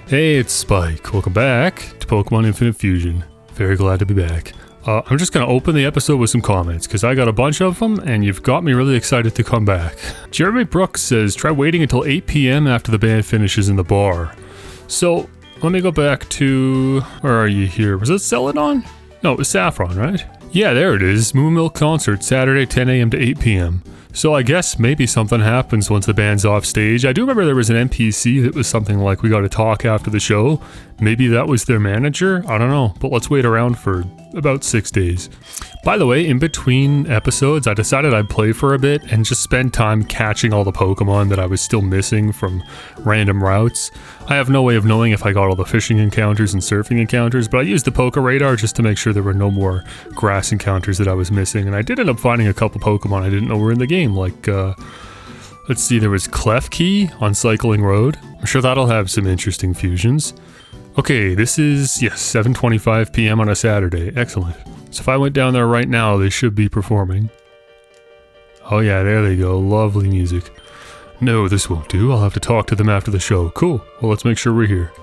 Hey, it's Spike. Welcome back to Pokemon Infinite Fusion. Very glad to be back. I'm just going to open the episode with some comments, because I got a bunch of them, and you've got me really excited to come back. Jeremy Brooks says, try waiting until 8 p.m. after the band finishes in the bar. So, let me go back to... Where are you here? Was it Celadon? No, it was Saffron, right? Yeah, there it is. Moon Milk Concert, Saturday 10 a.m. to 8 p.m. So I guess maybe something happens once the band's off stage. I do remember there was an NPC that was something like, we gotta talk after the show. Maybe that was their manager? I don't know, but let's wait around for about 6 days. By the way, in between episodes, I decided I'd play for a bit and just spend time catching all the Pokemon that I was still missing from random routes. I have no way of knowing if I got all the fishing encounters and surfing encounters, but I used the Poke Radar just to make sure there were no more grass encounters that I was missing, and I did end up finding a couple Pokemon I didn't know were in the game, like, let's see, there was Klefki on Cycling Road. I'm sure that'll have some interesting fusions. Okay, this is, yes, 7:25 p.m. on a Saturday. Excellent. So if I went down there right now, they should be performing. Oh yeah, there they go. Lovely music. No, this won't do. I'll have to talk to them after the show. Cool. Well, let's make sure we're here.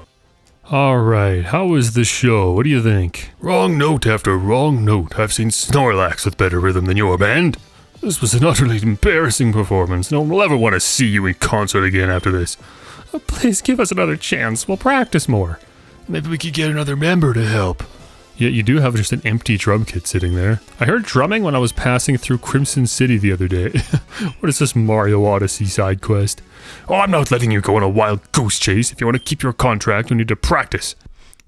Alright, how was the show? What do you think? Wrong note after wrong note. I've seen Snorlax with better rhythm than your band. This was an utterly embarrassing performance. No one will ever want to see you in concert again after this. Oh, please give us another chance. We'll practice more. Maybe we could get another member to help. Yeah, you do have just an empty drum kit sitting there. I heard drumming when I was passing through Crimson City the other day. What is this Mario Odyssey side quest? Oh, I'm not letting you go on a wild goose chase. If you want to keep your contract, you need to practice.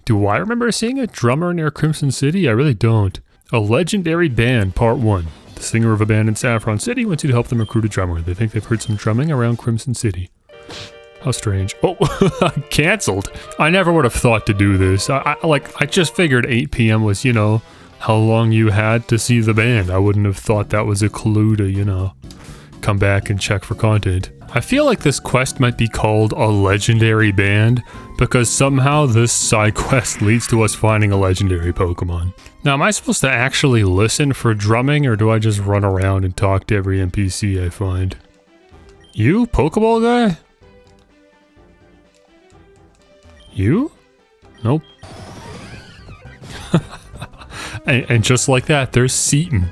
Do I remember seeing a drummer near Crimson City? I really don't. A legendary band, part 1. The singer of a band in Saffron City wants you to help them recruit a drummer. They think they've heard some drumming around Crimson City. How strange. Oh, cancelled. I never would have thought to do this. I just figured 8 p.m. was, you know, how long you had to see the band. I wouldn't have thought that was a clue to, you know, come back and check for content. I feel like this quest might be called a legendary band because somehow this side quest leads to us finding a legendary Pokemon. Now, am I supposed to actually listen for drumming, or do I just run around and talk to every NPC I find? You, Pokeball guy? You? Nope. and just like that, there's Seaton.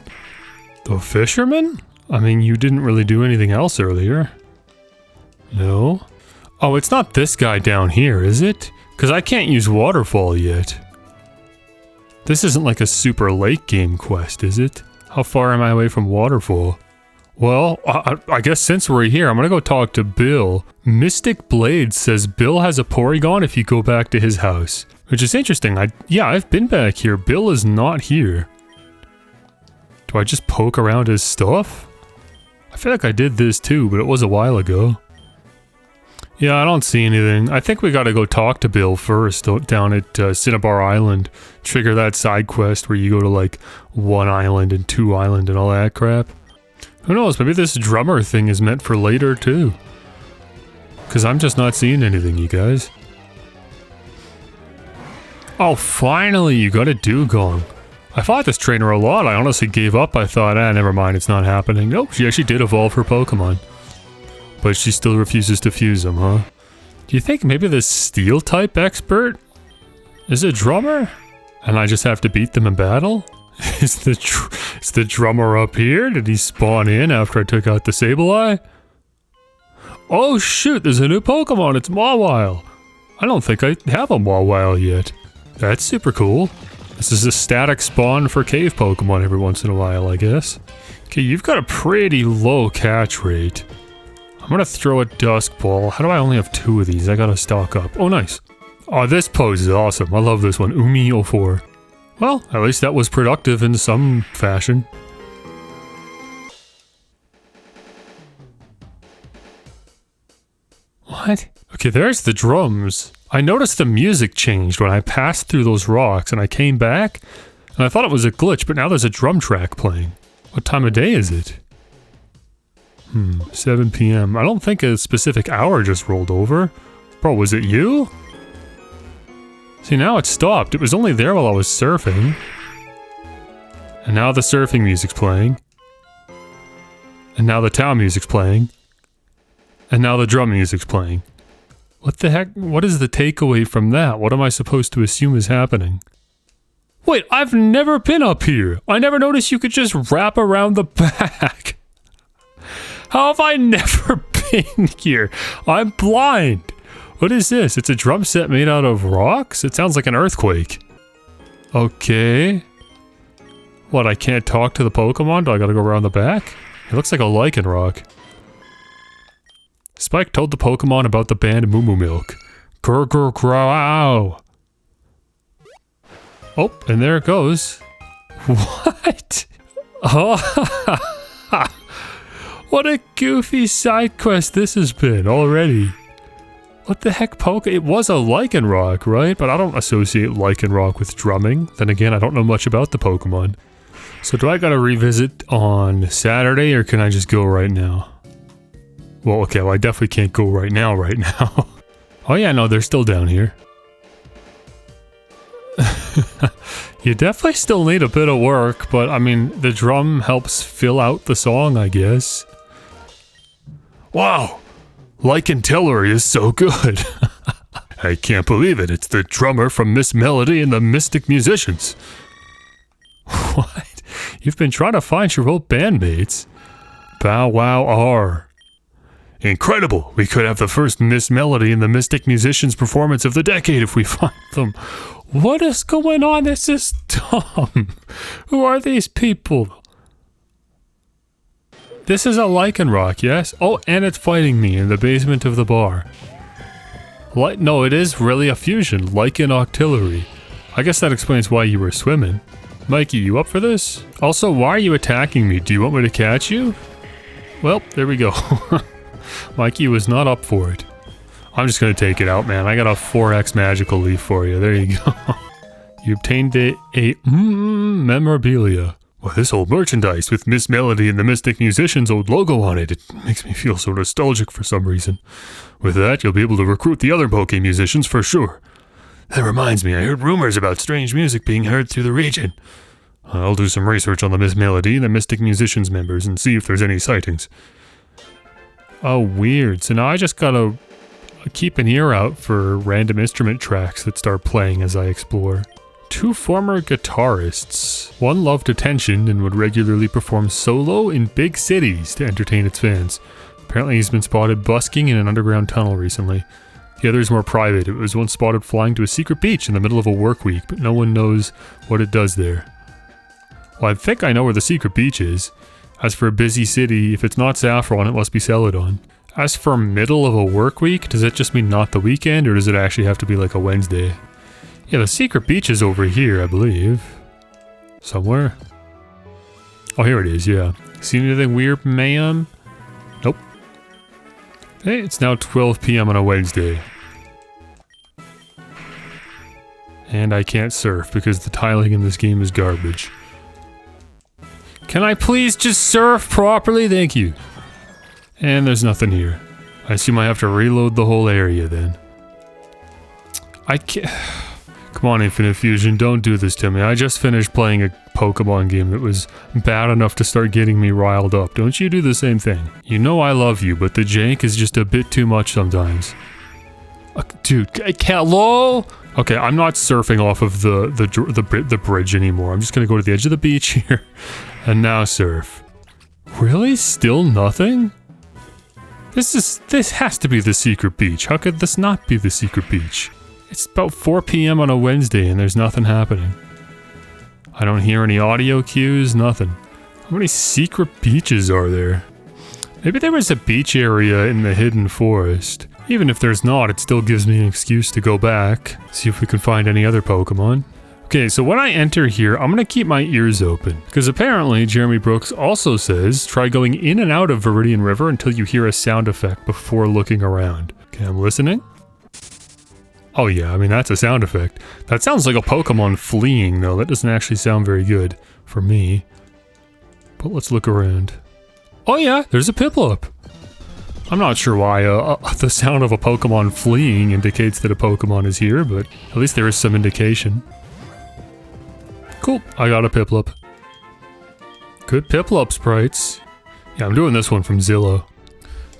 The fisherman? I mean, you didn't really do anything else earlier. No? Oh, it's not this guy down here, is it? Because I can't use Waterfall yet. This isn't like a super late game quest, is it? How far am I away from Waterfall? Well, I guess since we're here, I'm gonna go talk to Bill. Mystic Blade says Bill has a Porygon if you go back to his house. Which is interesting. I've been back here. Bill is not here. Do I just poke around his stuff? I feel like I did this too, but it was a while ago. Yeah, I don't see anything. I think we gotta go talk to Bill first down at Cinnabar Island. Trigger that side quest where you go to like 1 island and 2 island and all that crap. Who knows, maybe this drummer thing is meant for later too. Because I'm just not seeing anything, you guys. Oh, finally, you got a Dugong. I fought this trainer a lot. I honestly gave up. I thought, never mind, it's not happening. Nope, she actually did evolve her Pokemon. But she still refuses to fuse them, huh? Do you think maybe this Steel-type expert is a drummer? And I just have to beat them in battle? Is the drummer up here? Did he spawn in after I took out the Sableye? Oh shoot, there's a new Pokemon, it's Mawile. I don't think I have a Mawile yet. That's super cool. This is a static spawn for cave Pokemon every once in a while, I guess. Okay, you've got a pretty low catch rate. I'm gonna throw a Dusk Ball. How do I only have 2 of these? I gotta stock up. Oh, nice. Oh, this pose is awesome. I love this one. Umi04. Well, at least that was productive in some fashion. What? Okay, there's the drums. I noticed the music changed when I passed through those rocks and I came back, and I thought it was a glitch, but now there's a drum track playing. What time of day is it? 7 p.m. I don't think a specific hour just rolled over. Bro, was it you? See, now it stopped. It was only there while I was surfing. And now the surfing music's playing. And now the town music's playing. And now the drum music's playing. What the heck? What is the takeaway from that? What am I supposed to assume is happening? Wait, I've never been up here. I never noticed you could just wrap around the back. How have I never been here? I'm blind. What is this? It's a drum set made out of rocks? It sounds like an earthquake. Okay. What, I can't talk to the Pokemon? Do I gotta go around the back? It looks like a lichen rock. Spike told the Pokemon about the band Moo Moo Milk. Grr grr grow. Oh, and there it goes. What? Oh, what a goofy side quest this has been already. What the heck, It was a lichen rock, right? But I don't associate lichen rock with drumming. Then again, I don't know much about the Pokemon. So do I gotta revisit on Saturday, or can I just go right now? Well, okay, well I definitely can't go right now. Oh yeah, no, they're still down here. You definitely still need a bit of work, but I mean, the drum helps fill out the song, I guess. Wow! Lycantellery is so good! I can't believe it, it's the drummer from Miss Melody and the Mystic Musicians. What? You've been trying to find your old bandmates? Bow wow R. Incredible! We could have the first Miss Melody and the Mystic Musicians performance of the decade if we find them. What is going on? This is dumb. Who are these people? This is a lichen rock, yes? Oh, and it's fighting me in the basement of the bar. No, it is really a fusion. Lichen octillery. I guess that explains why you were swimming. Mikey, you up for this? Also, why are you attacking me? Do you want me to catch you? Well, there we go. Mikey was not up for it. I'm just gonna take it out, man. I got a 4x magical leaf for you. There you go. You obtained a memorabilia. Well, this old merchandise with Miss Melody and the Mystic Musicians' old logo on it makes me feel so nostalgic for some reason. With that, you'll be able to recruit the other Poké musicians for sure. That reminds me, I heard rumors about strange music being heard through the region. I'll do some research on the Miss Melody and the Mystic Musicians members and see if there's any sightings. Oh, weird. So now I just gotta keep an ear out for random instrument tracks that start playing as I explore. 2 former guitarists. One loved attention and would regularly perform solo in big cities to entertain its fans. Apparently he's been spotted busking in an underground tunnel recently. The other is more private. It was once spotted flying to a secret beach in the middle of a work week, but no one knows what it does there. Well, I think I know where the secret beach is. As for a busy city, if it's not Saffron, it must be Celadon. As for middle of a work week, does it just mean not the weekend, or does it actually have to be like a Wednesday? Yeah, the secret beach is over here, I believe. Somewhere. Oh, here it is, yeah. See anything weird, ma'am? Nope. Hey, it's now 12 p.m. on a Wednesday. And I can't surf because the tiling in this game is garbage. Can I please just surf properly? Thank you. And there's nothing here. I assume I have to reload the whole area then. I can't... Come on, Infinite Fusion, don't do this to me. I just finished playing a Pokemon game that was bad enough to start getting me riled up. Don't you do the same thing? You know I love you, but the jank is just a bit too much sometimes. Dude, I can't... LOL! Okay, I'm not surfing off of the bridge anymore. I'm just gonna go to the edge of the beach here. And now surf. Really? Still nothing? This has to be the secret beach. How could this not be the secret beach? It's about 4 p.m. on a Wednesday and there's nothing happening. I don't hear any audio cues, nothing. How many secret beaches are there? Maybe there was a beach area in the hidden forest. Even if there's not, it still gives me an excuse to go back. See if we can find any other Pokemon. Okay, so when I enter here, I'm gonna keep my ears open. Because apparently, Jeremy Brooks also says, try going in and out of Viridian River until you hear a sound effect before looking around. Okay, I'm listening. Oh yeah, I mean, that's a sound effect. That sounds like a Pokemon fleeing, though. That doesn't actually sound very good for me. But let's look around. Oh yeah, there's a Piplup. I'm not sure why the sound of a Pokemon fleeing indicates that a Pokemon is here, but at least there is some indication. Cool, I got a Piplup. Good Piplup sprites. Yeah, I'm doing this one from Zillow.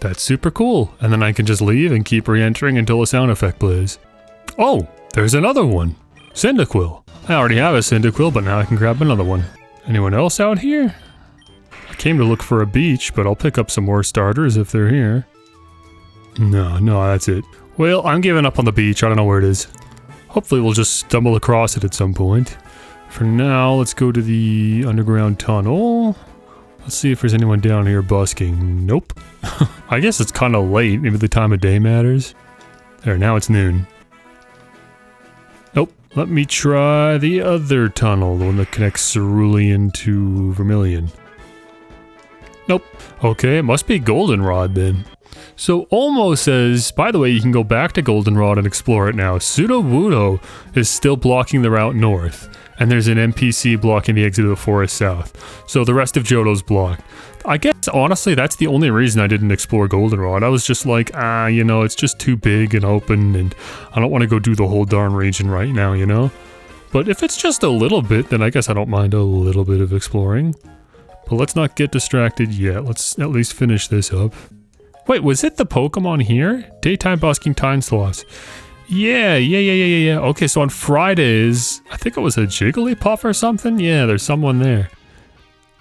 That's super cool. And then I can just leave and keep re-entering until a sound effect plays. Oh, there's another one. Cyndaquil. I already have a Cyndaquil, but now I can grab another one. Anyone else out here? I came to look for a beach, but I'll pick up some more starters if they're here. No, that's it. Well, I'm giving up on the beach. I don't know where it is. Hopefully we'll just stumble across it at some point. For now, let's go to the underground tunnel. Let's see if there's anyone down here busking. Nope. I guess it's kind of late. Maybe the time of day matters. There, now it's noon. Nope. Let me try the other tunnel, the one that connects Cerulean to Vermilion. Nope. Okay, it must be Goldenrod then. So Olmo says, by the way, you can go back to Goldenrod and explore it now. Sudowoodo is still blocking the route north. And there's an NPC blocking the exit of the forest south. So the rest of Johto's blocked. I guess, honestly, that's the only reason I didn't explore Goldenrod. I was just like, you know, it's just too big and open, and I don't want to go do the whole darn region right now, you know? But if it's just a little bit, then I guess I don't mind a little bit of exploring. But let's not get distracted yet. Let's at least finish this up. Wait, was it the Pokemon here? Daytime busking time slots. Yeah. Okay, so on Fridays, I think it was a Jigglypuff or something? Yeah, there's someone there.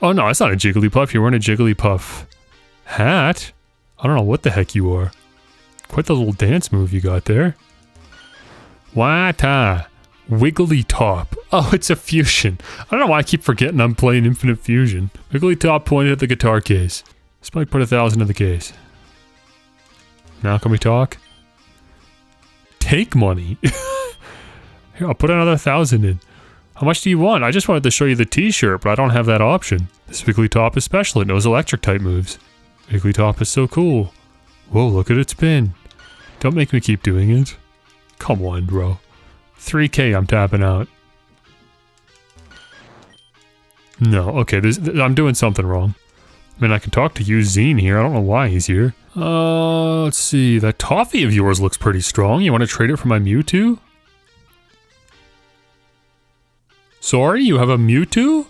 Oh no, it's not a Jigglypuff. You're wearing a Jigglypuff hat. I don't know what the heck you are. Quite the little dance move you got there. Wata. Wigglytop. Oh, it's a fusion. I don't know why I keep forgetting I'm playing Infinite Fusion. Wigglytop pointed at the guitar case. Spike put 1,000 in the case. Now can we talk? Take money. Here, I'll put another 1,000 in. How much do you want? I just wanted to show you the t-shirt, but I don't have that option. This Wigglytop is special. It knows electric type moves. Wigglytop is so cool. Whoa, look at it spin. Don't make me keep doing it. Come on, bro. 3K I'm tapping out. No, okay, I'm doing something wrong. I mean, I can talk to you, Zine, here. I don't know why he's here. Let's see. That toffee of yours looks pretty strong. You want to trade it for my Mewtwo? Sorry, you have a Mewtwo?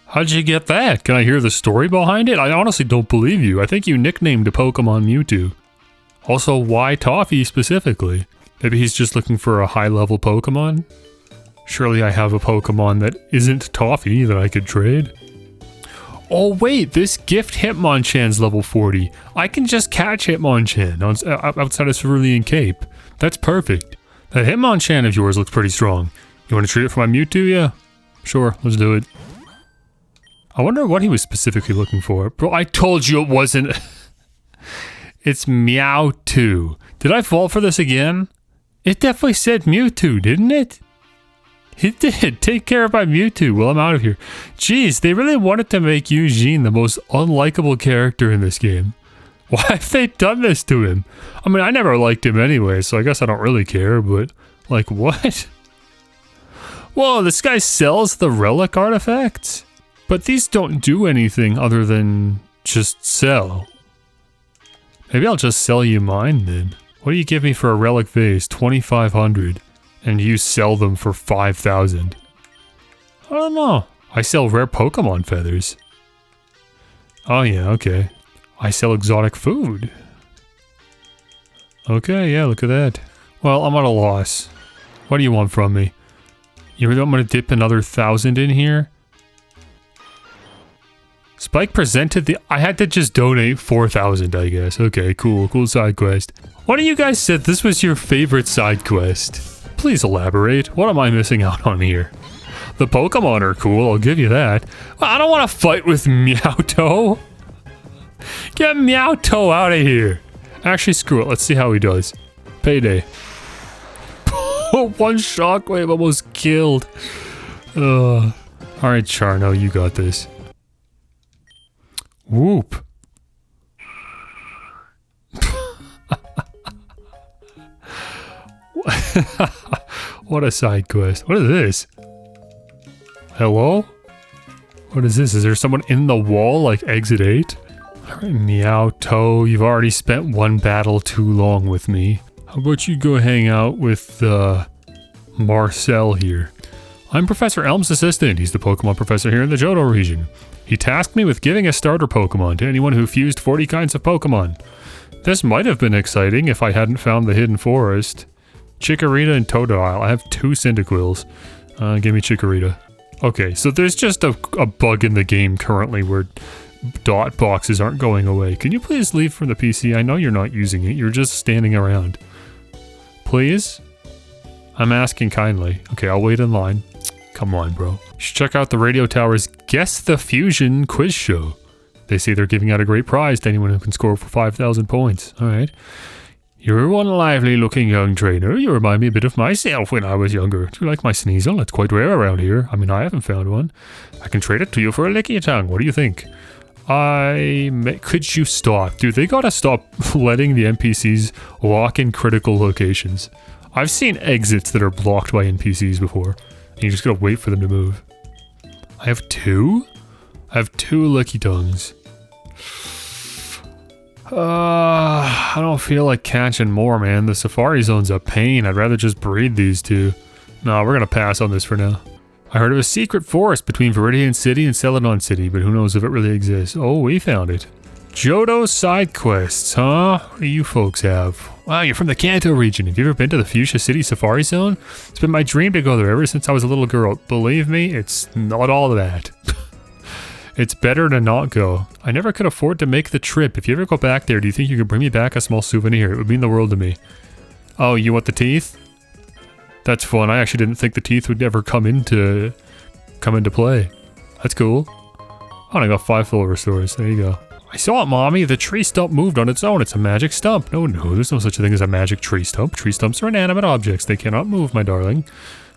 How'd you get that? Can I hear the story behind it? I honestly don't believe you. I think you nicknamed a Pokemon Mewtwo. Also, why toffee specifically? Maybe he's just looking for a high-level Pokemon? Surely I have a Pokemon that isn't toffee that I could trade. Oh wait, this gift Hitmonchan's level 40. I can just catch Hitmonchan outside of Cerulean Cape. That's perfect. That Hitmonchan of yours looks pretty strong. You want to trade it for my Mewtwo? Yeah. Sure, let's do it. I wonder what he was specifically looking for. Bro, I told you it wasn't... It's Meowth. Did I fall for this again? It definitely said Mewtwo, didn't it? It did. Take care of my Mewtwo. Well, I'm out of here. Jeez, they really wanted to make Eugene the most unlikable character in this game. Why have they done this to him? I mean, I never liked him anyway, so I guess I don't really care, but... Like, what? Whoa, this guy sells the relic artifacts? But these don't do anything other than just sell. Maybe I'll just sell you mine then. What do you give me for a relic vase? 2,500. And you sell them for 5,000. I don't know. I sell rare Pokemon feathers. Oh yeah, okay. I sell exotic food. Okay, yeah, look at that. Well, I'm at a loss. What do you want from me? You really want me to dip another 1,000 in here? Spike presented the... I had to just donate 4,000, I guess. Okay, cool. Cool side quest. One of you guys said this was your favorite side quest. Please elaborate. What am I missing out on here? The Pokemon are cool, I'll give you that. I don't want to fight with Meowth. Get Meowth out of here. Actually, screw it. Let's see how he does. Payday. One shockwave almost killed. Alright, Charno, you got this. Whoop. What a side quest. What is this? Hello? What is this? Is there someone in the wall like exit 8? Alright, Meowth, you've already spent one battle too long with me. How about you go hang out with Marcel here? I'm Professor Elm's assistant. He's the Pokemon professor here in the Johto region. He tasked me with giving a starter Pokemon to anyone who fused 40 kinds of Pokemon. This might have been exciting if I hadn't found the hidden forest. Chikorita and Totodile. I have 2 Cyndaquils. Give me Chikorita. Okay, so there's just a bug in the game currently where dot boxes aren't going away. Can you please leave from the PC? I know you're not using it. You're just standing around. Please? I'm asking kindly. Okay, I'll wait in line. Come on, bro. You should check out the Radio Tower's Guess the Fusion quiz show. They say they're giving out a great prize to anyone who can score for 5,000 points. Alright. You're one lively-looking young trainer. You remind me a bit of myself when I was younger. Do you like my Sneasel? It's quite rare around here. I mean, I haven't found one. I can trade it to you for a Lickitung. What do you think? Could you stop? Dude, they gotta stop letting the NPCs walk in critical locations. I've seen exits that are blocked by NPCs before. And you just gotta wait for them to move. I have 2? I have 2 Lickitungs. I don't feel like catching more, man. The Safari Zone's a pain. I'd rather just breed these 2. No, we're gonna pass on this for now. I heard of a secret forest between Viridian City and Celadon City, but who knows if it really exists. Oh, we found it. Johto side quests, huh? What do you folks have? Wow, you're from the Kanto region. Have you ever been to the Fuchsia City Safari Zone? It's been my dream to go there ever since I was a little girl. Believe me, it's not all of that. It's better to not go. I never could afford to make the trip. If you ever go back there, do you think you could bring me back a small souvenir? It would mean the world to me. Oh, you want the teeth? That's fun. I actually didn't think the teeth would ever come into play. That's cool. Oh, and I got 5 full restores. There you go. I saw it, Mommy. The tree stump moved on its own. It's a magic stump. No, there's no such a thing as a magic tree stump. Tree stumps are inanimate objects. They cannot move, my darling.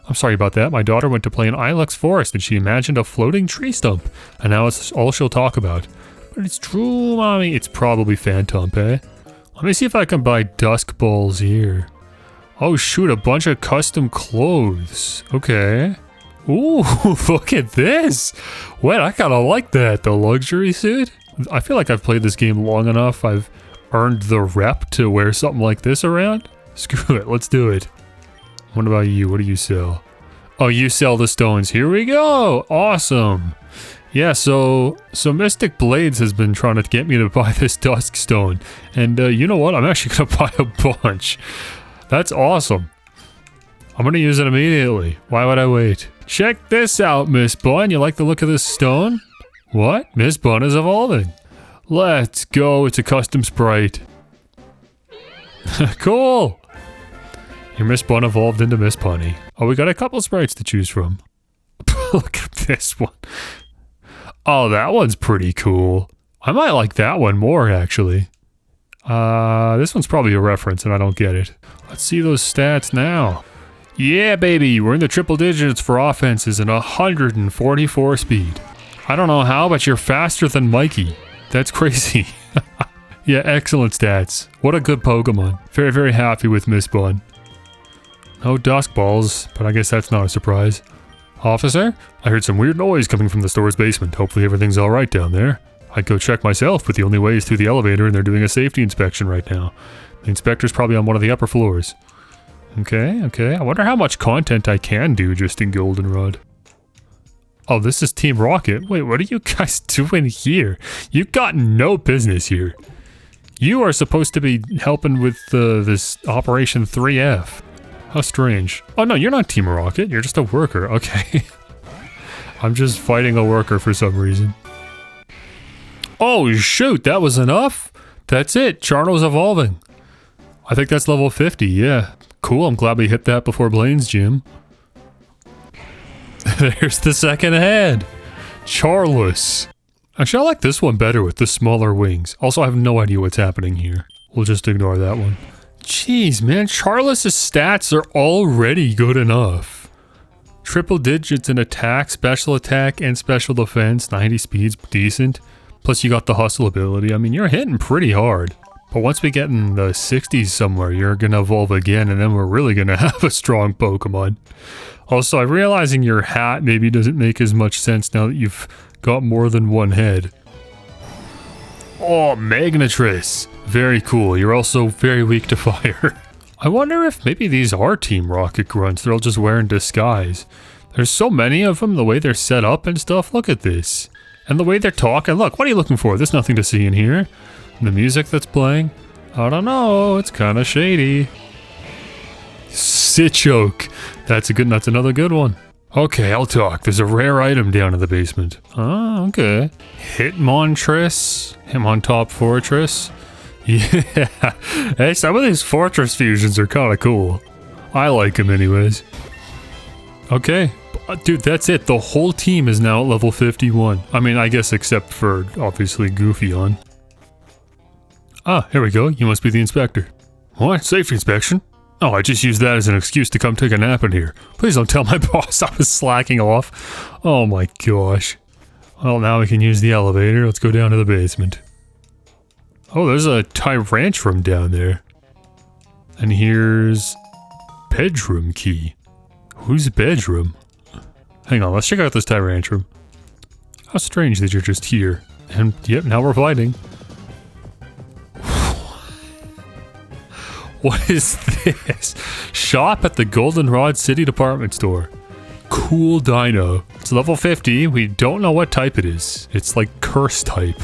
I'm sorry about that. My daughter went to play in Ilex Forest and she imagined a floating tree stump. And now it's all she'll talk about. But it's true, Mommy. It's probably Phantomp, eh? Let me see if I can buy Dusk Balls here. Oh, shoot. A bunch of custom clothes. Okay. Ooh, look at this. Wait, I kind of like that. The luxury suit. I feel like I've played this game long enough. I've earned the rep to wear something like this around. Screw it. Let's do it. What about you? What do you sell? Oh, you sell the stones. Here we go. Awesome. Yeah, so Mystic Blades has been trying to get me to buy this Dusk Stone. And you know what? I'm actually going to buy a bunch. That's awesome. I'm going to use it immediately. Why would I wait? Check this out, Miss Bun. You like the look of this stone? What? Miss Bun is evolving. Let's go. It's a custom sprite. Cool. Your Miss Bun evolved into Miss Punny. Oh, we got a couple sprites to choose from. Look at this one. Oh, that one's pretty cool. I might like that one more, actually. This one's probably a reference and I don't get it. Let's see those stats now. Yeah, baby, we're in the triple digits for offenses and 144 speed. I don't know how, but you're faster than Mikey. That's crazy. Yeah, excellent stats. What a good Pokemon. Very, very happy with Miss Bun. No Dusk Balls, but I guess that's not a surprise. Officer? I heard some weird noise coming from the store's basement. Hopefully everything's alright down there. I'd go check myself, but the only way is through the elevator and they're doing a safety inspection right now. The inspector's probably on one of the upper floors. Okay. I wonder how much content I can do just in Goldenrod. Oh, this is Team Rocket. Wait, what are you guys doing here? You got no business here. You are supposed to be helping with this Operation 3F. How strange. Oh no, you're not Team Rocket. You're just a worker. Okay. I'm just fighting a worker for some reason. Oh shoot, that was enough? That's it. Charno's evolving. I think that's level 50, yeah. Cool, I'm glad we hit that before Blaine's gym. There's the second head. Charlus. Actually, I like this one better with the smaller wings. Also, I have no idea what's happening here. We'll just ignore that one. Jeez, man, Charlus's stats are already good enough. Triple digits in attack, special attack, and special defense. 90 speed's decent. Plus, you got the hustle ability. I mean, you're hitting pretty hard. But once we get in the 60s somewhere, you're gonna evolve again, and then we're really gonna have a strong Pokemon. Also, I'm realizing your hat maybe doesn't make as much sense now that you've got more than one head. Oh, Magnetriss. Very cool. You're also very weak to fire. I wonder if maybe these are Team Rocket grunts. They're all just wearing disguise. There's so many of them, the way they're set up and stuff. Look at this. And the way they're talking. Look, what are you looking for? There's nothing to see in here. And the music that's playing. I don't know. It's kind of shady. Sitchoke. That's another good one. Okay, I'll talk. There's a rare item down in the basement. Oh, okay. Hitmontris. Hitmontop Fortress. Yeah. Hey, some of these fortress fusions are kind of cool. I like them anyways. Okay. Dude, that's it. The whole team is now at level 51. I mean, I guess except for, obviously, Goofy. Ah, here we go. You must be the inspector. What? Safety inspection? Oh, I just used that as an excuse to come take a nap in here. Please don't tell my boss I was slacking off. Oh my gosh. Well, now we can use the elevator. Let's go down to the basement. Oh, there's a Tyrantrum down there. And here's... bedroom key. Whose bedroom? Hang on, let's check out this Tyrantrum. How strange that you're just here. And, yep, now we're fighting. What is this? Shop at the Goldenrod City Department Store. Cool dino. It's level 50. We don't know what type it is. It's like curse type.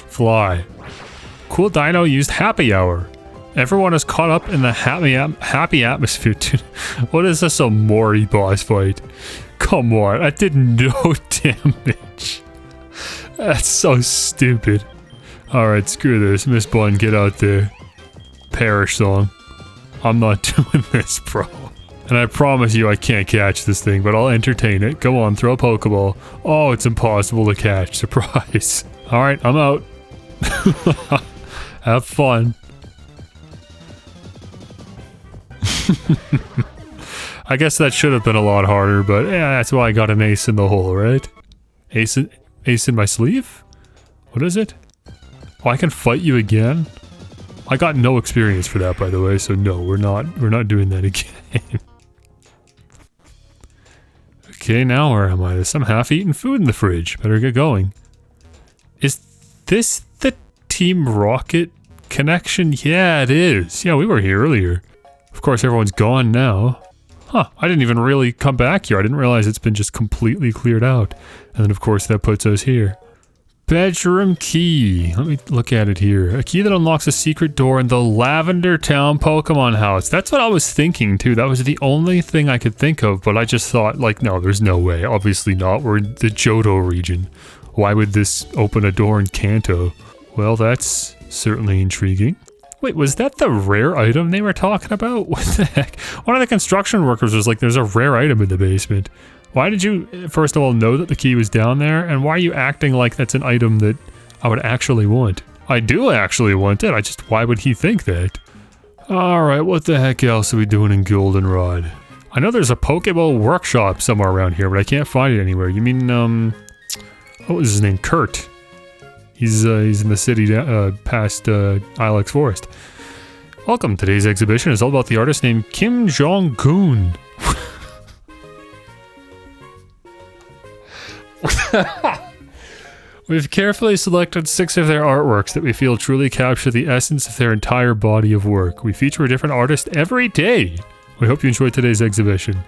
Fly. Cool dino used happy hour. Everyone is caught up in the happy atmosphere. Dude, what is this, a Mori boss fight? Come on, I did no damage. That's so stupid. Alright, screw this. Miss Bun, get out there. Perish song. I'm not doing this, bro. And I promise you I can't catch this thing, but I'll entertain it. Go on, throw a Pokeball. Oh, it's impossible to catch. Surprise. Alright, I'm out. Have fun. I guess that should have been a lot harder, but yeah, that's why I got an ace in the hole, right? Ace in my sleeve? What is it? Oh, I can fight you again? I got no experience for that, by the way, so no, we're not doing that again. Okay, now where am I? There's some half-eaten food in the fridge. Better get going. Is this the Team Rocket connection? Yeah, it is. Yeah, we were here earlier. Of course, everyone's gone now. Huh, I didn't even really come back here. I didn't realize it's been just completely cleared out. And then, of course, that puts us here. Bedroom key. Let me look at it here. A key that unlocks a secret door in the Lavender Town Pokemon house. That's what I was thinking too. That was the only thing I could think of, but I just thought, like, no, there's no way. Obviously not. We're in the Johto region. Why would this open a door in Kanto? Well, that's certainly intriguing. Wait, was that the rare item they were talking about? What the heck? One of the construction workers was like, there's a rare item in the basement. Why did you, first of all, know that the key was down there? And why are you acting like that's an item that I would actually want? I do actually want it, why would he think that? Alright, what the heck else are we doing in Goldenrod? I know there's a Pokeball workshop somewhere around here, but I can't find it anywhere. You mean, what was his name? Kurt. He's in the city past Ilex Forest. Welcome. Today's exhibition is all about the artist named Kim Jong-un. We've carefully selected 6 of their artworks that we feel truly capture the essence of their entire body of work. We feature a different artist every day. We hope you enjoyed today's exhibition.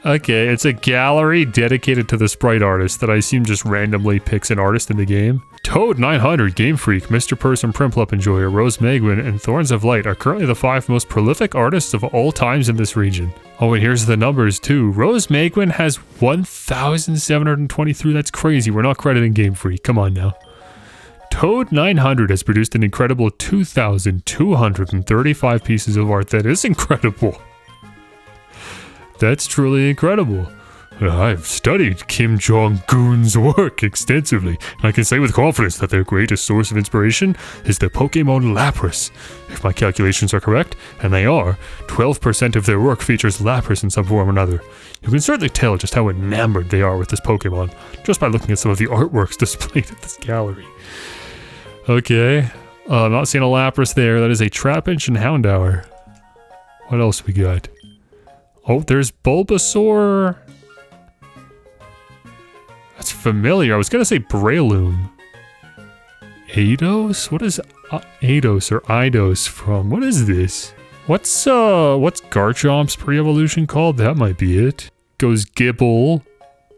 Okay, it's a gallery dedicated to the sprite artist that I assume just randomly picks an artist in the game. Toad 900, Game Freak, Mr. Person, Primplup Enjoyer, Rose Megwin, and Thorns of Light are currently the 5 most prolific artists of all times in this region. Oh, and here's the numbers too. Rose Megwin has 1,723. That's crazy. We're not crediting Game Freak. Come on now. Toad 900 has produced an incredible 2,235 pieces of art. That is incredible. That's truly incredible. I've studied Kim Jong-un's work extensively, and I can say with confidence that their greatest source of inspiration is the Pokémon Lapras. If my calculations are correct, and they are, 12% of their work features Lapras in some form or another. You can certainly tell just how enamored they are with this Pokémon, just by looking at some of the artworks displayed at this gallery. Okay, I'm not seeing a Lapras there. That is a Trapinch and Houndour. What else we got? Oh, there's Bulbasaur. That's familiar. I was gonna say Breloom. Eidos? What is Eidos or Eidos from? What is this? What's Garchomp's pre-evolution called? That might be it. Goes Gibble.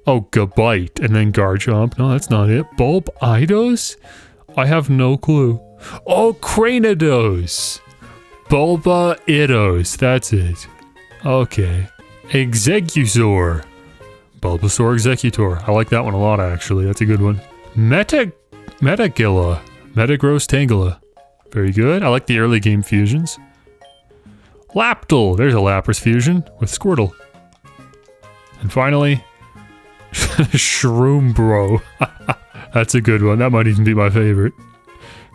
Oh, Gabite, and then Garchomp. No, that's not it. Bulbidos? I have no clue. Oh, Cranidos. Bulbaidos, that's it. Okay. Executor. Bulbasaur Executor. I like that one a lot, actually. That's a good one. Metagilla. Metagross Tangela. Very good. I like the early game fusions. Lapdol. There's a Lapras fusion with Squirtle. And finally, Shroombro. That's a good one. That might even be my favorite.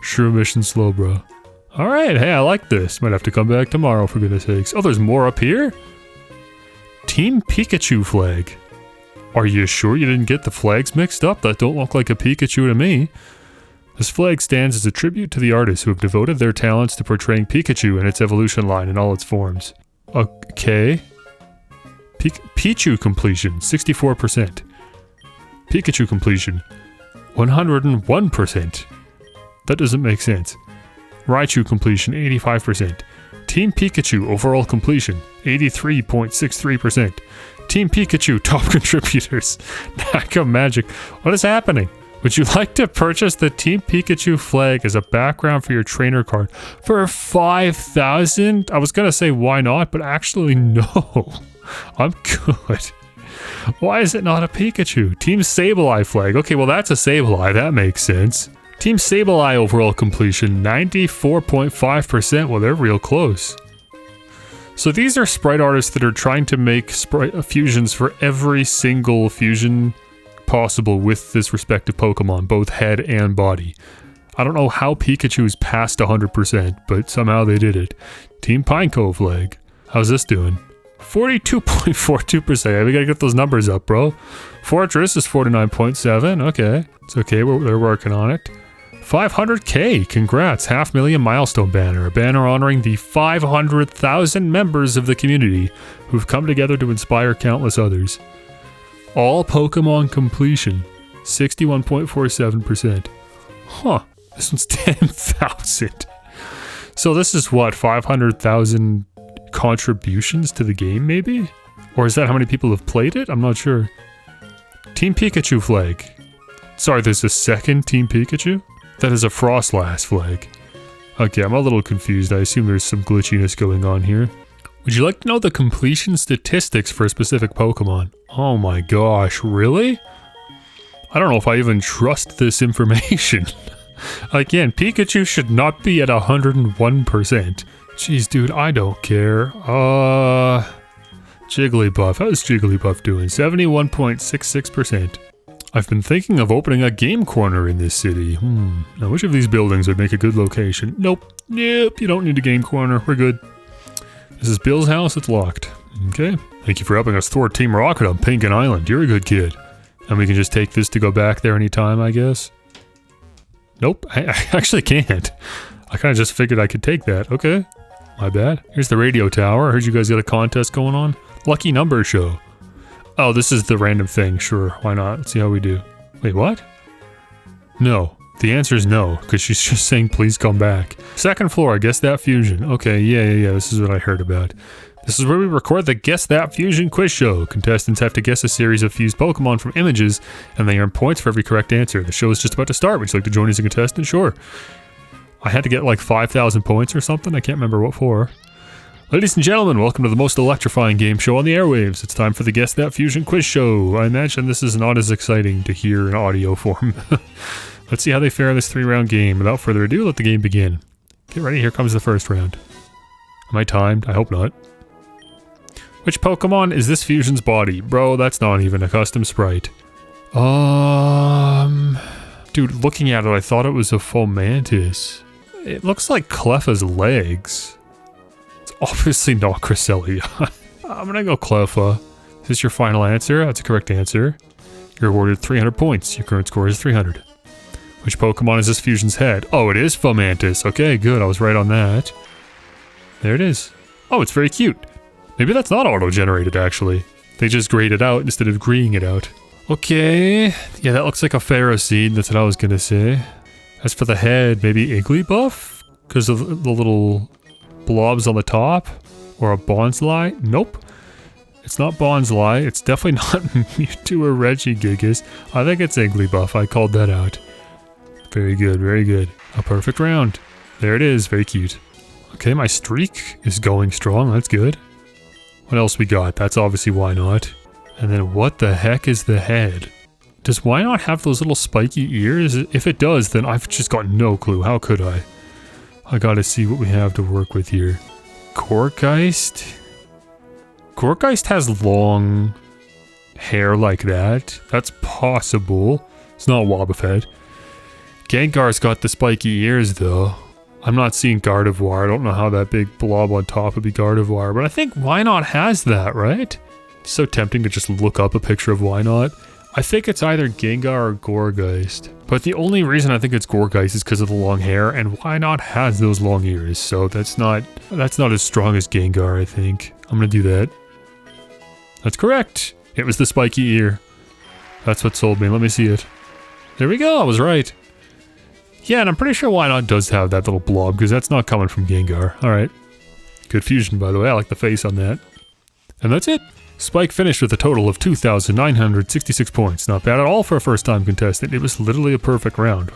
Shroomish and Slowbro. Alright, hey, I like this. Might have to come back tomorrow, for goodness sakes. Oh, there's more up here? Team Pikachu flag. Are you sure you didn't get the flags mixed up? That don't look like a Pikachu to me. This flag stands as a tribute to the artists who have devoted their talents to portraying Pikachu and its evolution line in all its forms. Okay. Pichu completion, 64%. Pikachu completion, 101%. That doesn't make sense. Raichu completion, 85%. Team Pikachu overall completion, 83.63%. Team Pikachu top contributors. Naka Magic. What is happening? Would you like to purchase the Team Pikachu flag as a background for your trainer card for 5,000? I was gonna say why not, but actually no. I'm good. Why is it not a Pikachu? Team Sableye flag. Okay, well that's a Sableye. That makes sense. Team Sableye overall completion, 94.5%. Well, they're real close. So these are sprite artists that are trying to make sprite fusions for every single fusion possible with this respective Pokemon, both head and body. I don't know how Pikachu's passed 100%, but somehow they did it. Team Pineco flag. How's this doing? 42.42%. We gotta get those numbers up, bro. Fortress is 49.7. Okay. It's okay, they're working on it. 500k, congrats, 500,000 milestone banner, a banner honoring the 500,000 members of the community who've come together to inspire countless others. All Pokemon completion, 61.47%. Huh, this one's 10,000. So this is what, 500,000 contributions to the game, maybe? Or is that how many people have played it? I'm not sure. Team Pikachu flag. Sorry, there's a second Team Pikachu? That is a Frostlass flag. Okay, I'm a little confused. I assume there's some glitchiness going on here. Would you like to know the completion statistics for a specific Pokemon? Oh my gosh, really? I don't know if I even trust this information. Again, Pikachu should not be at 101%. Jeez, dude, I don't care. Jigglypuff. How's Jigglypuff doing? 71.66%. I've been thinking of opening a game corner in this city. Now which of these buildings would make a good location? Nope. Nope, you don't need a game corner. We're good. This is Bill's house. It's locked. Okay. Thank you for helping us thwart Team Rocket on Pinkin Island. You're a good kid. And we can just take this to go back there anytime, I guess? Nope. I actually can't. I kind of just figured I could take that. Okay. My bad. Here's the radio tower. I heard you guys got a contest going on. Lucky number show. Oh, this is the random thing. Sure, why not? Let's see how we do. Wait, what? No. The answer is no, because she's just saying please come back. Second floor, I guess that fusion. Okay, yeah, this is what I heard about. This is where we record the Guess That Fusion quiz show. Contestants have to guess a series of fused Pokemon from images, and they earn points for every correct answer. The show is just about to start. Would you like to join as a contestant? Sure. I had to get like 5,000 points or something. I can't remember what for. Ladies and gentlemen, welcome to the most electrifying game show on the airwaves. It's time for the Guess That Fusion quiz show. I imagine this is not as exciting to hear in audio form. Let's see how they fare in this 3-round game. Without further ado, let the game begin. Get ready, here comes the first round. Am I timed? I hope not. Which Pokemon is this fusion's body? Bro, that's not even a custom sprite. Dude, looking at it, I thought it was a Fomantis. It looks like Cleffa's legs. Obviously not Cresselia. I'm gonna go Cleffa. Is this your final answer? That's a correct answer. You're awarded 300 points. Your current score is 300. Which Pokemon is this fusion's head? Oh, it is Fomantis. Okay, good. I was right on that. There it is. Oh, it's very cute. Maybe that's not auto-generated, actually. They just grayed it out instead of greening it out. Okay. Yeah, that looks like a Ferroseed. That's what I was gonna say. As for the head, maybe Igglybuff? Because of the little blobs on the top? Or a Bonsly? Nope. It's not Bonsly. It's definitely not Mewtwo or Regigigas. I think it's Igglybuff. I called that out. Very good, very good. A perfect round. There it is. Very cute. Okay, my streak is going strong. That's good. What else we got? That's obviously Why Not. And then what the heck is the head? Does Why Not have those little spiky ears? If it does, then I've just got no clue. How could I? I gotta see what we have to work with here. Gourgeist? Gourgeist has long hair like that. That's possible. It's not Wobbuffet. Gengar's got the spiky ears though. I'm not seeing Gardevoir. I don't know how that big blob on top would be Gardevoir, but I think Why Not has that, right? It's so tempting to just look up a picture of Why Not. I think it's either Gengar or Gourgeist. But the only reason I think it's Gourgeist is because of the long hair, and Why Not has those long ears, so that's not as strong as Gengar, I think. I'm gonna do that. That's correct. It was the spiky ear. That's what sold me. Let me see it. There we go. I was right. Yeah, and I'm pretty sure Why Not does have that little blob, because that's not coming from Gengar. Alright. Good fusion, by the way. I like the face on that. And that's it. Spike finished with a total of 2,966 points. Not bad at all for a first-time contestant. It was literally a perfect round.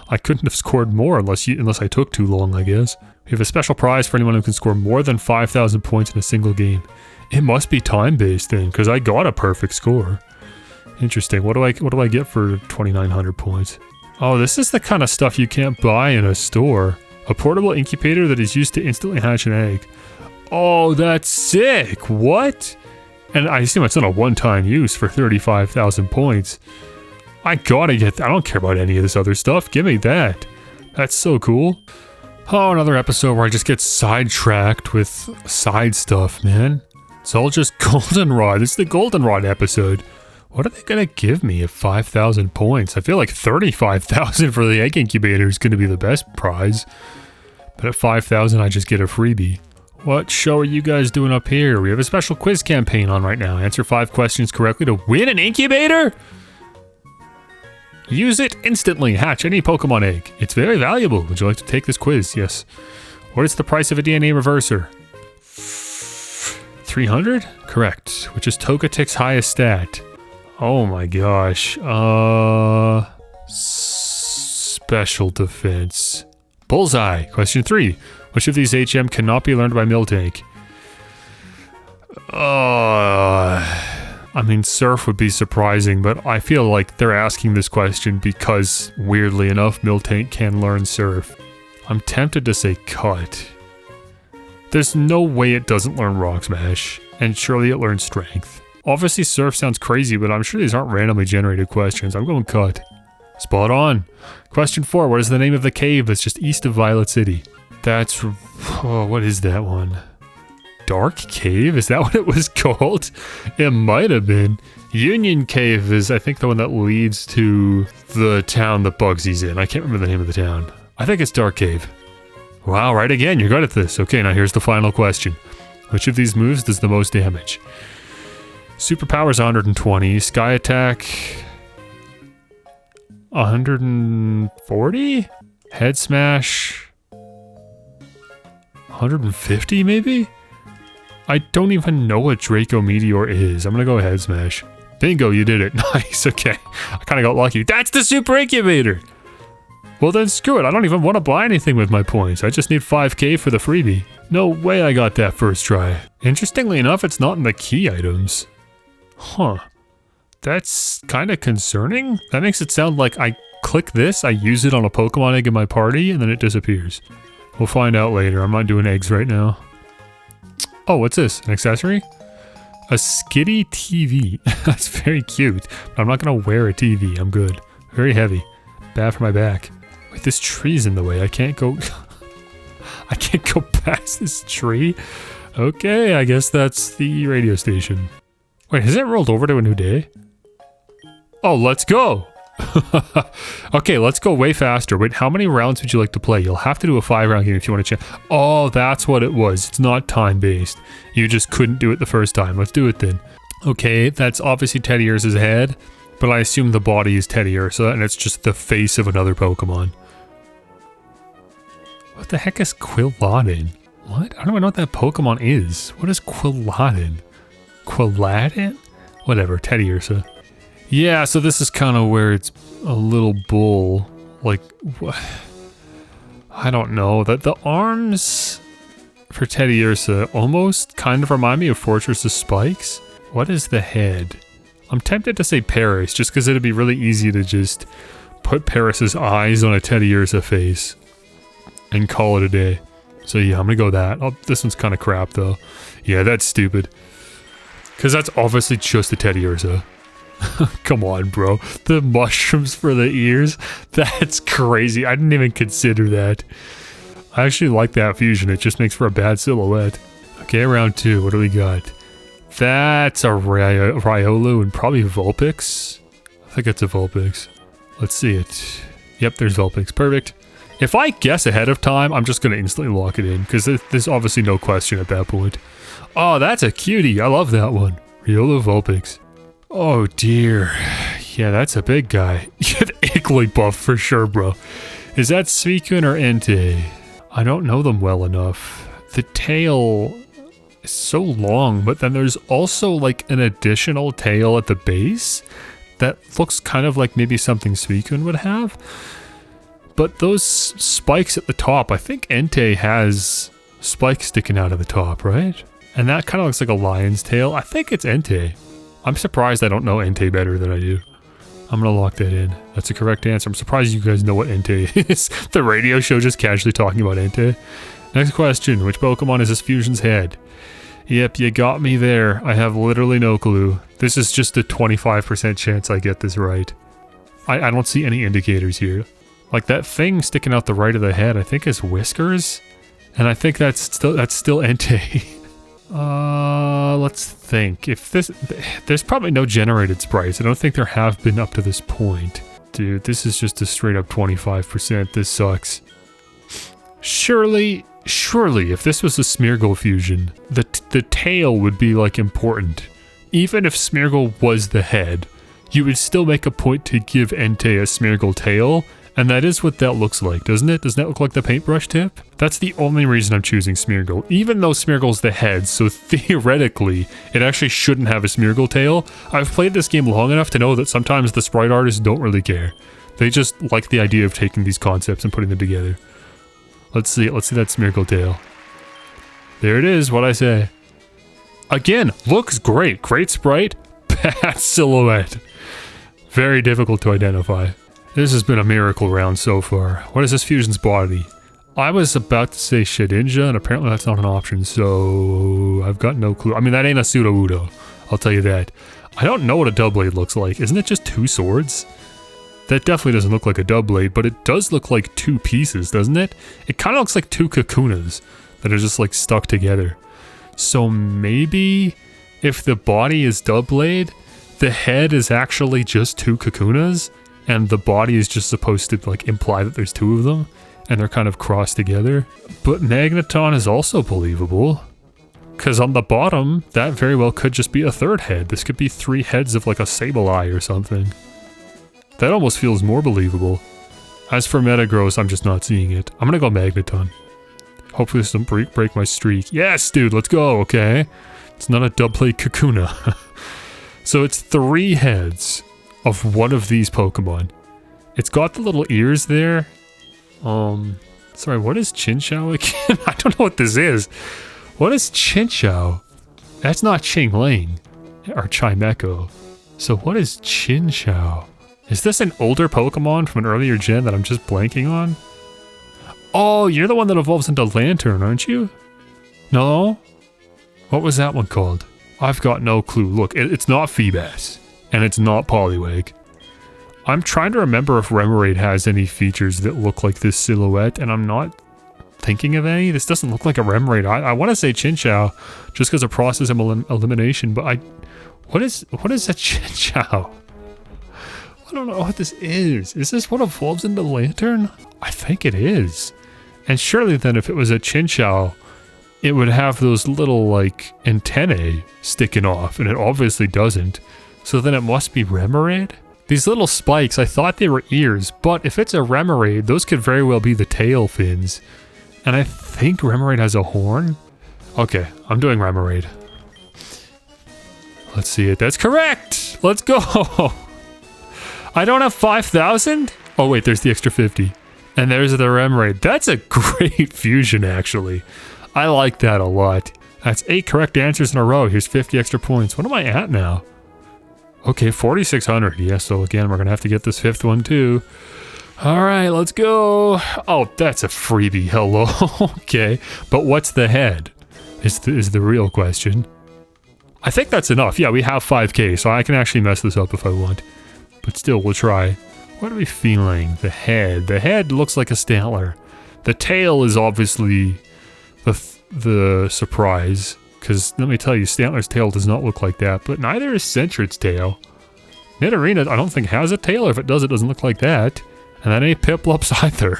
I couldn't have scored more unless I took too long, I guess. We have a special prize for anyone who can score more than 5,000 points in a single game. It must be time-based then, because I got a perfect score. Interesting. What do I get for 2,900 points? Oh, this is the kind of stuff you can't buy in a store. A portable incubator that is used to instantly hatch an egg. Oh, that's sick! What? And I assume it's not a one-time use for 35,000 points. I gotta get that. I don't care about any of this other stuff. Give me that. That's so cool. Oh, another episode where I just get sidetracked with side stuff, man. It's all just Goldenrod. It's the Goldenrod episode. What are they gonna give me at 5,000 points? I feel like 35,000 for the egg incubator is gonna be the best prize. But at 5,000, I just get a freebie. What show are you guys doing up here? We have a special quiz campaign on right now. Answer 5 questions correctly to win an incubator? Use it instantly. Hatch any Pokemon egg. It's very valuable. Would you like to take this quiz? Yes. What is the price of a DNA reverser? 300? Correct. Which is Togetic's highest stat. Oh my gosh. Special defense. Bullseye. Question 3. Which of these HM cannot be learned by Miltank? I mean, Surf would be surprising, but I feel like they're asking this question because, weirdly enough, Miltank can learn Surf. I'm tempted to say Cut. There's no way it doesn't learn Rock Smash, and surely it learns Strength. Obviously, Surf sounds crazy, but I'm sure these aren't randomly generated questions. I'm going Cut. Spot on. Question 4. What is the name of the cave that's just east of Violet City? That's... oh, what is that one? Dark Cave? Is that what it was called? It might have been. Union Cave is, I think, the one that leads to the town that Bugsy's in. I can't remember the name of the town. I think it's Dark Cave. Wow, right again. You're good at this. Okay, now here's the final question. Which of these moves does the most damage? Superpower's 120. Sky Attack... 140? Head Smash... 150 maybe? I don't even know what Draco Meteor is. I'm gonna go Head Smash. Bingo, you did it. Nice, okay. I kinda got lucky. That's the Super Incubator! Well then screw it, I don't even want to buy anything with my points. I just need 5k for the freebie. No way I got that first try. Interestingly enough, it's not in the key items. Huh. That's kinda concerning. That makes it sound like I click this, I use it on a Pokemon egg in my party, and then it disappears. We'll find out later. I'm not doing eggs right now. Oh, what's this? An accessory? A Skitty TV. That's very cute. But I'm not going to wear a TV. I'm good. Very heavy. Bad for my back. Wait, this tree's in the way. I can't go... I can't go past this tree. Okay, I guess that's the radio station. Wait, has it rolled over to a new day? Oh, let's go! Okay, let's go way faster. Wait, how many rounds would you like to play? You'll have to do a 5-round game if you want to check. Oh, that's what it was. It's not time-based. You just couldn't do it the first time. Let's do it then. Okay, that's obviously Teddiursa's head, but I assume the body is Teddiursa, and it's just the face of another Pokemon. What the heck is Quilladin? What? What? I don't even know what that Pokemon is. What is Quilladin? Quilladin? Whatever, Teddiursa. Yeah, so this is kind of where it's a little bull. Like, I don't know. The arms for Teddiursa almost kind of remind me of Fortress's spikes. What is the head? I'm tempted to say Paris, just because it'd be really easy to just put Paris's eyes on a Teddiursa face and call it a day. So yeah, I'm gonna go with that. Oh, this one's kind of crap though. Yeah, that's stupid. Because that's obviously just a Teddiursa. Come on, bro. The mushrooms for the ears? That's crazy. I didn't even consider that. I actually like that fusion. It just makes for a bad silhouette. Okay, round 2. What do we got? That's a Riolu and probably Vulpix. I think it's a Vulpix. Let's see it. Yep, there's Vulpix. Perfect. If I guess ahead of time, I'm just going to instantly lock it in, because there's obviously no question at that point. Oh, that's a cutie. I love that one. Riolu Vulpix. Oh, dear. Yeah, that's a big guy. You have Iggly buff for sure, bro. Is that Suicune or Entei? I don't know them well enough. The tail is so long, but then there's also like an additional tail at the base that looks kind of like maybe something Suicune would have. But those spikes at the top, I think Entei has spikes sticking out of the top, right? And that kind of looks like a lion's tail. I think it's Entei. I'm surprised I don't know Entei better than I do. I'm gonna lock that in. That's the correct answer. I'm surprised you guys know what Entei is. The radio show just casually talking about Entei. Next question. Which Pokemon is this fusion's head? Yep, you got me there. I have literally no clue. This is just a 25% chance I get this right. I don't see any indicators here. Like that thing sticking out the right of the head, I think is Whiskers. And I think that's still Entei. Let's think. If there's probably no generated sprites. I don't think there have been up to this point. Dude, this is just a straight up 25%. This sucks. Surely, if this was a Smeargle fusion, the tail would be like important. Even if Smeargle was the head, you would still make a point to give Entei a Smeargle tail. And that is what that looks like, doesn't it? Doesn't that look like the paintbrush tip? That's the only reason I'm choosing Smeargle. Even though Smeargle's the head, so theoretically, it actually shouldn't have a Smeargle tail. I've played this game long enough to know that sometimes the sprite artists don't really care. They just like the idea of taking these concepts and putting them together. Let's see that Smeargle tail. There it is, what I say. Again, looks great. Great sprite, bad silhouette. Very difficult to identify. This has been a miracle round so far. What is this fusion's body? I was about to say Shedinja, and apparently that's not an option, so I've got no clue. I mean, that ain't a Sudowoodo, I'll tell you that. I don't know what a Doublade looks like. Isn't it just 2 swords? That definitely doesn't look like a Doublade, but it does look like 2 pieces, doesn't it? It kind of looks like 2 Kakunas that are just like stuck together. So maybe if the body is Doublade, the head is actually just 2 Kakunas? And the body is just supposed to like imply that there's 2 of them and they're kind of crossed together. But Magneton is also believable, because on the bottom that very well could just be a 3rd head. This could be 3 heads of like a Sableye or something. That almost feels more believable. As for Metagross, I'm just not seeing it. I'm gonna go Magneton. Hopefully this doesn't break my streak. Yes, dude, let's go, okay? It's not a Doublade Kakuna. So it's 3 heads of one of these Pokemon. It's got the little ears there. Sorry, what is Chinchou again? I don't know what this is. What is Chinchou? That's not Chingling or Chimecho. So what is Chinchou? Is this an older Pokemon from an earlier gen that I'm just blanking on? Oh, you're the one that evolves into Lantern, aren't you? No? What was that one called? I've got no clue. Look, it's not Feebas. And it's not Poliwag. I'm trying to remember if Remoraid has any features that look like this silhouette, and I'm not thinking of any. This doesn't look like a Remoraid. I want to say Chinchou, just because of process elimination, but what is a Chinchou? I don't know what this is. Is this what evolves into Lantern? I think it is. And surely then if it was a Chinchou, it would have those little, like, antennae sticking off, and it obviously doesn't. So then it must be Remoraid? These little spikes, I thought they were ears, but if it's a Remoraid, those could very well be the tail fins. And I think Remoraid has a horn. Okay, I'm doing Remoraid. Let's see it. That's correct! Let's go! I don't have 5,000? Oh wait, there's the extra 50. And there's the Remoraid. That's a great fusion, actually. I like that a lot. That's 8 correct answers in a row. Here's 50 extra points. What am I at now? Okay, 4,600. Yeah, so again, we're gonna have to get this 5th one too. Alright, let's go. Oh, that's a freebie. Hello. Okay, but what's the head? Is the real question. I think that's enough. Yeah, we have 5k, so I can actually mess this up if I want. But still, we'll try. What are we feeling? The head. The head looks like a Stantler. The tail is obviously the surprise. Because let me tell you, Stantler's tail does not look like that. But neither is Sentry's tail. Nidorina, I don't think has a tail. Or if it does, it doesn't look like that. And that ain't Piplups either.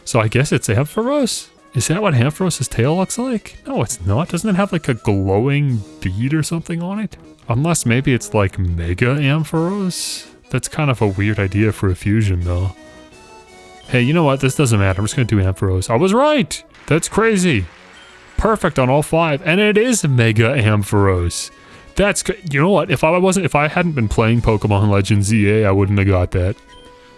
So I guess it's Ampharos. Is that what Ampharos's tail looks like? No, it's not. Doesn't it have like a glowing bead or something on it? Unless maybe it's like Mega Ampharos? That's kind of a weird idea for a fusion though. Hey, you know what? This doesn't matter. I'm just gonna do Ampharos. I was right! That's crazy. Perfect on all 5. And it is Mega Ampharos. That's you know what? If I hadn't been playing Pokemon Legends EA, I wouldn't have got that.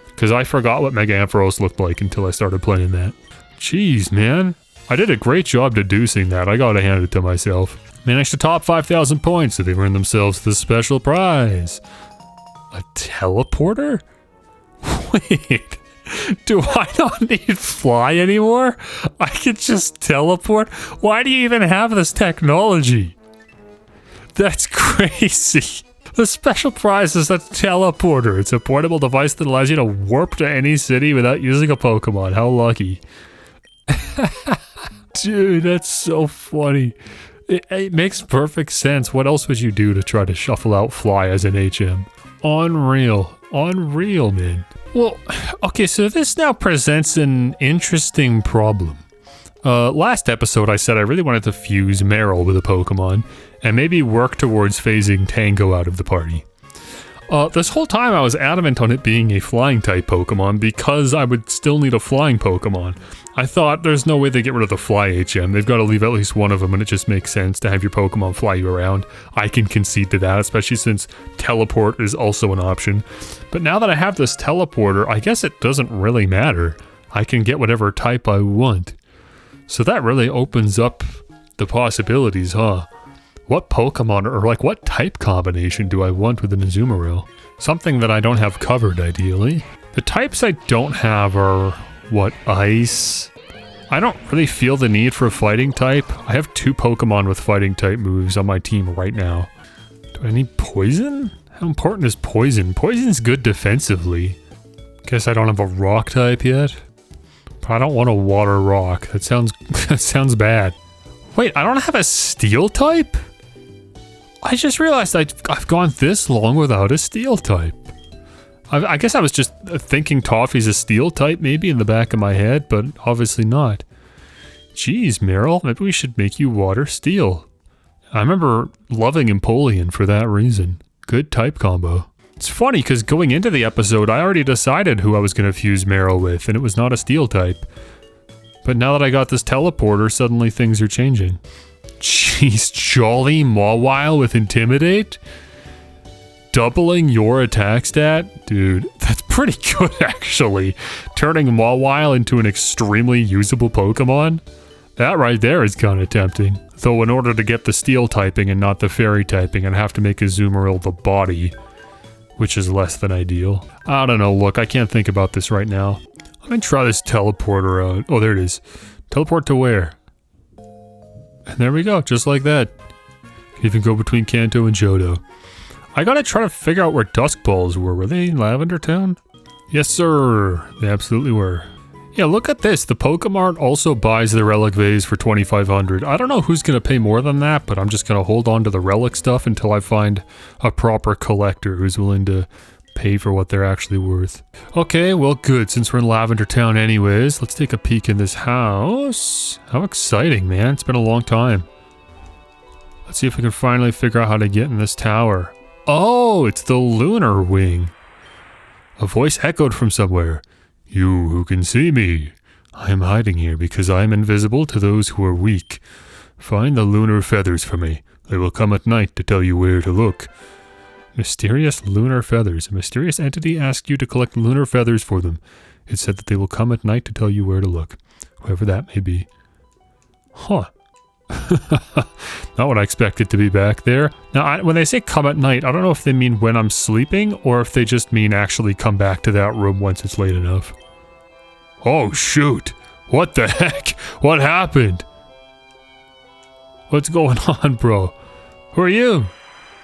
Because I forgot what Mega Ampharos looked like until I started playing that. Jeez, man. I did a great job deducing that. I gotta hand it to myself. Managed to top 5,000 points, so they've earned themselves the special prize. A teleporter? Wait. Do I not need fly anymore? I can just teleport? Why do you even have this technology? That's crazy. The special prize is a teleporter. It's a portable device that allows you to warp to any city without using a Pokemon. How lucky. Dude, that's so funny. It makes perfect sense. What else would you do to try to shuffle out Fly as an HM? Unreal. Unreal, man. Well, okay, so this now presents an interesting problem. Last episode I said I really wanted to fuse Meryl with a Pokemon, and maybe work towards phasing Tango out of the party. This whole time I was adamant on it being a flying type Pokemon because I would still need a flying Pokemon. I thought there's no way they get rid of the fly HM, they've got to leave at least one of them and it just makes sense to have your Pokemon fly you around. I can concede to that, especially since teleport is also an option. But now that I have this teleporter, I guess it doesn't really matter. I can get whatever type I want. So that really opens up the possibilities, huh? What Pokemon, or like what type combination do I want with an Azumarill? Something that I don't have covered, ideally. The types I don't have are, what, Ice? I don't really feel the need for a fighting type. I have 2 Pokemon with fighting type moves on my team right now. Do I need Poison? How important is Poison? Poison's good defensively. Guess I don't have a Rock type yet. But I don't want a Water Rock. That sounds bad. Wait, I don't have a Steel type? I just realized I've gone this long without a Steel type. I guess I was just thinking Toffee's a Steel type maybe in the back of my head, but obviously not. Jeez, Meryl, maybe we should make you Water Steel. I remember loving Empoleon for that reason. Good type combo. It's funny because going into the episode, I already decided who I was going to fuse Meryl with, and it was not a Steel type. But now that I got this teleporter, suddenly things are changing. Jeez, Jolly Mawile with Intimidate? Doubling your attack stat? Dude, that's pretty good actually. Turning Mawile into an extremely usable Pokemon? That right there is kind of tempting. Though in order to get the Steel typing and not the Fairy typing, I'd have to make Azumarill the body. Which is less than ideal. I don't know, look, I can't think about this right now. Let me try this teleporter out. Oh, there it is. Teleport to where? And there we go, just like that. Can even go between Kanto and Johto. I gotta try to figure out where Dusk Balls were. Were they in Lavender Town? Yes, sir. They absolutely were. Yeah, look at this. The Pokemart also buys the Relic Vase for 2,500. I don't know who's gonna pay more than that, but I'm just gonna hold on to the Relic stuff until I find a proper collector who's willing to pay for what they're actually worth. Okay, well good, since we're in Lavender Town anyways, let's take a peek in this house. How exciting, man. It's been a long time. Let's see if we can finally figure out how to get in this tower. Oh, it's the Lunar Wing. A voice echoed from somewhere. You who can see me, I am hiding here because I am invisible to those who are weak. Find the lunar feathers for me. They will come at night to tell you where to look. Mysterious lunar feathers. A mysterious entity asked you to collect lunar feathers for them. It said that they will come at night to tell you where to look. Whoever that may be. Huh. Not what I expected to be back there. Now, when they say come at night, I don't know if they mean when I'm sleeping, or if they just mean actually come back to that room once it's late enough. Oh, shoot. What the heck? What happened? What's going on, bro? Who are you?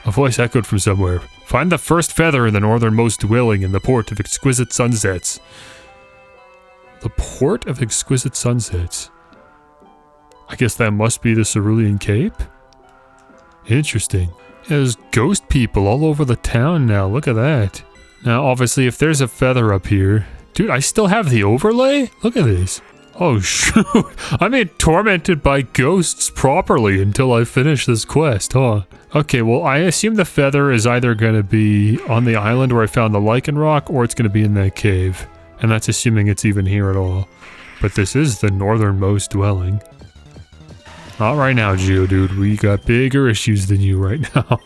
A voice echoed from somewhere. Find the first feather in the northernmost dwelling in the port of exquisite sunsets. The port of exquisite sunsets. I guess that must be the Cerulean Cape? Interesting. There's ghost people all over the town now, look at that. Now, obviously, if there's a feather up here... Dude, I still have the overlay? Look at this. Oh, shoot. I'm being tormented by ghosts properly until I finish this quest, huh? Okay, well, I assume the feather is either going to be on the island where I found the lichen rock, or it's going to be in that cave. And that's assuming it's even here at all. But this is the northernmost dwelling. Not right now, Geodude. We got bigger issues than you right now.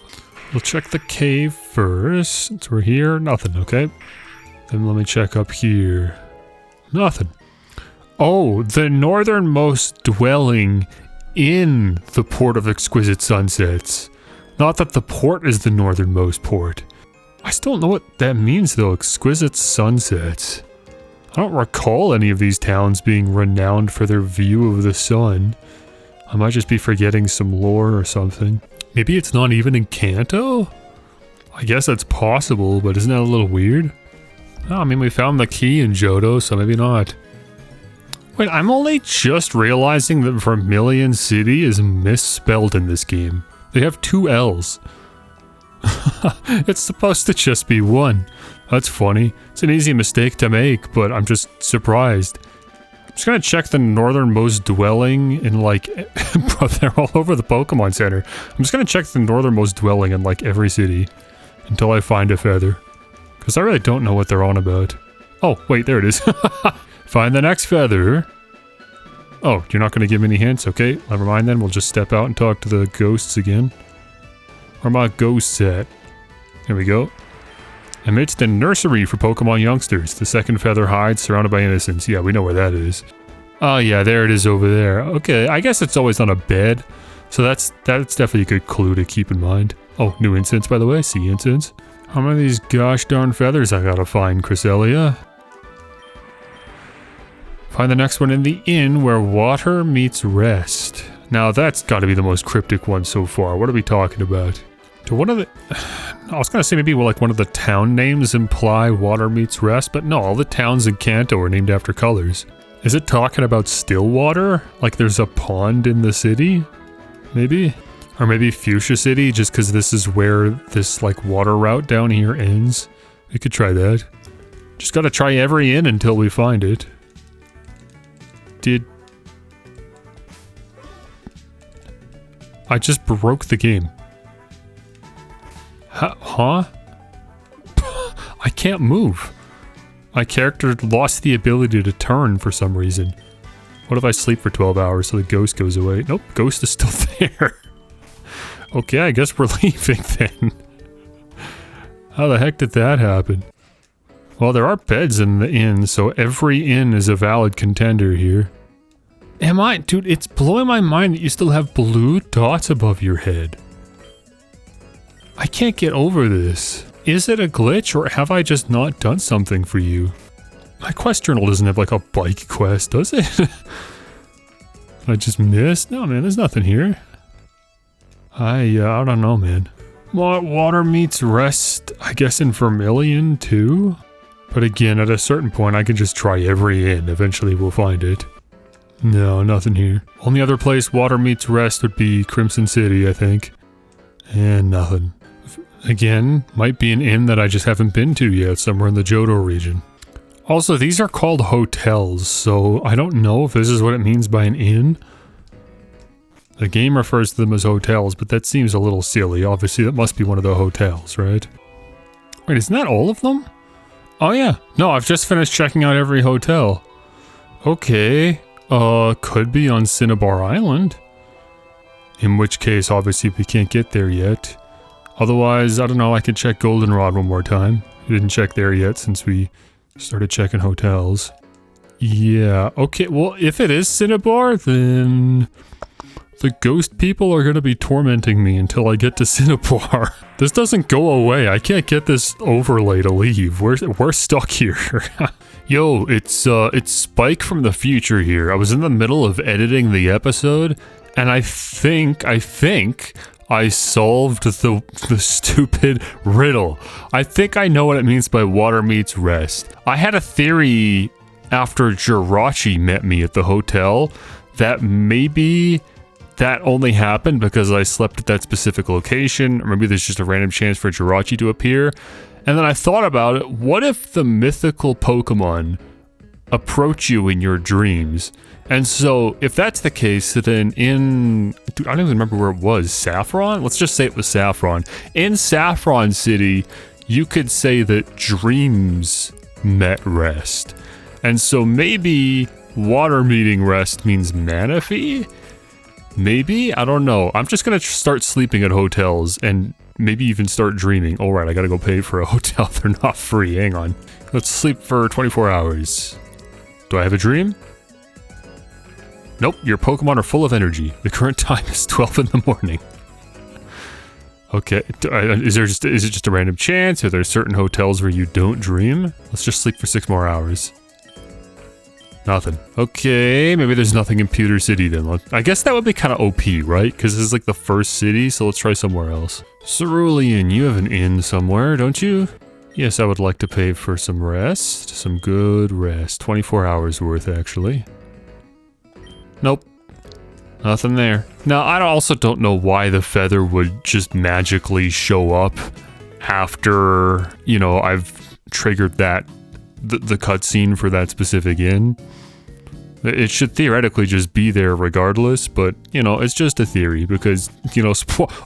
We'll check the cave first. Since we're here, nothing, okay? Then let me check up here. Nothing. Oh, the northernmost dwelling in the port of exquisite sunsets. Not that the port is the northernmost port. I still don't know what that means though, exquisite sunsets. I don't recall any of these towns being renowned for their view of the sun. I might just be forgetting some lore or something. Maybe it's not even in Kanto? I guess that's possible, but isn't that a little weird? Oh, I mean, we found the key in Johto, so maybe not. Wait, I'm only just realizing that Vermilion City is misspelled in this game. They have 2 L's. It's supposed to just be 1. That's funny. It's an easy mistake to make, but I'm just surprised. I'm just gonna check the northernmost dwelling in like... Bro, they're all over the Pokemon Center. I'm just gonna check the northernmost dwelling in like every city until I find a feather. Because I really don't know what they're on about. Oh, wait, there it is. Find the next feather. Oh, you're not gonna give me any hints? Okay, never mind then. We'll just step out and talk to the ghosts again. Where are my ghosts at? Here we go. Amidst a nursery for Pokemon youngsters, the second feather hides, surrounded by innocents. Yeah, we know where that is. Oh yeah, there it is over there. Okay, I guess it's always on a bed. So that's definitely a good clue to keep in mind. Oh, new incense, by the way. See incense. How many of these gosh darn feathers I gotta find, Cresselia? Find the next one in the inn where water meets rest. Now that's gotta be the most cryptic one so far. What are we talking about? Do one of the... I was gonna say maybe like one of the town names imply water meets rest, but no, all the towns in Kanto are named after colors. Is it talking about still water? Like there's a pond in the city? Maybe? Or maybe Fuchsia City, just because this is where this like water route down here ends. We could try that. Just gotta try every inn until we find it. I just broke the game. Huh? I can't move. My character lost the ability to turn for some reason. What if I sleep for 12 hours so the ghost goes away? Nope, ghost is still there. Okay, I guess we're leaving then. How the heck did that happen? Well, there are beds in the inn, so every inn is a valid contender here. Am I? Dude, it's blowing my mind that you still have blue dots above your head. I can't get over this. Is it a glitch, or have I just not done something for you? My quest journal doesn't have like a bike quest, does it? I just missed? No, man, there's nothing here. I don't know, man. Water meets rest, I guess in Vermilion too? But again, at a certain point, I can just try every inn. Eventually we'll find it. No, nothing here. Only other place water meets rest would be Crimson City, I think. And nothing. Again, might be an inn that I just haven't been to yet, somewhere in the Johto region. Also, these are called hotels, so I don't know if this is what it means by an inn. The game refers to them as hotels, but that seems a little silly. Obviously, that must be one of the hotels, right? Wait, isn't that all of them? Oh yeah. No, I've just finished checking out every hotel. Okay. Could be on Cinnabar Island. In which case, obviously, we can't get there yet. Otherwise, I don't know, I could check Goldenrod one more time. We didn't check there yet since we started checking hotels. Yeah, okay, well, if it is Cinnabar, then the ghost people are gonna be tormenting me until I get to Cinnabar. This doesn't go away. I can't get this overlay to leave. We're stuck here. Yo, it's Spike from the future here. I was in the middle of editing the episode, and I think I solved the stupid riddle. I think I know what it means by water meets rest. I had a theory after Jirachi met me at the hotel that maybe that only happened because I slept at that specific location, or maybe there's just a random chance for Jirachi to appear. And then I thought about it, what if the mythical Pokemon approach you in your dreams? And so, if that's the case, then dude, I don't even remember where it was, Saffron? Let's just say it was Saffron. In Saffron City, you could say that dreams met rest. And so maybe water meeting rest means Manaphy? Maybe? I don't know. I'm just gonna start sleeping at hotels and maybe even start dreaming. Alright, I gotta go pay for a hotel. They're not free. Hang on. Let's sleep for 24 hours. Do I have a dream? Nope, your Pokemon are full of energy. The current time is 12 in the morning. Okay, is it just a random chance? Are there certain hotels where you don't dream? Let's just sleep for 6 more hours. Nothing. Okay, maybe there's nothing in Pewter City then. I guess that would be kind of OP, right? Because this is like the first city, so let's try somewhere else. Cerulean, you have an inn somewhere, don't you? Yes, I would like to pay for some rest. Some good rest. 24 hours worth, actually. Nope. Nothing there. Now, I also don't know why the feather would just magically show up after, you know, I've triggered that, the cutscene for that specific inn. It should theoretically just be there regardless, but, you know, it's just a theory because, you know,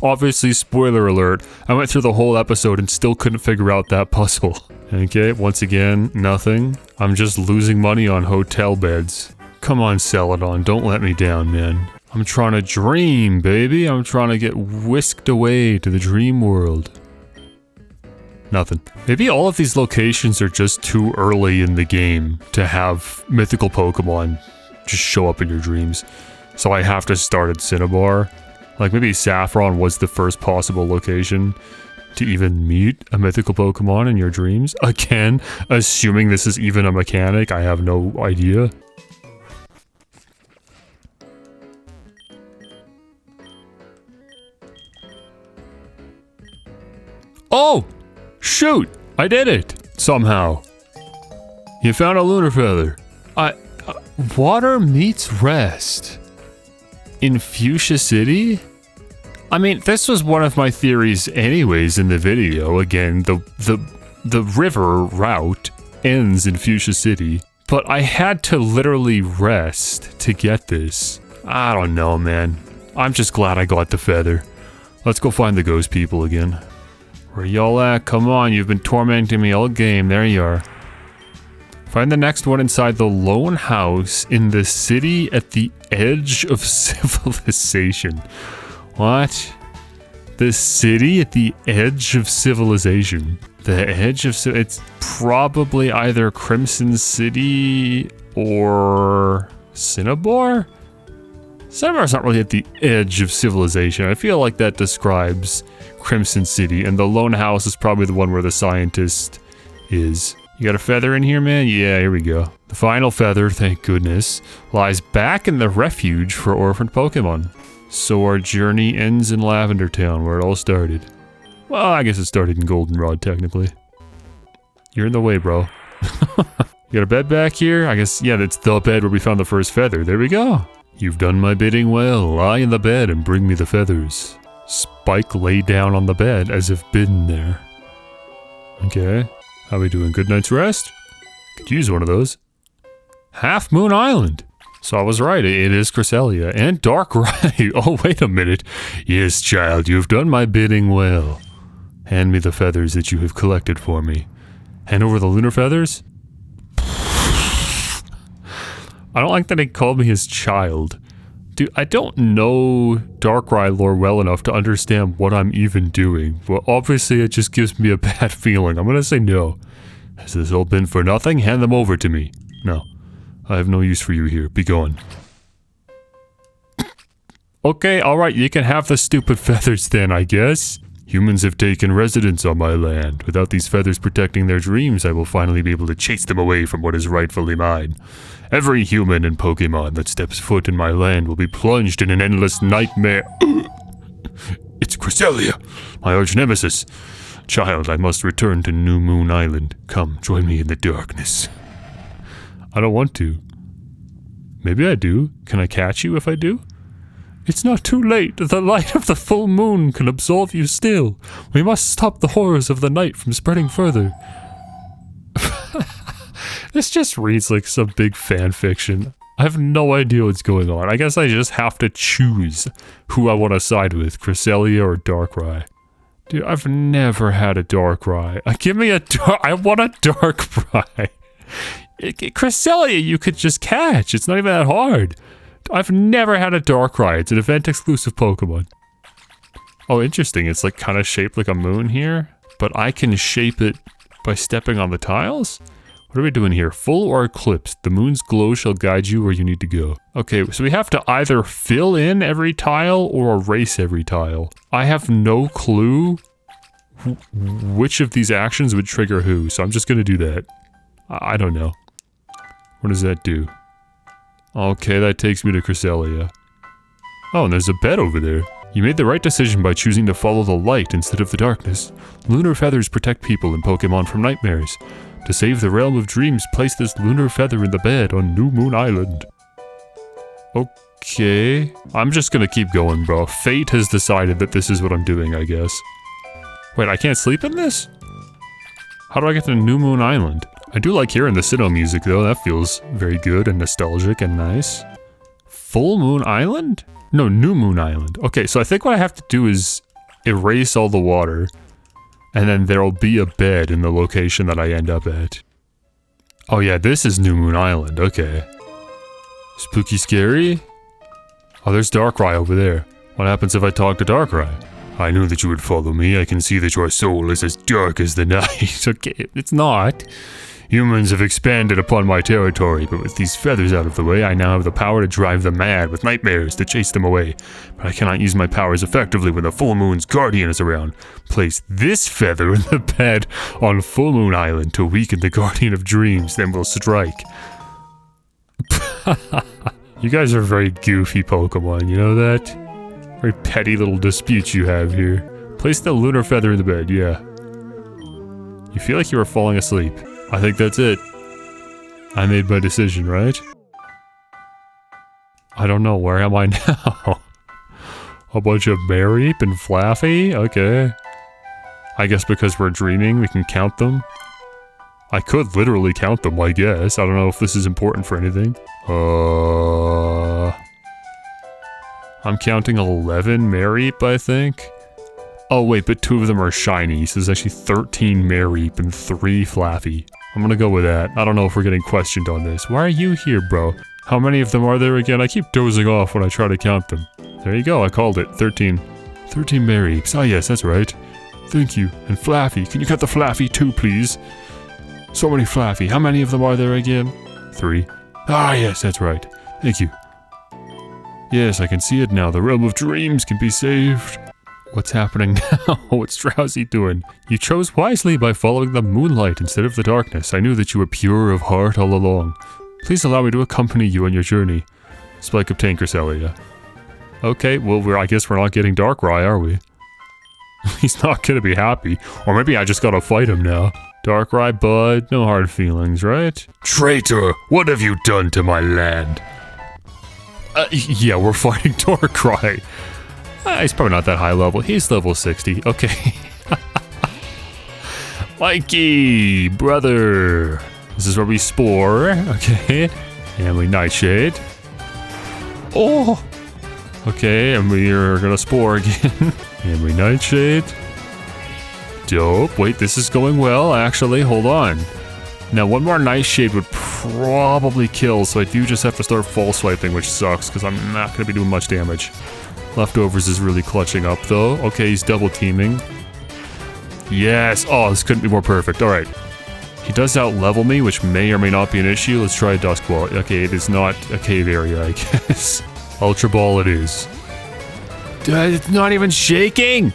obviously, spoiler alert, I went through the whole episode and still couldn't figure out that puzzle. Okay, once again, nothing. I'm just losing money on hotel beds. Come on, Celadon, don't let me down, man. I'm trying to dream, baby. I'm trying to get whisked away to the dream world. Nothing. Maybe all of these locations are just too early in the game to have mythical Pokemon just show up in your dreams. So I have to start at Cinnabar. Like maybe Saffron was the first possible location to even meet a mythical Pokemon in your dreams. Again, assuming this is even a mechanic, I have no idea. Oh! Shoot! I did it! Somehow. You found a lunar feather. Water meets rest. In Fuchsia City? I mean, this was one of my theories anyways in the video. Again, the river route ends in Fuchsia City. But I had to literally rest to get this. I don't know, man. I'm just glad I got the feather. Let's go find the ghost people again. Where y'all at? Come on, you've been tormenting me all game. There you are. Find the next one inside the lone house in the city at the edge of civilization. What? The city at the edge of civilization. The edge of it's probably either Crimson City or Cinnabar? Cinnabar's not really at the edge of civilization. I feel like that describes Crimson City, and the lone house is probably the one where the scientist is. You got a feather in here, man? Yeah, here we go. The final feather, thank goodness, lies back in the refuge for orphaned Pokemon. So our journey ends in Lavender Town, where it all started. Well, I guess it started in Goldenrod, technically. You're in the way, bro. You got a bed back here? I guess, yeah, that's the bed where we found the first feather. There we go. You've done my bidding well. Lie in the bed and bring me the feathers. Spike lay down on the bed as if bidden there. Okay. How we doing? Good night's rest? Could use one of those. Half Moon Island. So I was right. It is Cresselia. And Darkrai. Oh, wait a minute. Yes, child. You've done my bidding well. Hand me the feathers that you have collected for me. Hand over the lunar feathers? I don't like that he called me his child. Dude, I don't know Darkrai lore well enough to understand what I'm even doing. But obviously it just gives me a bad feeling. I'm gonna say no. Has this all been for nothing? Hand them over to me. No. I have no use for you here. Be gone. Okay, alright, you can have the stupid feathers then, I guess. Humans have taken residence on my land. Without these feathers protecting their dreams, I will finally be able to chase them away from what is rightfully mine. Every human and Pokémon that steps foot in my land will be plunged in an endless nightmare. It's Cresselia, my arch nemesis. Child, I must return to New Moon Island. Come, join me in the darkness. I don't want to. Maybe I do. Can I catch you if I do? It's not too late. The light of the full moon can absolve you still. We must stop the horrors of the night from spreading further. This just reads like some big fan fiction. I have no idea what's going on. I guess I just have to choose who I want to side with, Cresselia or Darkrai. Dude, I've never had a Darkrai. Give me a I want a Darkrai. Cresselia you could just catch. It's not even that hard. I've never had a Darkrai. It's an event-exclusive Pokemon. Oh, interesting. It's like kind of shaped like a moon here, but I can shape it by stepping on the tiles? What are we doing here? Full or eclipsed? The moon's glow shall guide you where you need to go. Okay, so we have to either fill in every tile or erase every tile. I have no clue which of these actions would trigger who, so I'm just gonna do that. I don't know. What does that do? Okay, that takes me to Cresselia. Oh, and there's a bed over there. You made the right decision by choosing to follow the light instead of the darkness. Lunar feathers protect people and Pokemon from nightmares. To save the realm of dreams, place this lunar feather in the bed on New Moon Island. Okay. I'm just gonna keep going, bro. Fate has decided that this is what I'm doing, I guess. Wait, I can't sleep in this? How do I get to New Moon Island? I do like hearing the Sinnoh music though, that feels very good and nostalgic and nice. Full Moon Island? No, New Moon Island. Okay, so I think what I have to do is erase all the water, and then there'll be a bed in the location that I end up at. Oh yeah, this is New Moon Island, okay. Spooky scary? Oh, there's Darkrai over there. What happens if I talk to Darkrai? I knew that you would follow me. I can see that your soul is as dark as the night. Okay, it's not. Humans have expanded upon my territory, but with these feathers out of the way, I now have the power to drive them mad with nightmares to chase them away. But I cannot use my powers effectively when the full moon's guardian is around. Place this feather in the bed on Full Moon Island to weaken the guardian of dreams, then we'll strike. You guys are very goofy Pokemon, you know that? Very petty little disputes you have here. Place the lunar feather in the bed, yeah. You feel like you were falling asleep. I think that's it. I made my decision, right? I don't know, where am I now? A bunch of Mareep and Flaffy? Okay. I guess because we're dreaming, we can count them. I could literally count them, I guess. I don't know if this is important for anything. I'm counting 11 Mareep, I think. Oh wait, but 2 of them are shiny, so there's actually 13 Mareep and 3 Flaffy. I'm gonna go with that. I don't know if we're getting questioned on this. Why are you here, bro? How many of them are there again? I keep dozing off when I try to count them. There you go, I called it. 13. 13 Mareeps. Ah yes, that's right. Thank you. And Flaffy. Can you cut the Flaffy too, please? So many Flaffy. How many of them are there again? 3. Ah yes, that's right. Thank you. Yes, I can see it now. The realm of dreams can be saved. What's happening now? What's Drowsy doing? You chose wisely by following the moonlight instead of the darkness. I knew that you were pure of heart all along. Please allow me to accompany you on your journey. Spike obtained, Cresselia. Okay, well, I guess we're not getting Darkrai, are we? He's not gonna be happy. Or maybe I just gotta fight him now. Darkrai, bud, no hard feelings, right? Traitor, what have you done to my land? Yeah, we're fighting Darkrai. He's probably not that high level. He's level 60. Okay. Mikey, brother. This is where we spore. Okay. And we nightshade. Oh. Okay, and we're gonna spore again. And we nightshade. Dope. Wait, this is going well, actually. Hold on. Now, one more Nightshade would probably kill, so I do just have to start fall swiping, which sucks, because I'm not going to be doing much damage. Leftovers is really clutching up, though. Okay, he's double teaming. Yes! Oh, this couldn't be more perfect. Alright. He does out-level me, which may or may not be an issue. Let's try a Dusk Ball. Okay, it is not a cave area, I guess. Ultra Ball it is. Dude, it's not even shaking!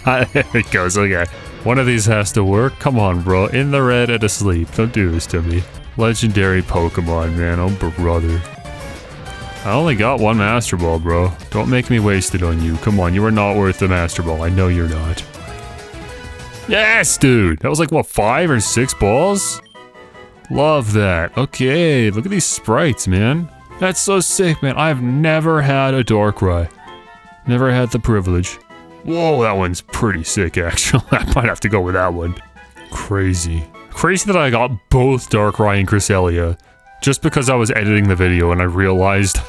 There it goes, okay. One of these has to work. Come on, bro. In the red and asleep. Don't do this to me. Legendary Pokemon, man. Oh, brother. I only got one Master Ball, bro. Don't make me waste it on you. Come on, you are not worth the Master Ball. I know you're not. Yes, dude! That was like, what, 5 or 6 balls? Love that. Okay, look at these sprites, man. That's so sick, man. I've never had a Darkrai. Never had the privilege. Whoa, that one's pretty sick, actually. I might have to go with that one. Crazy. Crazy that I got both Darkrai and Cresselia. Just because I was editing the video and I realized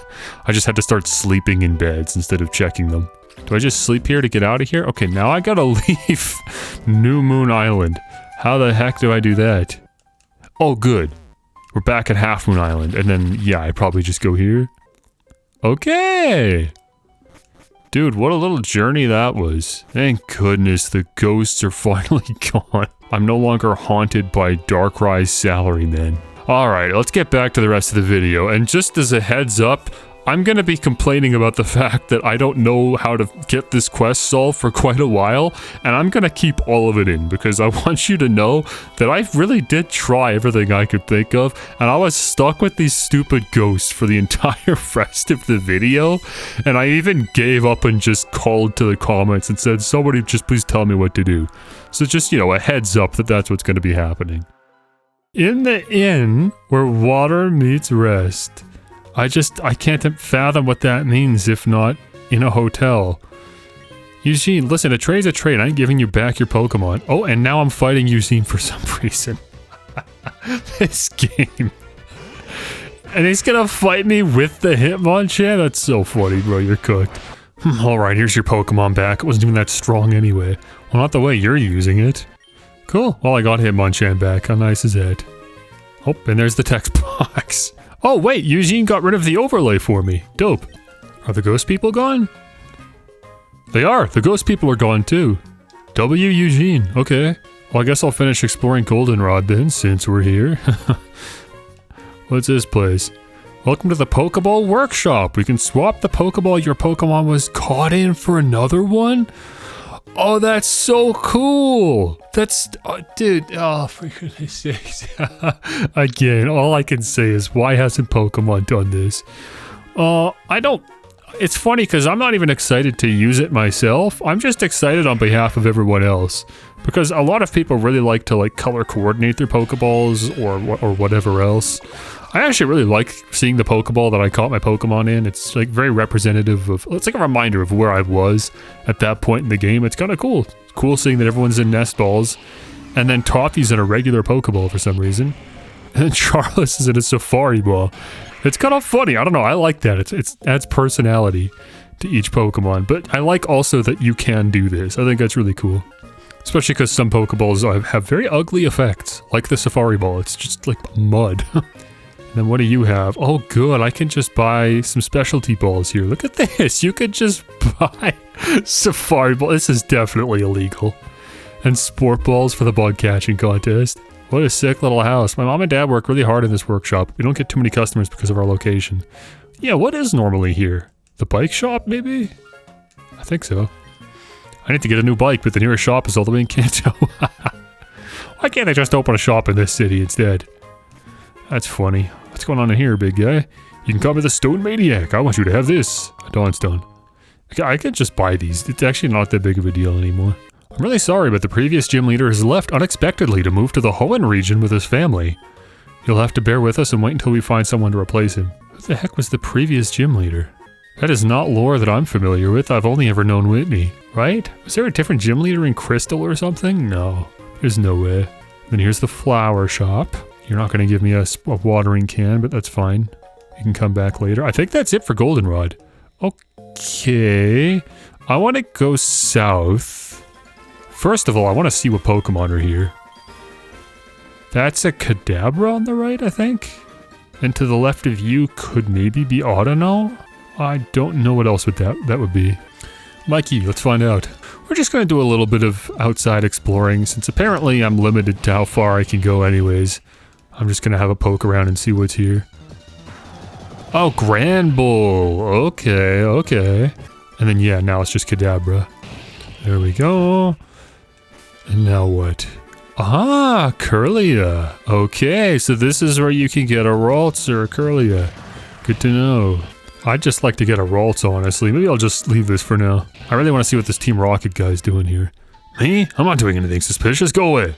I just had to start sleeping in beds instead of checking them. Do I just sleep here to get out of here? Okay, now I gotta leave New Moon Island. How the heck do I do that? Oh, good. We're back at Half Moon Island. And then, yeah, I probably just go here. Okay. Dude, what a little journey that was. Thank goodness the ghosts are finally gone. I'm no longer haunted by Darkrai's salarymen. Alright, let's get back to the rest of the video, and just as a heads up, I'm gonna be complaining about the fact that I don't know how to get this quest solved for quite a while, and I'm gonna keep all of it in, because I want you to know that I really did try everything I could think of, and I was stuck with these stupid ghosts for the entire rest of the video, and I even gave up and just called to the comments and said, somebody just please tell me what to do. So just, you know, a heads up that that's what's gonna be happening. In the inn where water meets rest. I can't fathom what that means if not in a hotel. Eugene, listen, a trade's a trade. I ain't giving you back your Pokemon. Oh, and now I'm fighting Eugene for some reason. This game. And he's gonna fight me with the Hitmonchan? That's so funny, bro. You're cooked. Alright, here's your Pokemon back. It wasn't even that strong anyway. Well, not the way you're using it. Cool. Well, I got Hitmonchan back. How nice is that? Oh, and there's the text box. Oh, wait, Eugene got rid of the overlay for me. Dope. Are the ghost people gone? They are. The ghost people are gone, too. W. Eugene. Okay. Well, I guess I'll finish exploring Goldenrod then, since we're here. What's this place? Welcome to the Pokeball Workshop. We can swap the Pokeball your Pokemon was caught in for another one? Oh, that's so cool! That's... dude, oh, for goodness sakes. Again, all I can say is, why hasn't Pokemon done this? I don't... It's funny, because I'm not even excited to use it myself. I'm just excited on behalf of everyone else. Because a lot of people really like to, like, color coordinate their Pokeballs, or whatever else. I actually really like seeing the Pokeball that I caught my Pokemon in. It's like very representative of, it's like a reminder of where I was at that point in the game. It's kind of cool. It's cool seeing that everyone's in nest balls. And then Toffee's in a regular Pokeball for some reason. And then Charles is in a Safari Ball. It's kind of funny. I don't know. I like that. It adds personality to each Pokemon. But I like also that you can do this. I think that's really cool. Especially because some Pokeballs have very ugly effects. Like the Safari Ball. It's just like mud. Then what do you have? Oh good, I can just buy some specialty balls here. Look at this, you could just buy Safari Ball. This is definitely illegal. And sport balls for the bug catching contest. What a sick little house. My mom and dad work really hard in this workshop. We don't get too many customers because of our location. Yeah, what is normally here? The bike shop, maybe? I think so. I need to get a new bike, but the nearest shop is all the way in Kanto. Why can't I just open a shop in this city instead? That's funny. What's going on in here, big guy? You can call me the Stone Maniac. I want you to have this. A Dawnstone. I could just buy these. It's actually not that big of a deal anymore. I'm really sorry, but the previous gym leader has left unexpectedly to move to the Hoenn region with his family. You'll have to bear with us and wait until we find someone to replace him. Who the heck was the previous gym leader? That is not lore that I'm familiar with. I've only ever known Whitney. Right? Was there a different gym leader in Crystal or something? No. There's no way. Then here's the flower shop. You're not going to give me a watering can, but that's fine. You can come back later. I think that's it for Goldenrod. Okay. I want to go south. First of all, I want to see what Pokemon are here. That's a Kadabra on the right, I think. And to the left of you could maybe be Audino? I don't know what else that would be. Mikey, let's find out. We're just going to do a little bit of outside exploring, since apparently I'm limited to how far I can go anyways. I'm just going to have a poke around and see what's here. Oh, Grand Bull. Okay, okay. And then, yeah, now it's just Kadabra. There we go. And now what? Ah, Curlia. Okay, so this is where you can get a Ralts or a Curlia. Good to know. I'd just like to get a Ralts, honestly. Maybe I'll just leave this for now. I really want to see what this Team Rocket guy's doing here. Me? I'm not doing anything suspicious. Go away.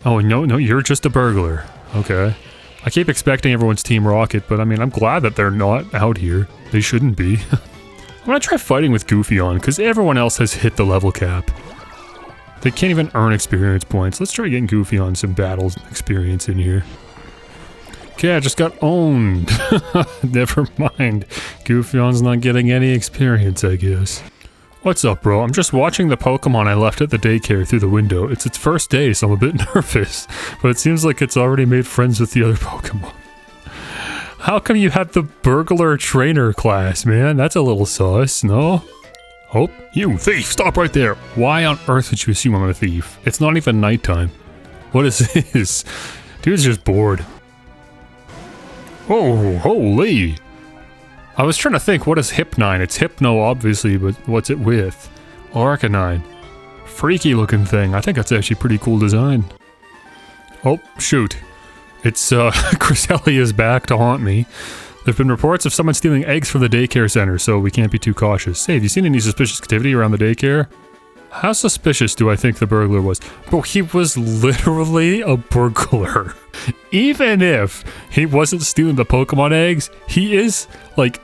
Oh, no, you're just a burglar. Okay. I keep expecting everyone's Team Rocket, but I mean, I'm glad that they're not out here. They shouldn't be. I'm gonna try fighting with Goofy on, because everyone else has hit the level cap. They can't even earn experience points. Let's try getting Goofy on some battle experience in here. Okay, I just got owned. Never mind. Goofyon's not getting any experience, I guess. What's up, bro? I'm just watching the Pokemon I left at the daycare through the window. It's its first day, so I'm a bit nervous. But it seems like it's already made friends with the other Pokemon. How come you had the burglar trainer class, man? That's a little sus, no? Oh, you thief! Stop right there! Why on earth would you assume I'm a thief? It's not even nighttime. What is this? Dude's just bored. Oh, holy! I was trying to think, what is Hypnine? It's Hypno, obviously, but what's it with? Arcanine. Freaky looking thing. I think that's actually a pretty cool design. Oh, shoot. It's, Cresselia's back to haunt me. There have been reports of someone stealing eggs from the daycare center, so we can't be too cautious. Hey, have you seen any suspicious activity around the daycare? How suspicious do I think the burglar was? Bro, he was literally a burglar. Even if he wasn't stealing the Pokemon eggs, he is, like,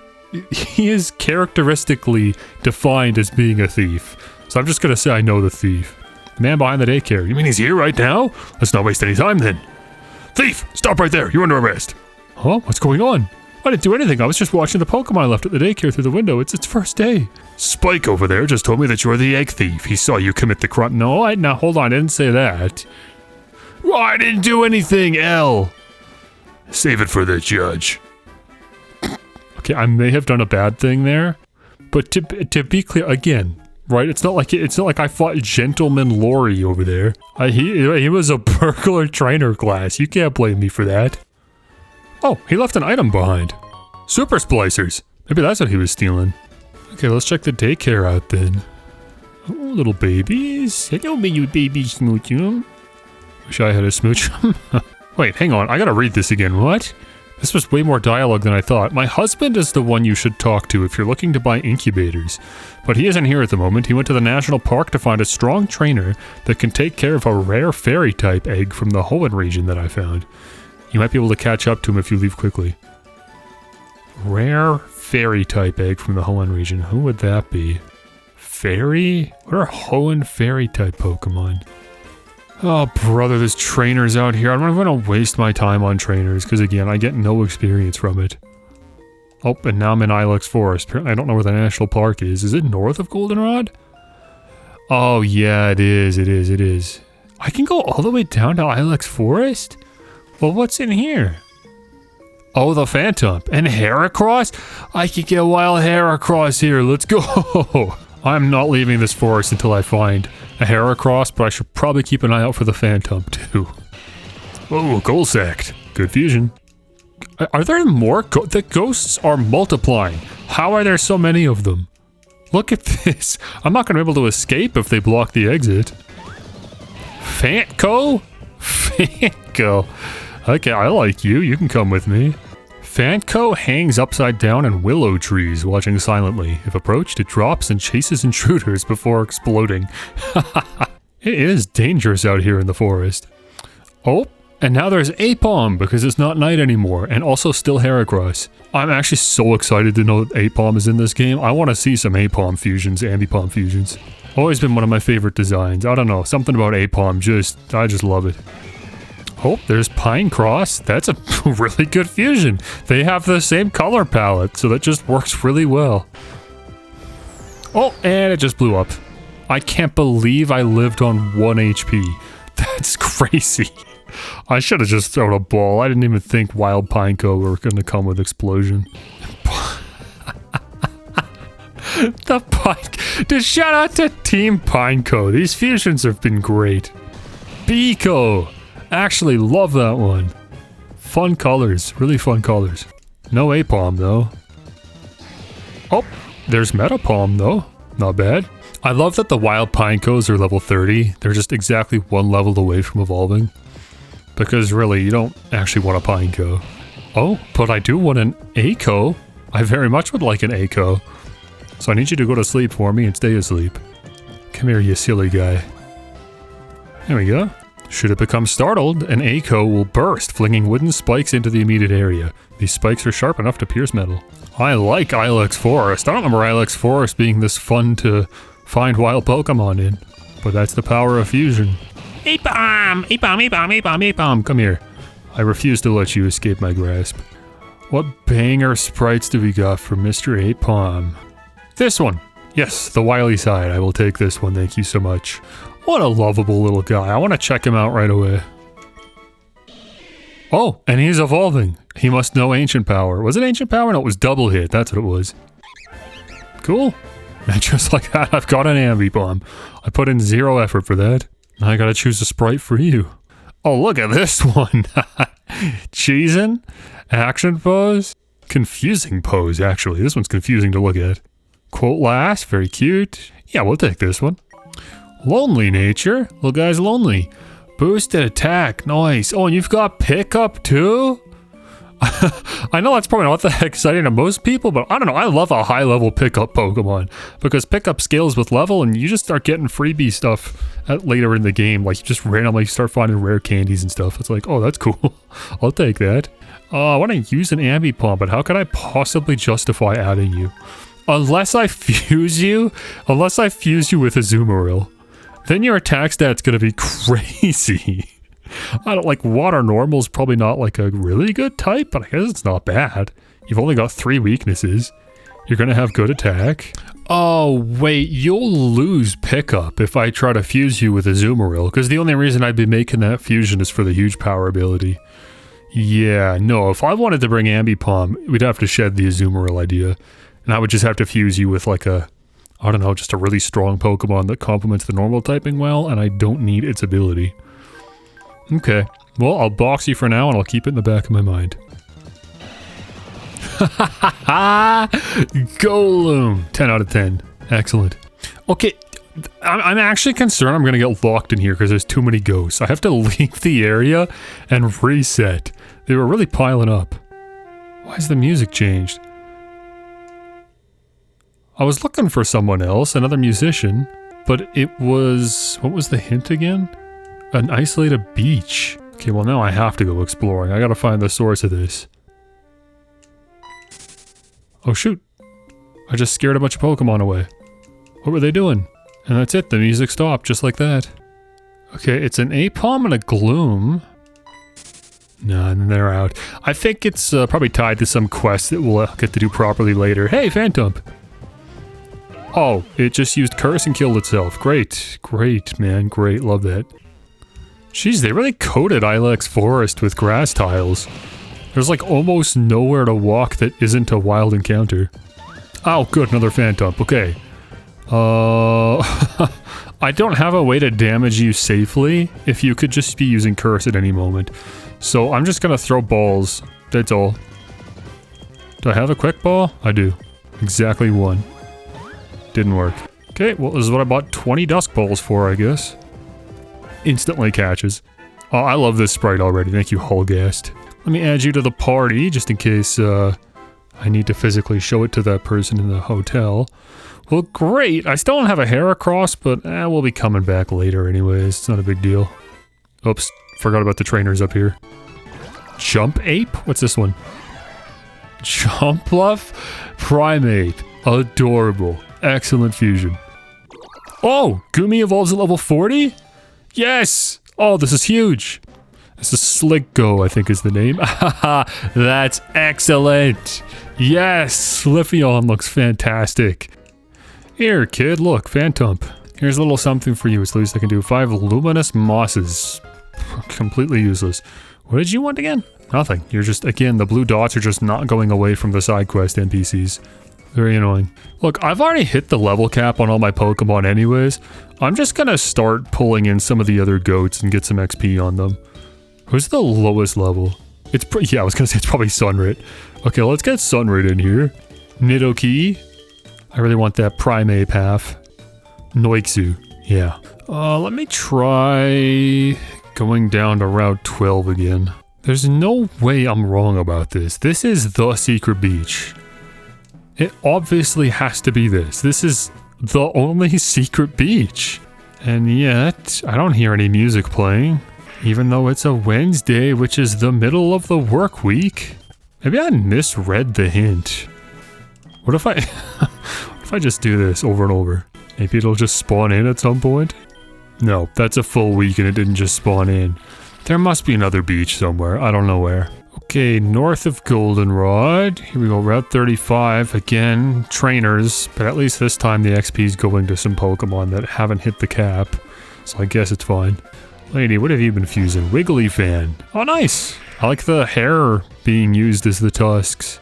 he is characteristically defined as being a thief. So I'm just gonna say I know the thief. The man behind the daycare. You mean he's here right now? Let's not waste any time then. Thief! Stop right there! You're under arrest! Huh? What's going on? I didn't do anything. I was just watching the Pokemon I left at the daycare through the window. It's its first day. Spike over there just told me that you're the egg thief. He saw you commit the crime. No, now hold on. I didn't say that. Well, I didn't do anything, L. Save it for the judge. Okay, I may have done a bad thing there, but to be clear, again, right? It's not like I fought Gentleman Lori over there. He was a burglar trainer class. You can't blame me for that. Oh, he left an item behind. Super splicers. Maybe that's what he was stealing. Okay, let's check the daycare out then. Oh, little babies. Hello, you baby smoochum. Wish I had a smoochum. Wait, hang on. I gotta read this again. What? This was way more dialogue than I thought. My husband is the one you should talk to if you're looking to buy incubators. But he isn't here at the moment. He went to the national park to find a strong trainer that can take care of a rare fairy-type egg from the Hoenn region that I found. You might be able to catch up to him if you leave quickly. Rare fairy-type egg from the Hoenn region. Who would that be? Fairy? What are Hoenn fairy-type Pokemon? Oh, brother, there's trainers out here. I'm not going to waste my time on trainers, because again, I get no experience from it. Oh, and now I'm in Ilex Forest. Apparently, I don't know where the national park is. Is it north of Goldenrod? Oh, yeah, it is. It is. I can go all the way down to Ilex Forest? Well, what's in here? Oh, the Phantom. And Heracross? I can get wild Heracross here. Let's go. I'm not leaving this forest until I find a Heracross, but I should probably keep an eye out for the Phantom, too. Oh, Goal Sect. Good fusion. Are there more? The ghosts are multiplying. How are there so many of them? Look at this. I'm not going to be able to escape if they block the exit. Fantco? Fantco. Okay, I like you. You can come with me. Fantco hangs upside down in willow trees, watching silently. If approached, it drops and chases intruders before exploding. It is dangerous out here in the forest. Oh, and now there's Apom, because it's not night anymore, and also still Heracross. I'm actually so excited to know that Apom is in this game. I want to see some Apom fusions, Ambipom fusions. Always been one of my favorite designs. I don't know, something about Apom, I just love it. Oh, there's Pinecross. That's a really good fusion. They have the same color palette, so that just works really well. Oh, and it just blew up. I can't believe I lived on 1 HP. That's crazy. I should have just thrown a ball. I didn't even think Wild Pineco were going to come with explosion. The Pine... Just shout out to Team Pineco. These fusions have been great. Pico. Actually love that one. Fun colors. Really fun colors. No Apalm though. Oh, there's Metapalm though. Not bad. I love that the Wild Pinecos are level 30. They're just exactly one level away from evolving. Because really, you don't actually want a Pineco. Oh, but I do want an Aco. I very much would like an Aco. So I need you to go to sleep for me and stay asleep. Come here, you silly guy. There we go. Should it become startled, an Aco will burst, flinging wooden spikes into the immediate area. These spikes are sharp enough to pierce metal. I like Ilex Forest. I don't remember Ilex Forest being this fun to find wild Pokemon in. But that's the power of fusion. Apalm! Apalm, Apalm, Apalm, Apalm! Come here. I refuse to let you escape my grasp. What banger sprites do we got for Mr. Apalm? This one! Yes, the wily side. I will take this one, thank you so much. What a lovable little guy. I want to check him out right away. Oh, and he's evolving. He must know Ancient Power. Was it Ancient Power? No, it was Double Hit. That's what it was. Cool. And just like that, I've got an Ambipom. I put in 0 effort for that. Now I gotta choose a sprite for you. Oh, look at this one. Cheesin'. Action pose. Confusing pose, actually. This one's confusing to look at. Quote last. Very cute. Yeah, we'll take this one. Lonely nature. Little guy's lonely. Boosted attack. Nice. Oh, and you've got pickup too? I know that's probably not that exciting to most people, but I don't know. I love a high level pickup Pokemon because pickup scales with level and you just start getting freebie stuff later in the game. Like you just randomly start finding rare candies and stuff. It's like, oh, that's cool. I'll take that. I want to use an Ambipom, but how could I possibly justify adding you? Unless I fuse you with a Azumarill. Then your attack stat's gonna be crazy. I don't like water normal is probably not like a really good type, but I guess it's not bad. You've only got 3 weaknesses. You're gonna have good attack. Oh wait, you'll lose pickup if I try to fuse you with a Azumarill, because the only reason I'd be making that fusion is for the huge power ability. Yeah, no, if I wanted to bring Ambipom, we'd have to shed the Azumarill idea. And I would just have to fuse you with like a, I don't know, just a really strong Pokemon that complements the normal typing well, and I don't need its ability. Okay, well, I'll box you for now, and I'll keep it in the back of my mind. Golem! 10 out of 10. Excellent. Okay, I'm actually concerned I'm going to get locked in here because there's too many ghosts. I have to leave the area and reset. They were really piling up. Why has the music changed? I was looking for someone else, another musician, but it was... What was the hint again? An isolated beach. Okay, well now I have to go exploring. I gotta find the source of this. Oh shoot. I just scared a bunch of Pokemon away. What were they doing? And that's it, the music stopped, just like that. Okay, it's an Apalm and a Gloom. No, and then they're out. I think it's probably tied to some quest that we'll get to do properly later. Hey, Phantom! Oh, it just used Curse and killed itself. Great. Great, man. Great. Love that. Jeez, they really coated Ilex Forest with grass tiles. There's like almost nowhere to walk that isn't a wild encounter. Oh, good. Another Phantom. Okay. I don't have a way to damage you safely if you could just be using Curse at any moment. So I'm just gonna throw balls. That's all. Do I have a quick ball? I do. Exactly 1. Didn't work. Okay, well, this is what I bought 20 Dusk Balls for, I guess. Instantly catches. Oh, I love this sprite already. Thank you, Hulgast. Let me add you to the party, just in case I need to physically show it to that person in the hotel. Well, great. I still don't have a Heracross, but we'll be coming back later anyways. It's not a big deal. Oops, forgot about the trainers up here. Jump Ape? What's this one? Jumpluff? Primeape. Adorable. Excellent fusion. Oh! Gumi evolves at level 40? Yes! Oh, this is huge. This is Slicko, I think is the name. That's excellent. Yes! Sliffeon looks fantastic. Here, kid, look, Phantom. Here's a little something for you. It's the least I can do. 5 luminous mosses. Completely useless. What did you want again? Nothing. You're just, again, the blue dots are just not going away from the side quest NPCs. Very annoying. Look, I've already hit the level cap on all my Pokemon anyways. I'm just gonna start pulling in some of the other goats and get some XP on them. Who's the lowest level? It's yeah, I was gonna say it's probably Sunrit. Okay, let's get Sunrit in here. Nidoki. I really want that Primeape half. Noixu. Yeah. Let me try going down to Route 12 again. There's no way I'm wrong about this. This is the secret beach. It obviously has to be this. This is the only secret beach. And yet, I don't hear any music playing. Even though it's a Wednesday, which is the middle of the work week. Maybe I misread the hint. What if I... what if I just do this over and over? Maybe it'll just spawn in at some point? No, that's a full week and it didn't just spawn in. There must be another beach somewhere. I don't know where. Okay, north of Goldenrod. Here we go, Route 35. Again, trainers, but at least this time the XP is going to some Pokemon that haven't hit the cap. So I guess it's fine. Lady, what have you been fusing? Wiggly fan. Oh, nice. I like the hair being used as the tusks.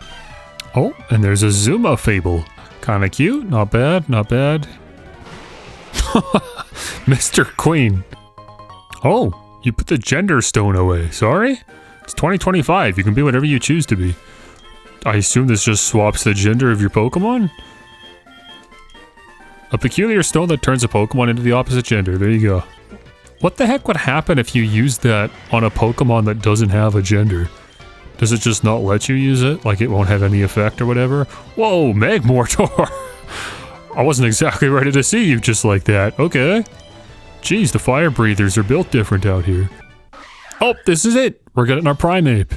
Oh, and there's a Zuma Fable. Kinda cute. Not bad, not bad. Mr. Queen. Oh, you put the gender stone away. Sorry? It's 2025. You can be whatever you choose to be. I assume this just swaps the gender of your Pokemon? A peculiar stone that turns a Pokemon into the opposite gender. There you go. What the heck would happen if you used that on a Pokemon that doesn't have a gender? Does it just not let you use it? Like it won't have any effect or whatever? Whoa, Magmortar! I wasn't exactly ready to see you just like that. Okay. Jeez, the fire breathers are built different out here. Oh, this is it! We're getting our Primeape.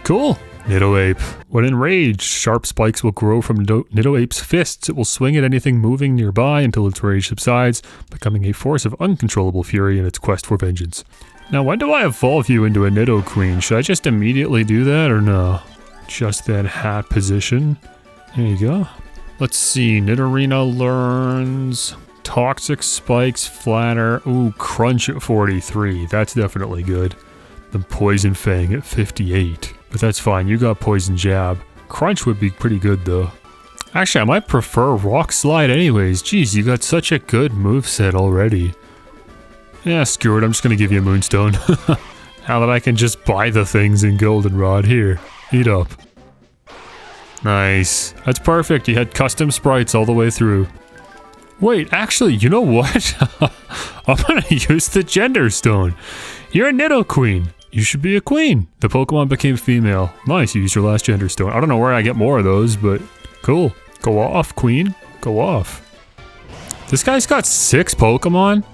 Cool. Nidoape. When enraged, sharp spikes will grow from Nidoape's fists. It will swing at anything moving nearby until its rage subsides, becoming a force of uncontrollable fury in its quest for vengeance. Now, when do I evolve you into a Nidoqueen? Should I just immediately do that or no? Just that hat position. There you go. Let's see. Nidorina learns... Toxic Spikes, Flatter. Ooh, Crunch at 43. That's definitely good. Then Poison Fang at 58. But that's fine. You got Poison Jab. Crunch would be pretty good, though. Actually, I might prefer Rock Slide anyways. Jeez, you got such a good moveset already. Yeah, screw it. I'm just gonna give you a Moonstone. Now that I can just buy the things in Goldenrod. Here, eat up. Nice. That's perfect. You had custom sprites all the way through. Wait, actually, you know what? I'm gonna use the gender stone. You're a Nidoqueen. You should be a queen. The Pokemon became female. Nice, you used your last gender stone. I don't know where I get more of those, but cool. Go off, queen. Go off. This guy's got 6 Pokemon?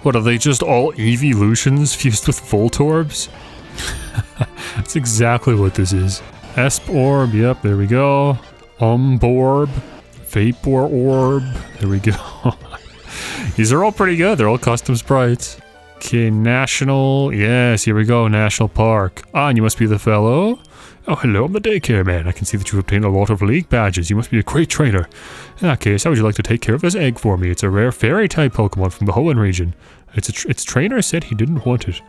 What, are they just all evolutions fused with Voltorbs? That's exactly what this is. Esp Orb, yep, there we go. Orb. Vapor Orb. There we go. These are all pretty good. They're all custom sprites. Okay, National. Yes, here we go. National Park. Ah, and you must be the fellow. Oh, hello. I'm the daycare man. I can see that you've obtained a lot of league badges. You must be a great trainer. In that case, how would you like to take care of this egg for me? It's a rare fairy-type Pokemon from the Hoenn region. Its trainer said he didn't want it.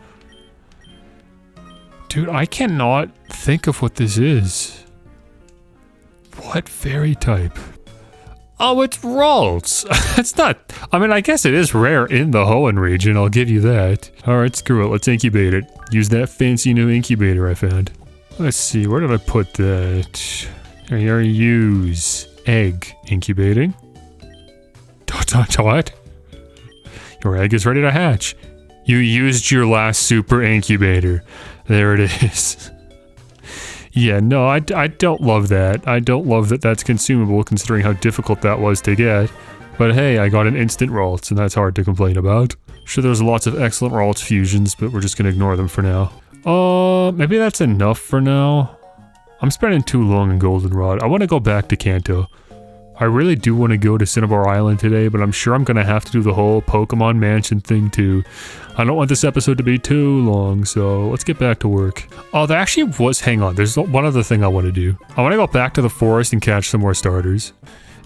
Dude, I cannot think of what this is. What fairy-type? Oh, it's Ralts. It's not... I mean, I guess it is rare in the Hoenn region, I'll give you that. Alright, screw it, let's incubate it. Use that fancy new incubator I found. Let's see, where did I put that? Here, use egg incubating. What? Your egg is ready to hatch. You used your last super incubator. There it is. Yeah, no, I don't love that. I don't love that that's consumable considering how difficult that was to get. But hey, I got an instant Ralts and that's hard to complain about. Sure, there's lots of excellent Ralts fusions, but we're just gonna ignore them for now. Maybe that's enough for now. I'm spending too long in Goldenrod. I want to go back to Kanto. I really do want to go to Cinnabar Island today, but I'm sure I'm going to have to do the whole Pokemon Mansion thing too. I don't want this episode to be too long, so let's get back to work. Oh, there actually was... Hang on, there's one other thing I want to do. I want to go back to the forest and catch some more starters.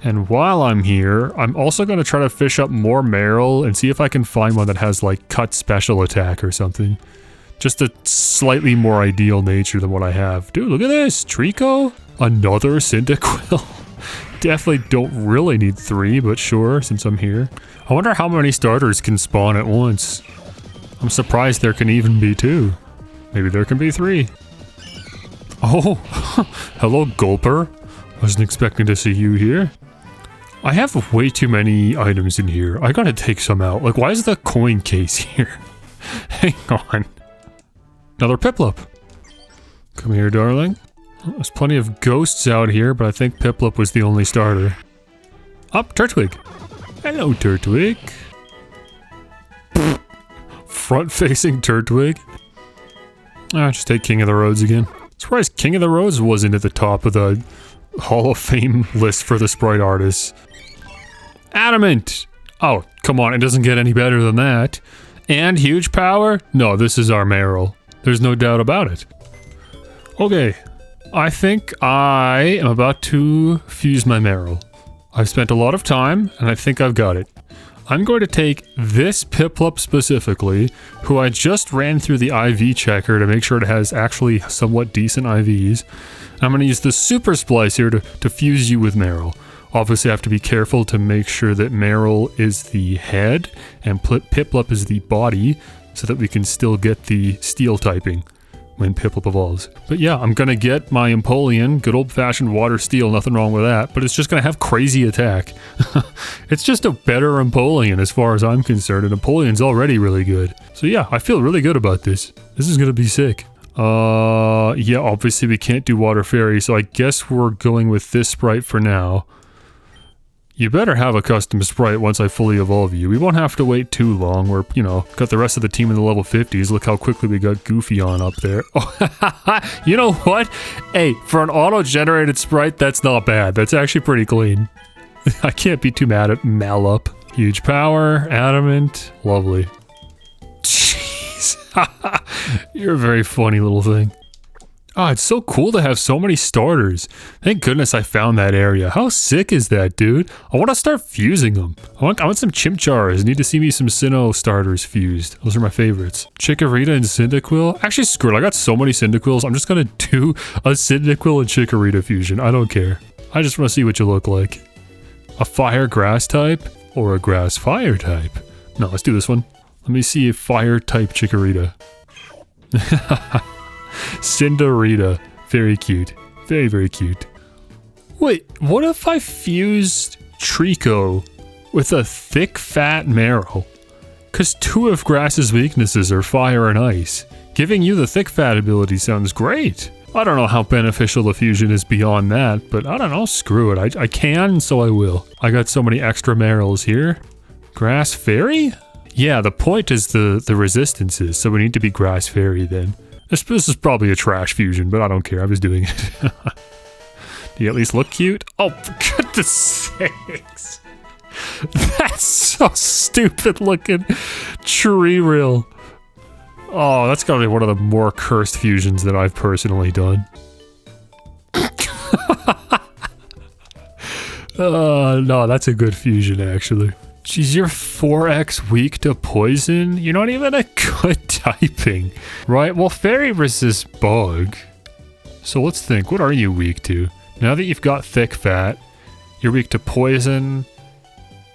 And while I'm here, I'm also going to try to fish up more Meryl and see if I can find one that has like cut special attack or something. Just a slightly more ideal nature than what I have. Dude, look at this! Trico? Another Cyndaquil? Definitely don't really need 3, but sure, since I'm here. I wonder how many starters can spawn at once. I'm surprised there can even be 2. Maybe there can be 3. Oh, hello Gulper. Wasn't expecting to see you here. I have way too many items in here. I gotta take some out. Like, why is the coin case here? Hang on. Another Piplup. Come here, darling. There's plenty of ghosts out here, but I think Piplup was the only starter. Up, Turtwig. Hello, Turtwig. Front-facing Turtwig. Just take King of the Roads again. Surprised King of the Roads wasn't at the top of the Hall of Fame list for the sprite artists. Adamant! Oh, come on, it doesn't get any better than that. And huge power? No, this is our Meryl. There's no doubt about it. Okay, I think I am about to fuse my Meryl. I've spent a lot of time, and I think I've got it. I'm going to take this Piplup specifically, who I just ran through the IV checker to make sure it has actually somewhat decent IVs. I'm going to use the Super Splice here to fuse you with Meryl. Obviously I have to be careful to make sure that Meryl is the head and Piplup is the body, so that we can still get the steel typing when Piplup evolves. But yeah, I'm gonna get my Empoleon, good old-fashioned water steel, nothing wrong with that, but it's just gonna have crazy attack. It's just a better Empoleon as far as I'm concerned, and Empoleon's already really good. So yeah, I feel really good about this. This is gonna be sick. Yeah, obviously we can't do Water Fairy, so I guess we're going with this sprite for now. You better have a custom sprite once I fully evolve you. We won't have to wait too long. We're, you know, got the rest of the team in the level 50s. Look how quickly we got Goofy on up there. Oh, you know what? Hey, for an auto-generated sprite, that's not bad. That's actually pretty clean. I can't be too mad at Malup. Huge power, adamant, lovely. Jeez. You're a very funny little thing. Oh, it's so cool to have so many starters. Thank goodness I found that area. How sick is that, dude? I want to start fusing them. I want some Chimchars. I need to see me some Sinnoh starters fused. Those are my favorites. Chikorita and Cyndaquil. Actually, screw it. I got so many Cyndaquils. I'm just going to do a Cyndaquil and Chikorita fusion. I don't care. I just want to see what you look like. A fire grass type or a grass fire type? No, let's do this one. Let me see a fire type Chikorita. Cinderita. Very cute. Very, very cute. Wait, what if I fused Trico with a thick, fat Meryl? Because 2 of Grass's weaknesses are fire and ice. Giving you the thick, fat ability sounds great. I don't know how beneficial the fusion is beyond that, but I don't know, screw it. I can, so I will. I got so many extra Meryls here. Grass Fairy? Yeah, the point is the resistances, so we need to be Grass Fairy then. This is probably a trash fusion, but I don't care. I was doing it. Do you at least look cute? Oh, for goodness sakes. That's so stupid looking. Treerill. Oh, that's gotta be one of the more cursed fusions that I've personally done. No, that's a good fusion, actually. Jeez, you're 4x weak to poison? You're not even a good typing. Right, well, Fairy resists Bug. So let's think, what are you weak to? Now that you've got thick fat, you're weak to poison,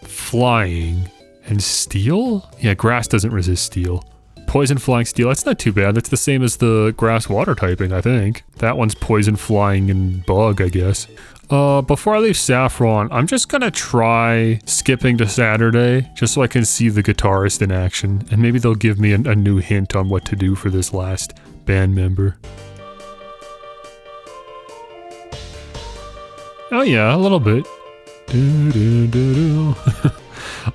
flying, and steel? Yeah, grass doesn't resist steel. Poison, flying, steel, that's not too bad. That's the same as the grass water typing, I think. That one's poison, flying, and bug, I guess. Before I leave Saffron, I'm just gonna try skipping to Saturday, just so I can see the guitarist in action, and maybe they'll give me a new hint on what to do for this last band member. Oh yeah, a little bit.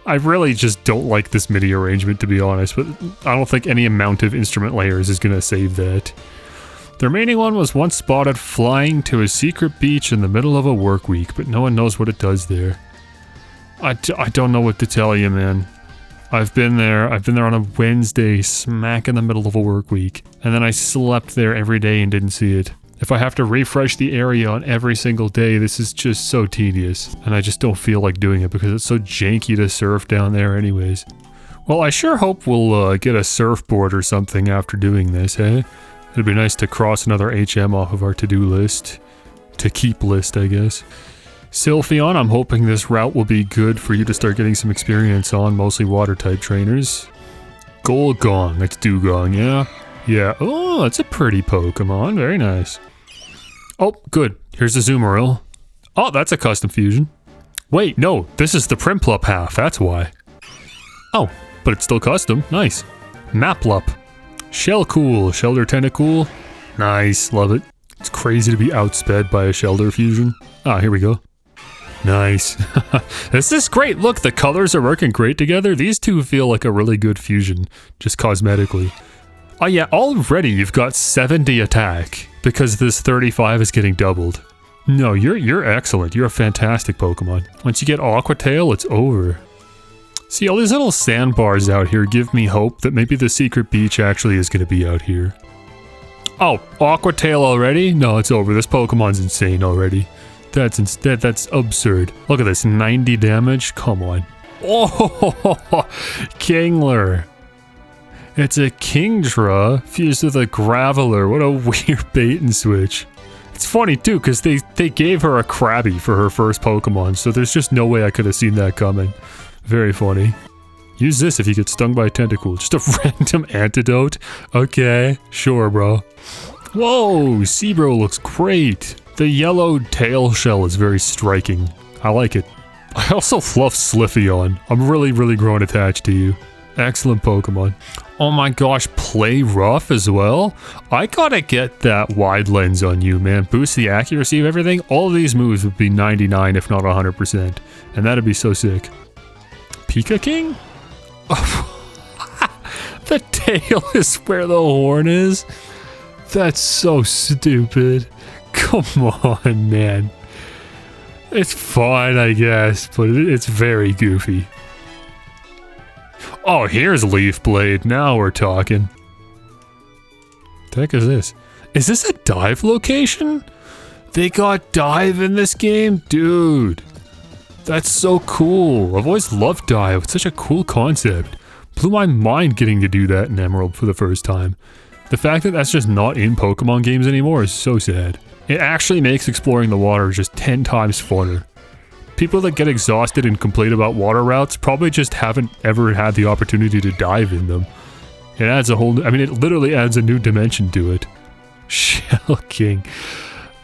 I really just don't like this MIDI arrangement, to be honest, but I don't think any amount of instrument layers is gonna save that. The remaining one was once spotted flying to a secret beach in the middle of a work week, but no one knows what it does there. I don't know what to tell you, man. I've been there on a Wednesday, smack in the middle of a work week, and then I slept there every day and didn't see it. If I have to refresh the area on every single day, this is just so tedious. And I just don't feel like doing it because it's so janky to surf down there anyways. Well, I sure hope we'll get a surfboard or something after doing this, eh? It'd be nice to cross another HM off of our to-do list. To keep list, I guess. Sylphion, I'm hoping this route will be good for you to start getting some experience on, mostly water-type trainers. Golgong, it's Dugong, yeah? Yeah, oh, that's a pretty Pokemon, very nice. Oh, good, here's the Zoomeril. Oh, that's a custom fusion. Wait, no, this is the Primplup half, that's why. Oh, but it's still custom, nice. Maplup. Shellcool, Shelter Tentacool. Nice, love it. It's crazy to be outsped by a Shelter fusion. Ah, here we go. Nice. This is great. Look, the colors are working great together. These two feel like a really good fusion, just cosmetically. Oh yeah, already you've got 70 attack because this 35 is getting doubled. No, you're excellent. You're a fantastic Pokemon. Once you get Aqua Tail, it's over. See, all these little sandbars out here give me hope that maybe the secret beach actually is going to be out here. Oh, Aqua Tail already? No, it's over. This Pokemon's insane already. That's absurd. Look at this, 90 damage? Come on. Oh, Kingler. It's a Kingdra fused with a Graveler. What a weird bait and switch. It's funny too, because they gave her a Krabby for her first Pokemon, so there's just no way I could have seen that coming. Very funny. Use this if you get stung by a tentacle. Just a random antidote? Okay, sure, bro. Whoa, Seabro looks great. The yellow tail shell is very striking. I like it. I also love Sliffeon. I'm really growing attached to you. Excellent Pokemon. Oh my gosh, Play Rough as well? I gotta get that wide lens on you, man. Boost the accuracy of everything. All of these moves would be 99 if not 100%. And that'd be so sick. Pika King? The tail is where the horn is? That's so stupid. Come on, man. It's fine, I guess, but it's very goofy. Oh, here's Leaf Blade. Now we're talking. What the heck is this? Is this a dive location? They got dive in this game? Dude. That's so cool. I've always loved dive. It's such a cool concept. Blew my mind getting to do that in Emerald for the first time. The fact that that's just not in Pokemon games anymore is so sad. It actually makes exploring the water just 10 times funner. People that get exhausted and complain about water routes probably just haven't ever had the opportunity to dive in them. It adds a whole, I mean, it literally adds a new dimension to it. Shell King.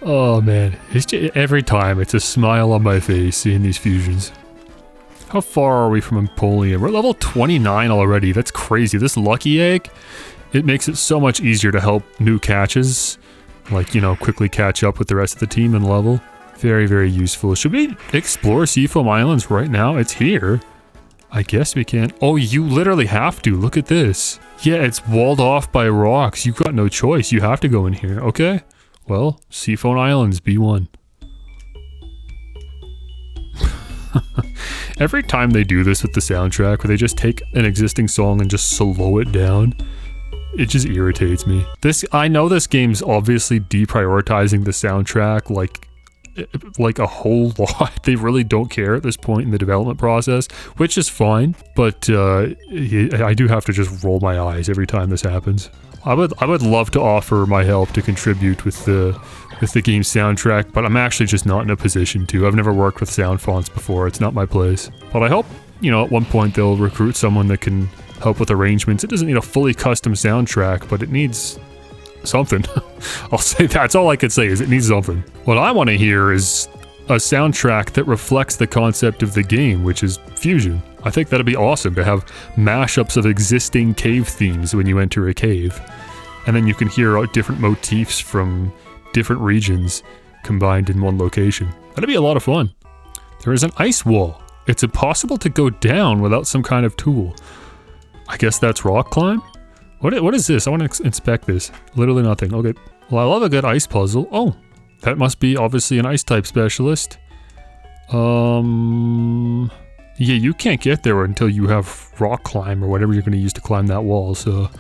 Oh man, it's just, every time it's a smile on my face seeing these fusions. How far are we from Empoleon? We're level 29 already. That's crazy. This Lucky Egg, it makes it so much easier to help new catches. Like, you know, quickly catch up with the rest of the team and level. Very useful. Should we explore Seafoam Islands right now? It's here. I guess we can. Oh, you literally have to. Look at this. Yeah, it's walled off by rocks. You've got no choice. You have to go in here. Okay. Well, Seafoam Islands, B1. Every time they do this with the soundtrack, where they just take an existing song and just slow it down, it just irritates me. I know this game's obviously deprioritizing the soundtrack like a whole lot. They really don't care at this point in the development process, which is fine, but I do have to just roll my eyes every time this happens. I would love to offer my help to contribute with the game's soundtrack, but I'm actually just not in a position to. I've never worked with sound fonts before. It's not my place. But I hope, you know, at one point they'll recruit someone that can help with arrangements. It doesn't need a fully custom soundtrack, but it needs something. I'll say that's all I could say is it needs something. What I want to hear is a soundtrack that reflects the concept of the game, which is fusion. I think that'd be awesome to have mashups of existing cave themes when you enter a cave. And then you can hear different motifs from different regions combined in one location. That'd be a lot of fun. There is an ice wall. It's impossible to go down without some kind of tool. I guess that's rock climb? What is this? I want to inspect this. Literally nothing. Okay. Well, I love a good ice puzzle. Oh, that must be obviously an ice type specialist. Yeah, you can't get there until you have rock climb or whatever you're going to use to climb that wall, so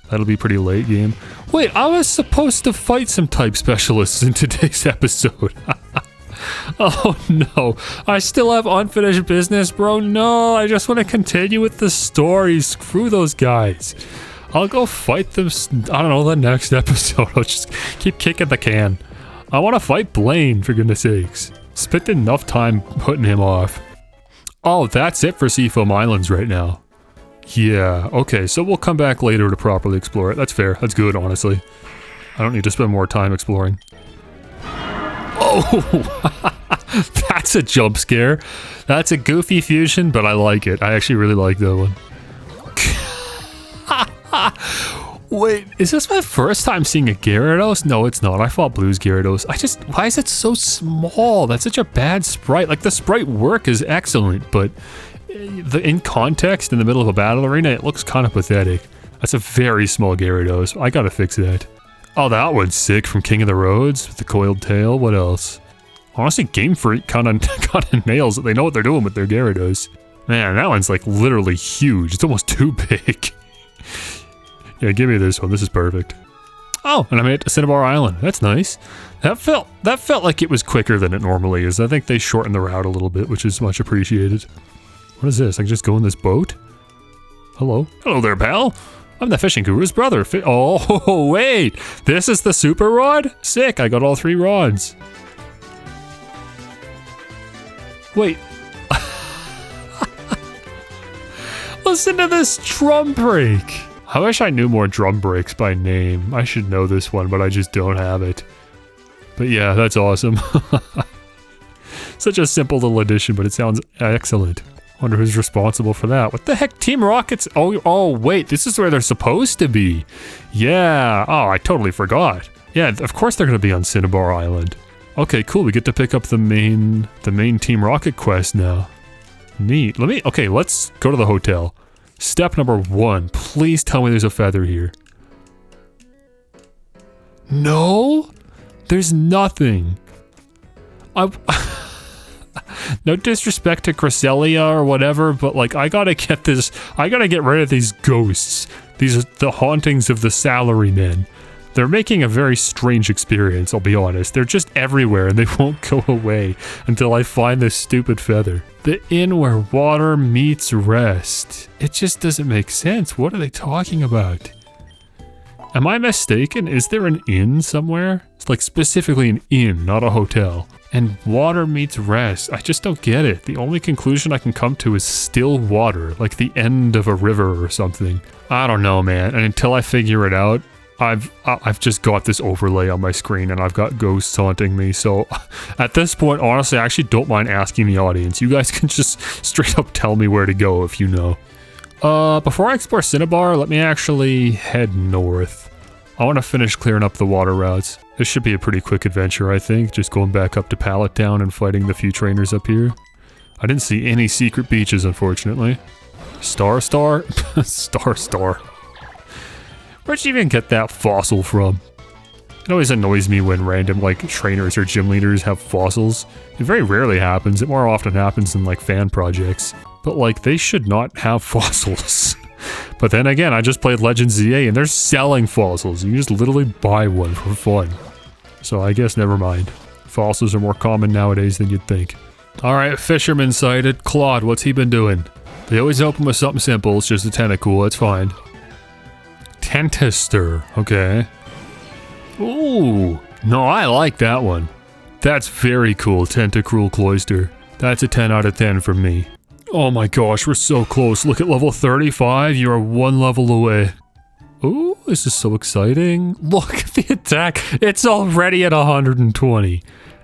That'll be pretty late game. Wait, I was supposed to fight some type specialists in today's episode. Oh no, I still have unfinished business, bro. No, I just want to continue with the story. Screw those guys. I'll go fight them, I don't know, the next episode. I'll just keep kicking the can. I want to fight Blaine, for goodness sakes. Spent enough time putting him off. Oh, that's it for Seafoam Islands right now. Yeah, okay, so we'll come back later to properly explore it. That's fair. That's good, honestly. I don't need to spend more time exploring. Oh! That's a jump scare. That's a goofy fusion, but I like it. I actually really like that one. Wait, is this my first time seeing a Gyarados? No, it's not. I fought Blue's Gyarados. Why is it so small? That's such a bad sprite. Like, the sprite work is excellent, but in context, in the middle of a battle arena, it looks kind of pathetic. That's a very small Gyarados. I gotta fix that. Oh, that one's sick from King of the Roads with the coiled tail. What else? Honestly, Game Freak kind of nails it. They know what they're doing with their Gyarados. Man, that one's like literally huge. It's almost too big. Yeah, give me this one. This is perfect. Oh, and I made it to Cinnabar Island. That's nice. That felt like it was quicker than it normally is. I think they shortened the route a little bit, which is much appreciated. What is this? I can just go in this boat? Hello? Hello there, pal. I'm the fishing guru's brother. Oh, wait. This is the super rod? Sick. I got all 3 rods. Wait. Listen to this drum break. I wish I knew more drum breaks by name. I should know this one, but I just don't have it. But yeah, that's awesome. Such a simple little addition, but it sounds excellent. Wonder who's responsible for that. What the heck? Team Rocket's... Oh, wait. This is where they're supposed to be. Yeah. Oh, I totally forgot. Yeah, of course they're going to be on Cinnabar Island. Okay, cool. We get to pick up the main Team Rocket quest now. Neat. Okay, let's go to the hotel. Step number 1. Please tell me there's a feather here. No? There's nothing. No disrespect to Cresselia or whatever, but like, I gotta get rid of these ghosts. These are the hauntings of the salarymen. They're making a very strange experience, I'll be honest. They're just everywhere and they won't go away until I find this stupid feather. The inn where water meets rest. It just doesn't make sense. What are they talking about? Am I mistaken? Is there an inn somewhere? It's like specifically an inn, not a hotel. And water meets rest. I just don't get it. The only conclusion I can come to is still water, like the end of a river or something. I don't know, man. And until I figure it out, I've just got this overlay on my screen and I've got ghosts haunting me. So at this point, honestly, I actually don't mind asking the audience. You guys can just straight up tell me where to go if you know. Before I explore Cinnabar, let me actually head north. I want to finish clearing up the water routes. This should be a pretty quick adventure, I think. Just going back up to Pallet Town and fighting the few trainers up here. I didn't see any secret beaches, unfortunately. Star? Star. Where'd you even get that fossil from? It always annoys me when random, like, trainers or gym leaders have fossils. It very rarely happens. It more often happens in, like, fan projects. But, like, they should not have fossils. But then again, I just played Legends ZA and they're selling fossils. You can just literally buy one for fun. So I guess never mind. Fossils are more common nowadays than you'd think. Alright, fisherman sighted. Claude, what's he been doing? They always open with something simple. It's just a tentacle. That's fine. Tentister. Okay. Ooh. No, I like that one. That's very cool. Tentacruel Cloister. That's a 10 out of 10 from me. Oh my gosh, we're so close. Look at level 35. You are 1 level away. Ooh, this is so exciting. Look at the attack. It's already at 120.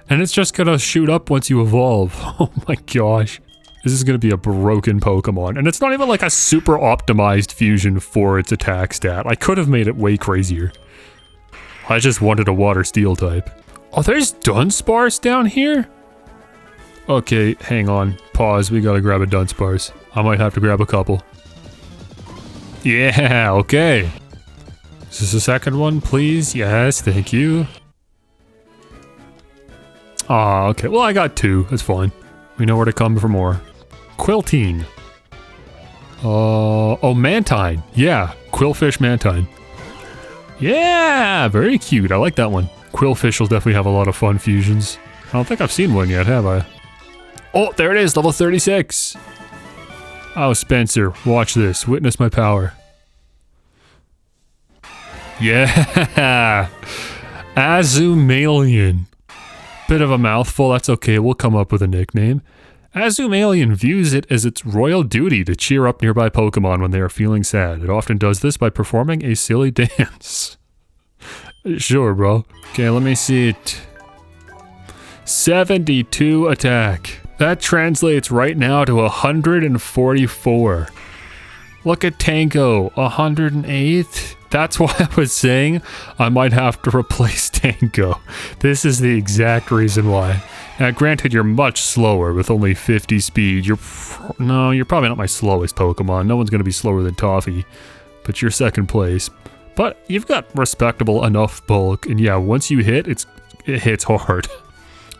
And it's just gonna shoot up once you evolve. Oh my gosh. This is gonna be a broken Pokemon. And it's not even like a super optimized fusion for its attack stat. I could have made it way crazier. I just wanted a water steel type. Oh, there's Dunsparce down here? Okay, hang on. Pause. We gotta grab a Dunsparce. I might have to grab a couple. Yeah, okay. Is this the second one, please? Yes, thank you. Ah, okay. Well, I got 2. That's fine. We know where to come for more. Quiltine. Oh, Mantine. Yeah, Quillfish Mantine. Yeah, very cute. I like that one. Quillfish will definitely have a lot of fun fusions. I don't think I've seen one yet, have I? Oh, there it is, level 36. Oh, Spencer, watch this. Witness my power. Yeah! Azumalian. Bit of a mouthful, that's okay, we'll come up with a nickname. Azumalian views it as its royal duty to cheer up nearby Pokemon when they are feeling sad. It often does this by performing a silly dance. Sure, bro. Okay, let me see it. 72 attack. That translates right now to 144. Look at Tango, 108. That's why I was saying I might have to replace Tango. This is the exact reason why. Now, granted, you're much slower with only 50 speed. You're probably not my slowest Pokemon. No one's going to be slower than Toffee, but you're second place. But you've got respectable enough bulk, and yeah, once you hit, it hits hard.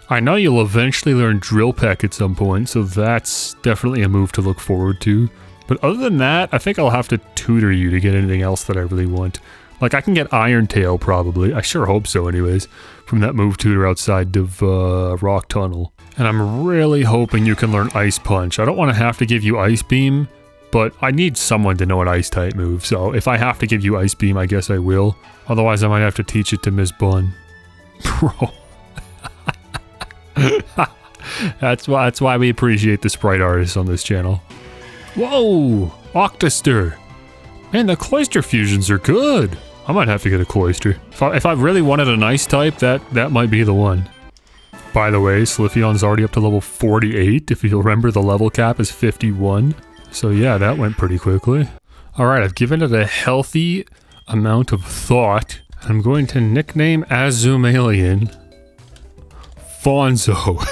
I know you'll eventually learn Drill Peck at some point, so that's definitely a move to look forward to. But other than that, I think I'll have to tutor you to get anything else that I really want. Like, I can get Iron Tail, probably. I sure hope so, anyways. From that move tutor outside of Rock Tunnel. And I'm really hoping you can learn Ice Punch. I don't want to have to give you Ice Beam, but I need someone to know an Ice-type move. So if I have to give you Ice Beam, I guess I will. Otherwise, I might have to teach it to Miss Bun. Bro. That's why we appreciate the sprite artists on this channel. Whoa! Octoster! Man, the Cloyster fusions are good! I might have to get a Cloyster. If I really wanted an Ice type, that might be the one. By the way, Sliffion's already up to level 48. If you remember, the level cap is 51. So yeah, that went pretty quickly. Alright, I've given it a healthy amount of thought. I'm going to nickname Azumalian Fonzo.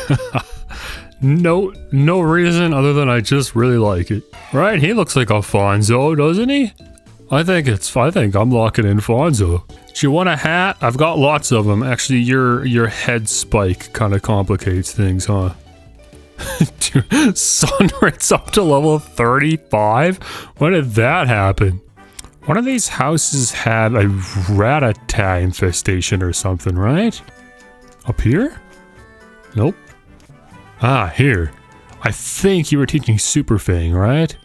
No reason other than I just really like it. Right, he looks like a Fonzo, doesn't he? I think I'm locking in Fonzo. Do you want a hat? I've got lots of them. Actually, your head spike kind of complicates things, huh? Dude, Sunrit's up to level 35? When did that happen? One of these houses had a Rattata infestation or something, right? Up here? Nope. Ah, here. I think you were teaching Super Fang, right?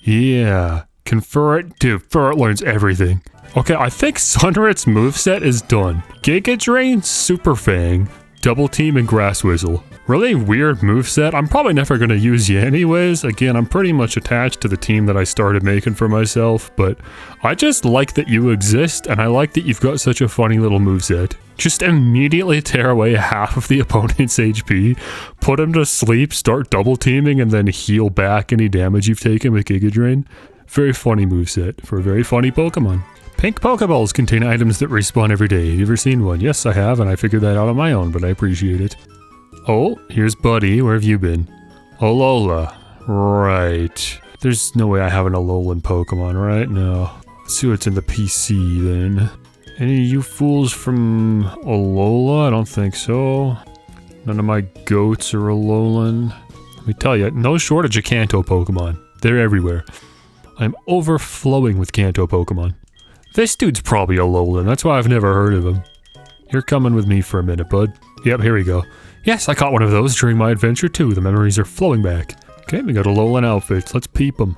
Yeah. Confer it. Dude, Ferret learns everything. Okay, I think Sunrit's moveset is done. Giga Drain, Super Fang, Double Team, and Grass Whistle. Really weird moveset. I'm probably never going to use you anyways. Again, I'm pretty much attached to the team that I started making for myself, but I just like that you exist, and I like that you've got such a funny little moveset. Just immediately tear away half of the opponent's HP, put him to sleep, start double teaming, and then heal back any damage you've taken with Giga Drain. Very funny moveset for a very funny Pokemon. Pink Pokeballs contain items that respawn every day. Have you ever seen one? Yes, I have, and I figured that out on my own, but I appreciate it. Oh, here's Buddy. Where have you been? Alola. Right. There's no way I have an Alolan Pokemon, right? No. Let's see what's in the PC then. Any of you fools from Alola? I don't think so. None of my goats are Alolan. Let me tell you, no shortage of Kanto Pokemon. They're everywhere. I'm overflowing with Kanto Pokemon. This dude's probably Alolan, that's why I've never heard of him. You're coming with me for a minute, bud. Yep, here we go. Yes, I caught one of those during my adventure too. The memories are flowing back. Okay, we got Alolan outfits. Let's peep them.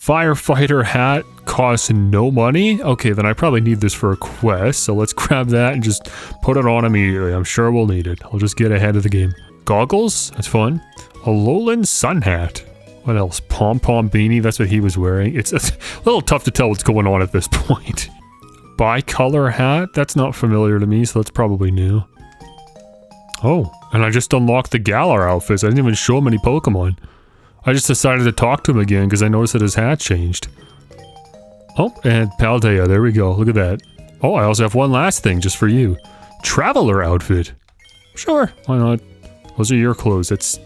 Firefighter hat costs no money? Okay, then I probably need this for a quest, so let's grab that and just put it on immediately. I'm sure we'll need it. I'll just get ahead of the game. Goggles? That's fun. Alolan sun hat. What else? Pom-pom beanie? That's what he was wearing. It's a little tough to tell what's going on at this point. Bicolor hat? That's not familiar to me, so that's probably new. Oh, and I just unlocked the Galar outfits. I didn't even show him any Pokemon. I just decided to talk to him again because I noticed that his hat changed. Oh, and Paldea, there we go. Look at that. Oh, I also have one last thing just for you. Traveler outfit. Sure, why not? Those are your clothes. That's...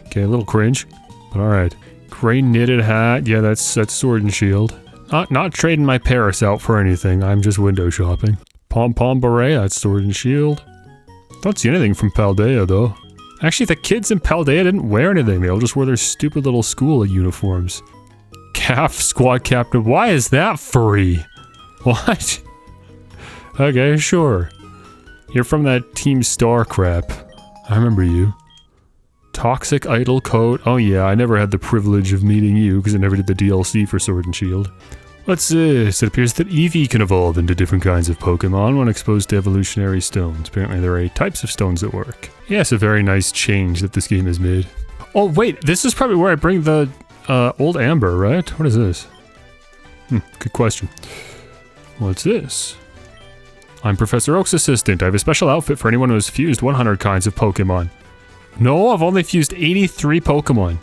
okay, a little cringe, but alright. Gray knitted hat. Yeah, that's Sword and Shield. Not trading my Paris out for anything. I'm just window shopping. Pom-pom beret. That's Sword and Shield. Don't see anything from Paldea, though. Actually, the kids in Paldea didn't wear anything. They all just wore their stupid little school uniforms. Calf squad captain. Why is that free? What? Okay, sure. You're from that Team Star crap. I remember you. Toxic Idol Code. Oh yeah, I never had the privilege of meeting you because I never did the DLC for Sword and Shield. What's this? It appears that Eevee can evolve into different kinds of Pokemon when exposed to evolutionary stones. Apparently there are 8 types of stones that work. Yeah, it's a very nice change that this game has made. Oh wait, this is probably where I bring the old Amber, right? What is this? Good question. What's this? I'm Professor Oak's assistant. I have a special outfit for anyone who has fused 100 kinds of Pokemon. No, I've only fused 83 Pokemon.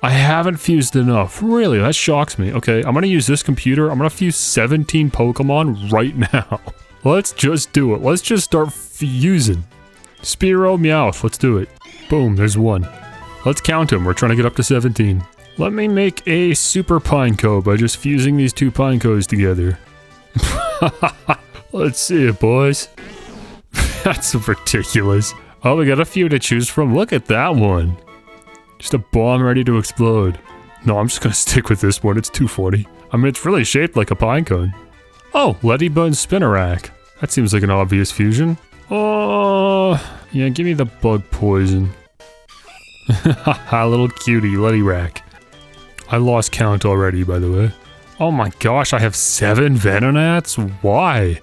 I haven't fused enough. Really, that shocks me. Okay, I'm gonna use this computer. I'm gonna fuse 17 Pokemon right now. Let's just do it. Let's just start fusing. Spearow, Meowth, let's do it. Boom, there's 1. Let's count them. We're trying to get up to 17. Let me make a Super Pineco by just fusing these 2 Pinecos together. Let's see it, boys. That's ridiculous. Oh, we got a few to choose from. Look at that one. Just a bomb ready to explode. No, I'm just gonna stick with this one. It's 240. I mean, it's really shaped like a pinecone. Oh, Ladybug Spinarak. That seems like an obvious fusion. Oh, yeah, give me the bug poison. Haha, little cutie, Ladybug. I lost count already, by the way. Oh my gosh, I have 7 Venonats? Why?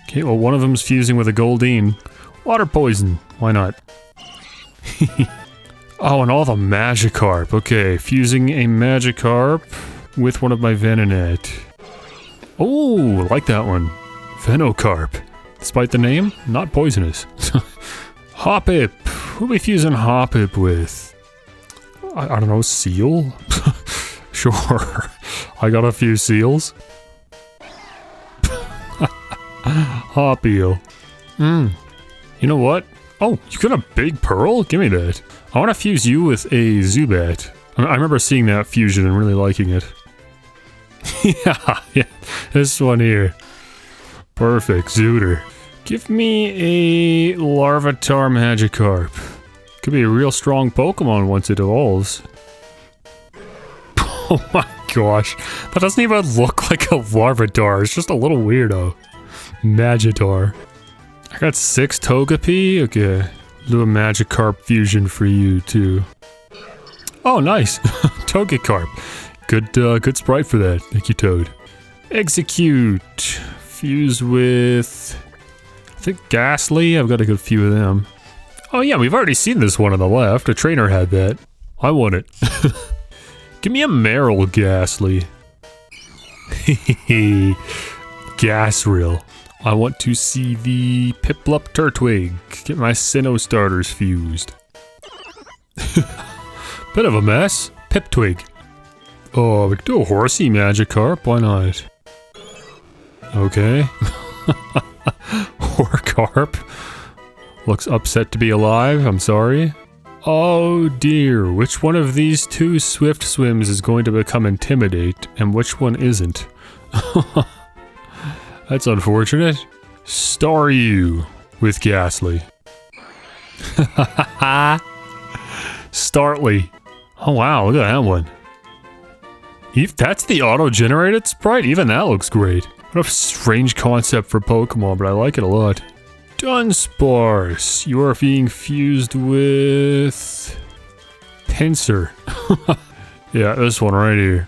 Okay, well, one of them's fusing with a Goldeen. Water poison. Why not? Oh, and all the Magikarp. Okay, fusing a Magikarp with one of my Venonat. Oh, I like that one. Venocarp. Despite the name, not poisonous. Hoppip. Who are we fusing Hoppip with? I don't know, Seal? Sure. I got a few seals. Hoppeel. You know what? Oh, you got a big pearl? Give me that. I want to fuse you with a Zubat. I remember seeing that fusion and really liking it. yeah, this one here. Perfect, Zooter. Give me a Larvitar Magikarp. Could be a real strong Pokemon once it evolves. Oh my gosh, that doesn't even look like a Larvitar, it's just a little weirdo. Magitar. I got 6 Togepi? Okay. Do a Magikarp fusion for you, too. Oh, nice! Togekarp. Good sprite for that. Thank you, Toad. Execute. Fuse with... I think Ghastly. I've got a good few of them. Oh yeah, we've already seen this one on the left. A trainer had that. I want it. Give me a Meryl Ghastly. Hehehe. Gasrill. I want to see the Piplup Turtwig. Get my Sinnoh starters fused. Bit of a mess. Piptwig. Oh, we could do a Horsey Magikarp. Why not? Okay. Horcarp. Looks upset to be alive. I'm sorry. Oh dear. Which one of these 2 Swift Swims is going to become Intimidate, and which one isn't? That's unfortunate. Staryu with Ghastly. Startly. Oh wow, look at that one. That's the auto-generated sprite? Even that looks great. What a strange concept for Pokemon, but I like it a lot. Dunsparce. You are being fused with... Pinsir. Yeah, this one right here.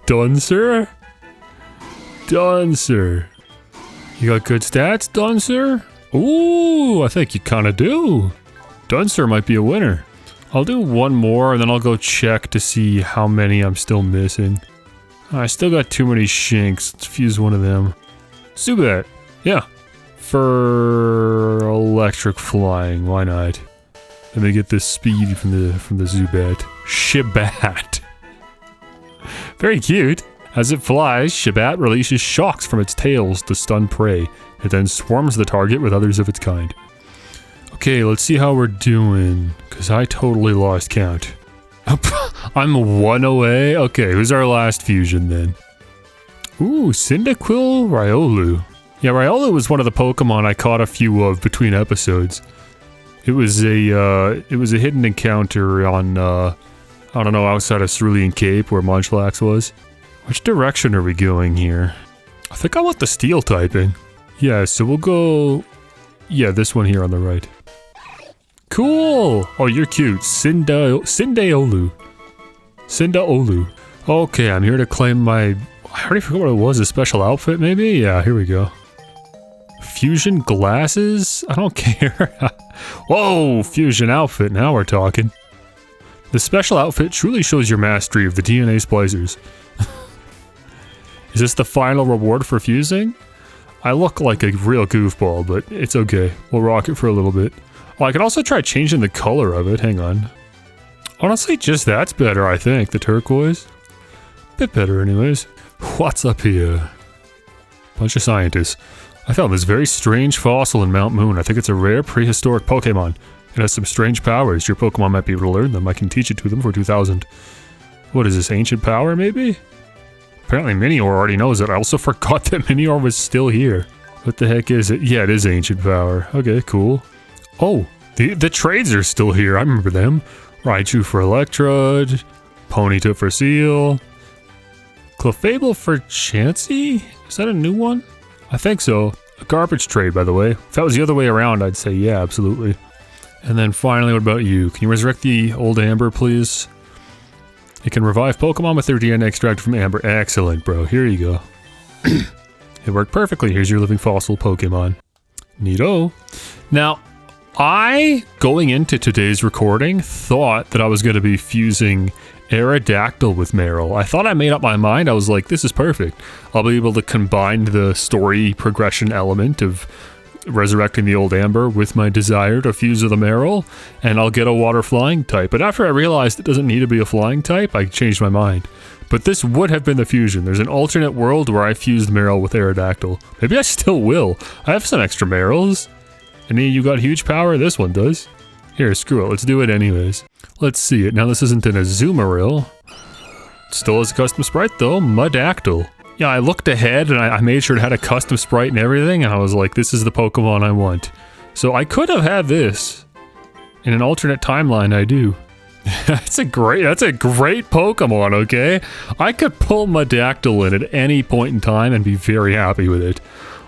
Dunsir? Dunsir. You got good stats, Dunsir? Ooh, I think you kinda do. Dunsir might be a winner. I'll do one more and then I'll go check to see how many I'm still missing. I still got too many Shinx. Let's fuse one of them. Zubat. Yeah. For electric flying, why not? Let me get this speed from the Zubat. Shibat. Very cute. As it flies, Shibat releases shocks from its tails to stun prey. It then swarms the target with others of its kind. Okay, let's see how we're doing, because I totally lost count. I'm 1 away? Okay, who's our last fusion then? Ooh, Cyndaquil, Riolu. Yeah, Riolu was one of the Pokemon I caught a few of between episodes. It was a hidden encounter on, I don't know, outside of Cerulean Cape where Munchlax was. Which direction are we going here? I think I want the steel typing. Yeah, so we'll go... Yeah, this one here on the right. Cool! Oh, you're cute. Sindaolu. Okay, I'm here to claim my... I already forgot what it was. A special outfit, maybe? Yeah, here we go. Fusion glasses? I don't care. Whoa, fusion outfit. Now we're talking. The special outfit truly shows your mastery of the DNA splicers. Is this the final reward for fusing? I look like a real goofball, but it's okay. We'll rock it for a little bit. Oh, I could also try changing the color of it. Hang on. Honestly, just that's better, I think. The turquoise. Bit better anyways. What's up here? Bunch of scientists. I found this very strange fossil in Mount Moon. I think it's a rare prehistoric Pokémon. It has some strange powers. Your Pokémon might be able to learn them. I can teach it to them for 2,000. What is this, ancient power maybe? Apparently Minior already knows it. I also forgot that Minior was still here. What the heck is it? Yeah, it is ancient power. Okay, cool. Oh, the trades are still here. I remember them. Raichu for Electrode. Ponyta for Seal. Clefable for Chansey? Is that a new one? I think so. A garbage trade, by the way. If that was the other way around, I'd say yeah, absolutely. And then finally, what about you? Can you resurrect the old Amber, please? It can revive Pokemon with their DNA extracted from Amber. Excellent, bro. Here you go. It worked perfectly. Here's your living fossil Pokemon. Neato. Now, going into today's recording, thought that I was going to be fusing Aerodactyl with Marill. I thought I made up my mind. I was like, this is perfect. I'll be able to combine the story progression element of resurrecting the old Amber with my desire to fuse with a Marill, and I'll get a water flying type. But after I realized it doesn't need to be a flying type, I changed my mind. But this would have been the fusion. There's an alternate world where I fused Marill with Aerodactyl. Maybe I still will. I have some extra Marills. Any of you got huge power? This one does. Here, screw it. Let's do it anyways. Let's see it. Now this isn't an Azumarill. It still has a custom sprite though. Mudactyl. Yeah, I looked ahead and I made sure it had a custom sprite and everything, and I was like, this is the Pokemon I want. So I could have had this. In an alternate timeline, I do. that's a great Pokemon, okay? I could pull Mudactyl in at any point in time and be very happy with it.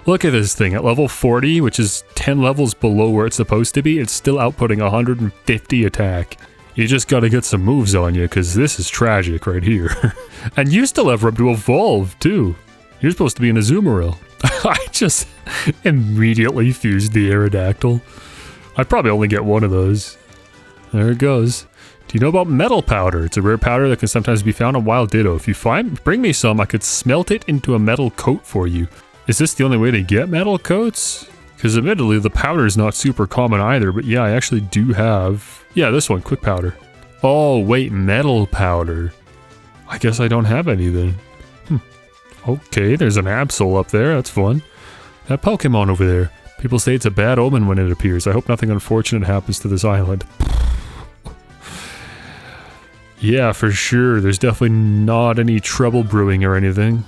Look at this thing. At level 40, which is 10 levels below where it's supposed to be, it's still outputting 150 attack. You just gotta get some moves on you, because this is tragic right here. And you still have room to evolve, too. You're supposed to be an Azumarill. I just immediately fused the Aerodactyl. I'd probably only get one of those. There it goes. Do you know about metal powder? It's a rare powder that can sometimes be found on Wild Ditto. If you bring me some, I could smelt it into a metal coat for you. Is this the only way to get metal coats? Because admittedly, the powder is not super common either, but yeah, I actually do have... Yeah, this one, quick powder. Oh, wait, metal powder. I guess I don't have any then. Okay, there's an Absol up there, that's fun. That Pokemon over there. People say it's a bad omen when it appears. I hope nothing unfortunate happens to this island. Yeah, for sure. There's definitely not any trouble brewing or anything.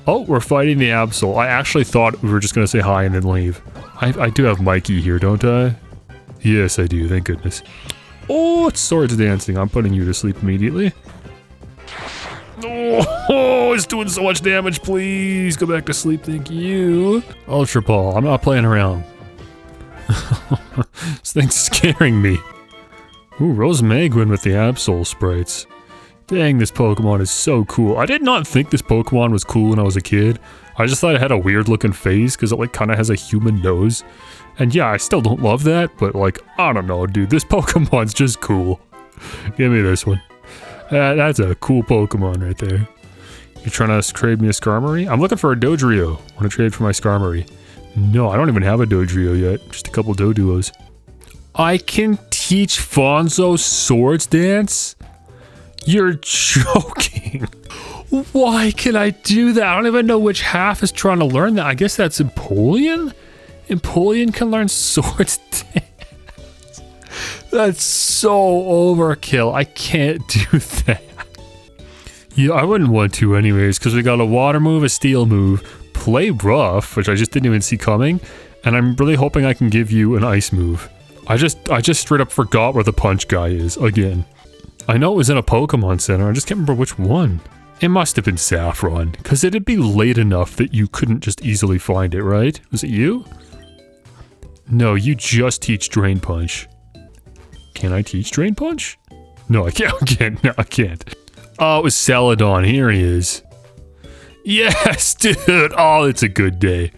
Oh, we're fighting the Absol. I actually thought we were just going to say hi and then leave. I do have Mikey here, don't I? Yes, I do. Thank goodness. Oh, it's Swords Dancing. I'm putting you to sleep immediately. Oh, it's doing so much damage. Please go back to sleep. Thank you. Ultra Ball. I'm not playing around. This thing's scaring me. Ooh, Rose Megwin with the Absol sprites. Dang, this Pokemon is so cool. I did not think this Pokemon was cool when I was a kid. I just thought it had a weird looking face because it like kind of has a human nose. And yeah, I still don't love that, but like, I don't know, dude. This Pokemon's just cool. Give me this one. That's a cool Pokemon right there. You trying to trade me a Skarmory? I'm looking for a Dodrio. Want to trade for my Skarmory? No, I don't even have a Dodrio yet. Just a couple Doduos. I can teach Fonzo Swords Dance? You're joking. Why can I do that? I don't even know which half is trying to learn that. I guess that's Empoleon? Empoleon can learn Swords Dance. That's so overkill. I can't do that. Yeah, I wouldn't want to anyways, because we got a water move, a steel move, play rough, which I just didn't even see coming, and I'm really hoping I can give you an ice move. I just straight up forgot where the punch guy is, again. I know it was in a Pokemon Center, I just can't remember which one. It must have been Saffron, because it'd be late enough that you couldn't just easily find it, right? Was it you? No, you just teach Drain Punch. Can I teach Drain Punch? No, I can't. I can't. No, I can't. Oh, it was Celadon. Here he is. Yes, dude. Oh, it's a good day.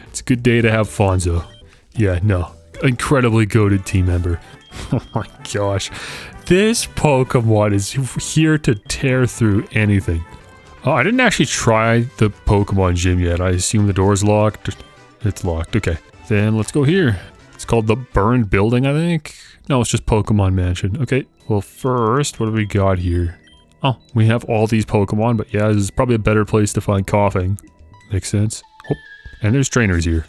It's a good day to have Fonzo. Yeah, no. Incredibly goated team member. Oh my gosh. This Pokemon is here to tear through anything. Oh, I didn't actually try the Pokemon gym yet. I assume the door's locked. It's locked. Okay. Then let's go here. It's called the Burned Building, I think. No, it's just Pokemon Mansion. Okay. Well, first, what do we got here? Oh, we have all these Pokemon, but yeah, this is probably a better place to find Coughing. Makes sense. Oh, and there's trainers here.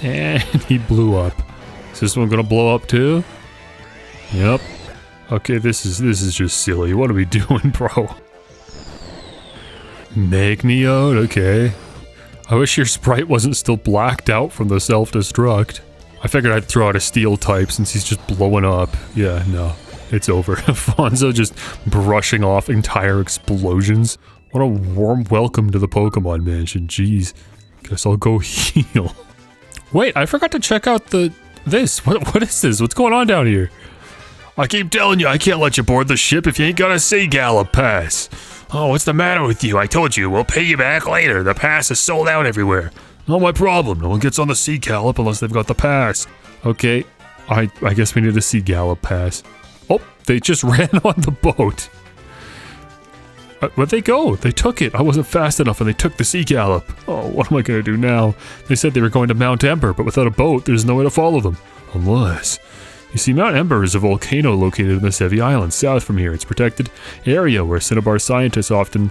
And he blew up. Is this one gonna blow up too? Yep. Okay, this is just silly. What are we doing, bro? Magneote, okay. I wish your sprite wasn't still blacked out from the self-destruct. I figured I'd throw out a steel type since he's just blowing up. Yeah, no. It's over. Fonzo just brushing off entire explosions. What a warm welcome to the Pokemon Mansion. Jeez. Guess I'll go heal. Wait, I forgot to check out this. What is this? What's going on down here? I keep telling you, I can't let you board the ship if you ain't got a Sea Gallop pass. Oh, what's the matter with you? I told you, we'll pay you back later. The pass is sold out everywhere. Not my problem. No one gets on the Sea Gallop unless they've got the pass. Okay, I guess we need a Sea Gallop pass. Oh, they just ran on the boat. Where'd they go? They took it. I wasn't fast enough and they took the Sea Gallop. Oh, what am I gonna do now? They said they were going to Mount Ember, but without a boat, there's no way to follow them. Unless... You see, Mount Ember is a volcano located in the Sevi Islands, south from here. It's a protected area where Cinnabar scientists often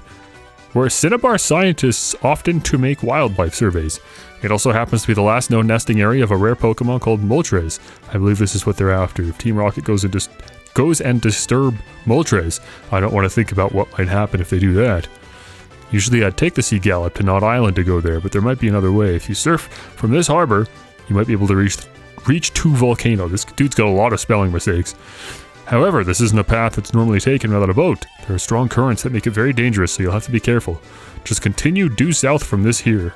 to make wildlife surveys. It also happens to be the last known nesting area of a rare Pokemon called Moltres. I believe this is what they're after. If Team Rocket goes and disturb Moltres, I don't want to think about what might happen if they do that. Usually I'd take the Sea Gallop to Knot Island to go there, but there might be another way. If you surf from this harbor, you might be able to reach to Volcano. This dude's got a lot of spelling mistakes. However, this isn't a path that's normally taken without a boat. There are strong currents that make it very dangerous, so you'll have to be careful. Just continue due south from this here.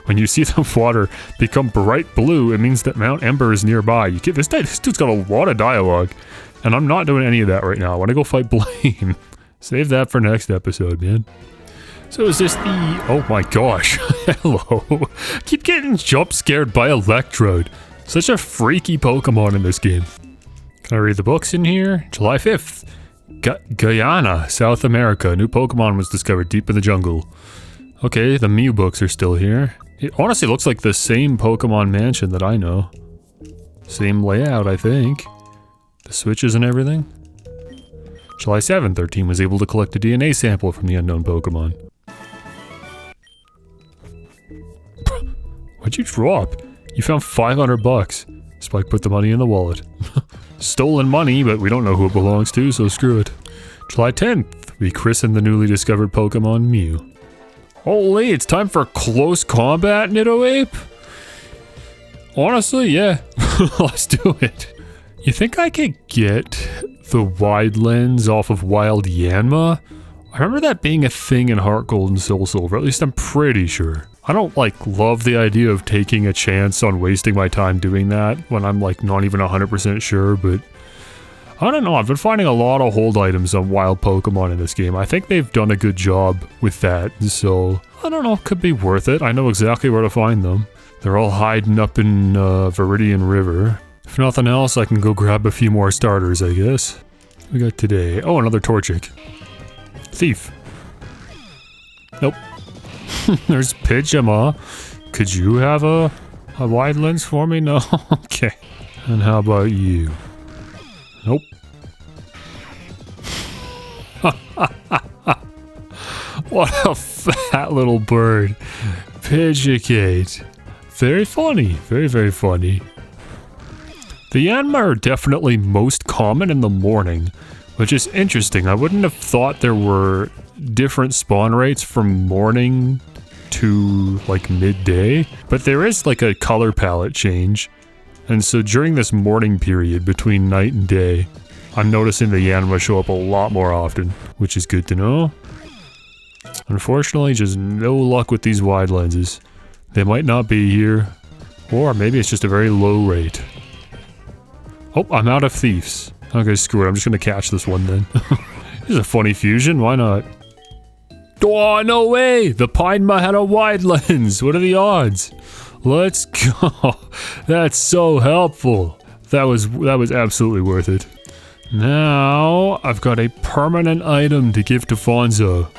When you see the water become bright blue, it means that Mount Ember is nearby. This dude's got a lot of dialogue, and I'm not doing any of that right now. I want to go fight Blaine. Save that for next episode, man. So is this the... Oh my gosh. Hello. Keep getting jump scared by Electrode. Such a freaky Pokemon in this game. Can I read the books in here? July 5th. Guyana, South America. A new Pokemon was discovered deep in the jungle. Okay, the Mew books are still here. It honestly looks like the same Pokemon Mansion that I know. Same layout, I think. The switches and everything. July 7th, our team was able to collect a DNA sample from the unknown Pokemon. What'd you drop? You found 500 bucks. Spike put the money in the wallet. Stolen money, but we don't know who it belongs to, so screw it. July 10th, we christened the newly discovered Pokemon Mew. Holy, it's time for close combat, Nidoape? Honestly, yeah. Let's do it. You think I could get the wide lens off of Wild Yanma? I remember that being a thing in Heart Gold and Soul Silver, at least I'm pretty sure. I don't, love the idea of taking a chance on wasting my time doing that when I'm, not even 100% sure, but... I don't know, I've been finding a lot of hold items on wild Pokemon in this game. I think they've done a good job with that, so... I don't know, could be worth it. I know exactly where to find them. They're all hiding up in, Viridian River. If nothing else, I can go grab a few more starters, I guess. What we got today? Oh, another Torchic. Thief. Nope. There's Pidgeymon. Could you have a wide lens for me? No? Okay. And how about you? Nope. What a fat little bird. Pidgeot. Very funny. Very, very funny. The Yanma are definitely most common in the morning, which is interesting. I wouldn't have thought there were different spawn rates from morning to midday, but there is a color palette change, And so during this morning period between night and day, I'm noticing the Yanma show up a lot more often, which is good to know. Unfortunately, just no luck with these wide lenses. They might not be here, or maybe it's just a very low rate. Oh, I'm out of thieves. Okay, screw it. I'm just gonna catch this one then. This is a funny fusion. Why not? Oh, no way! The Pinema had a wide lens. What are the odds? Let's go. That's so helpful. That was absolutely worth it. Now, I've got a permanent item to give to Fonzo.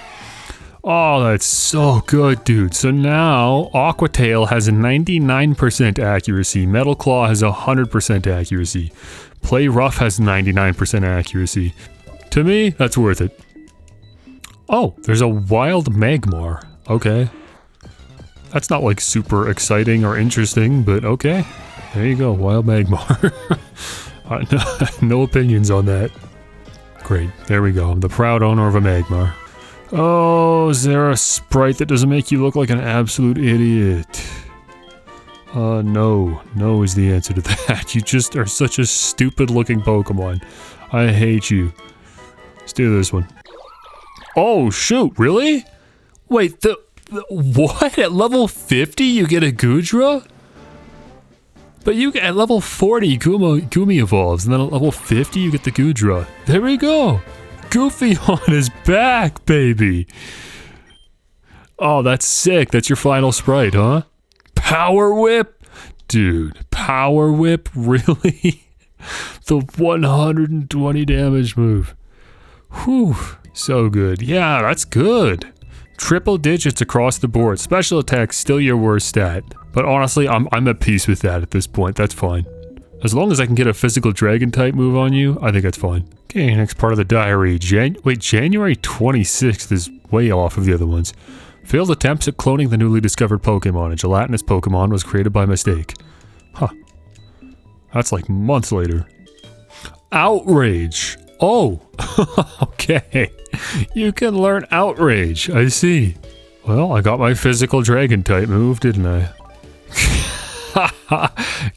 Oh, that's so good, dude. So now, Aquatail has a 99% accuracy. Metal Claw has 100% accuracy. Play Rough has 99% accuracy. To me, that's worth it. Oh, there's a wild Magmar. Okay. That's not like super exciting or interesting, but okay. There you go, wild Magmar. No opinions on that. Great, there we go. I'm the proud owner of a Magmar. Oh, is there a sprite that doesn't make you look like an absolute idiot? No. No is the answer to that. You just are such a stupid looking Pokemon. I hate you. Let's do this one. Oh, shoot, really? Wait, what? At level 50 you get a Goodra? But at level 40 Gumi evolves, and then at level 50 you get the Goodra. There we go! Goofyon is back, baby! Oh, that's sick. That's your final sprite, huh? Power Whip? Dude, Power Whip? Really? The 120 damage move. Whew, so good. Yeah, that's good. Triple digits across the board. Special attack still your worst stat. But honestly, I'm at peace with that at this point. That's fine. As long as I can get a physical dragon type move on you, I think that's fine. Okay, next part of the diary. January 26th is way off of the other ones. Failed attempts at cloning the newly discovered Pokemon. A gelatinous Pokemon was created by mistake. Huh. That's like months later. Outrage. Oh, okay. You can learn Outrage. I see. Well, I got my physical dragon type move, didn't I?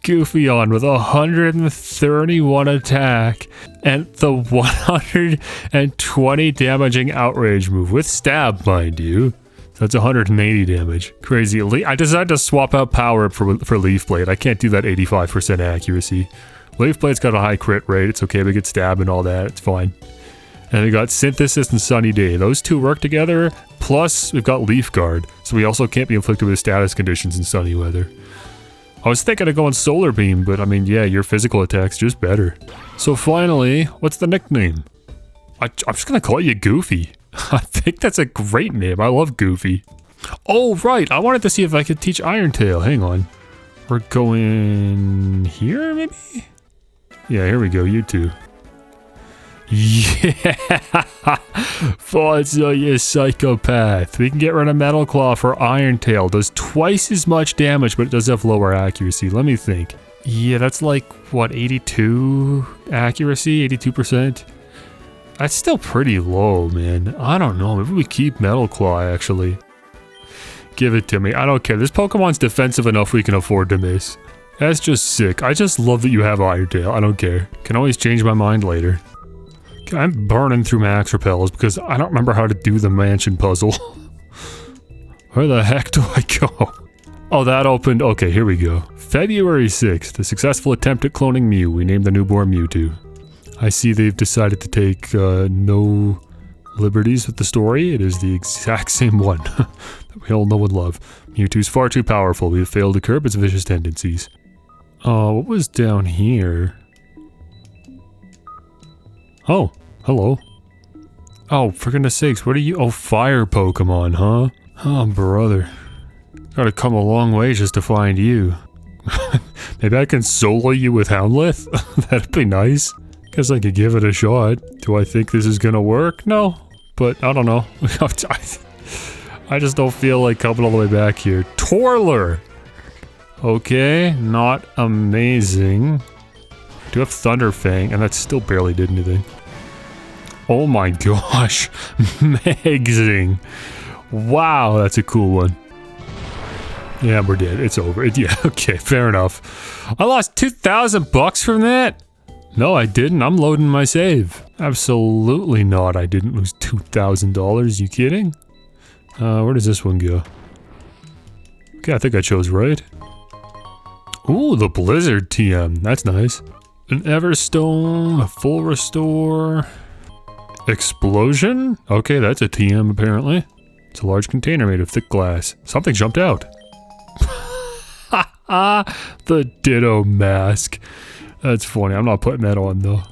Goofyon with 131 attack and the 120 damaging Outrage move with stab, mind you. That's 180 damage. Crazy. I decided to swap out Power Up for Leaf Blade. I can't do that 85% accuracy. Leaf Blade's got a high crit rate. It's okay. We get stab and all that. It's fine. And we got Synthesis and Sunny Day. Those two work together. Plus, we've got Leaf Guard. So we also can't be inflicted with status conditions in sunny weather. I was thinking of going Solar Beam, but I mean, yeah, your physical attack's just better. So finally, what's the nickname? I'm just gonna call you Goofy. I think that's a great name. I love Goofy. Oh, right. I wanted to see if I could teach Iron Tail. Hang on. We're going here, maybe? Yeah, here we go. You two. Yeah! Fonzo, you psychopath. We can get rid of Metal Claw for Iron Tail. Does twice as much damage, but it does have lower accuracy. Let me think. Yeah, that's like, what, 82 accuracy? 82%? That's still pretty low, man. I don't know. Maybe we keep Metal Claw, actually. Give it to me. I don't care. This Pokemon's defensive enough we can afford to miss. That's just sick. I just love that you have Iron Tail. I don't care. Can always change my mind later. I'm burning through max repels because I don't remember how to do the mansion puzzle. Where the heck do I go? Oh, that opened. Okay, here we go. February 6th. A successful attempt at cloning Mew. We named the newborn Mewtwo. I see they've decided to take no liberties with the story. It is the exact same one that we all know and love. Mewtwo's far too powerful. We have failed to curb its vicious tendencies. What was down here? Oh, hello. Oh, for goodness sakes, what are you? Oh, fire Pokemon, huh? Oh, brother. Gotta come a long way just to find you. Maybe I can solo you with Houndlith? That'd be nice. Guess I could give it a shot. Do I think this is gonna work? No. But, I don't know. I just don't feel like coming all the way back here. Twirler! Okay, not amazing. Do have Thunder Fang, and that still barely did anything. Oh my gosh. Amazing. Wow, that's a cool one. Yeah, we're dead. It's over. Yeah, okay, fair enough. I lost 2,000 bucks from that? No, I didn't. I'm loading my save. Absolutely not. I didn't lose $2,000. You kidding? Where does this one go? Okay, I think I chose right. Ooh, the Blizzard TM. That's nice. An Everstone, a full restore. Explosion? Okay, that's a TM apparently. It's a large container made of thick glass. Something jumped out. The Ditto mask. That's funny. I'm not putting that on though.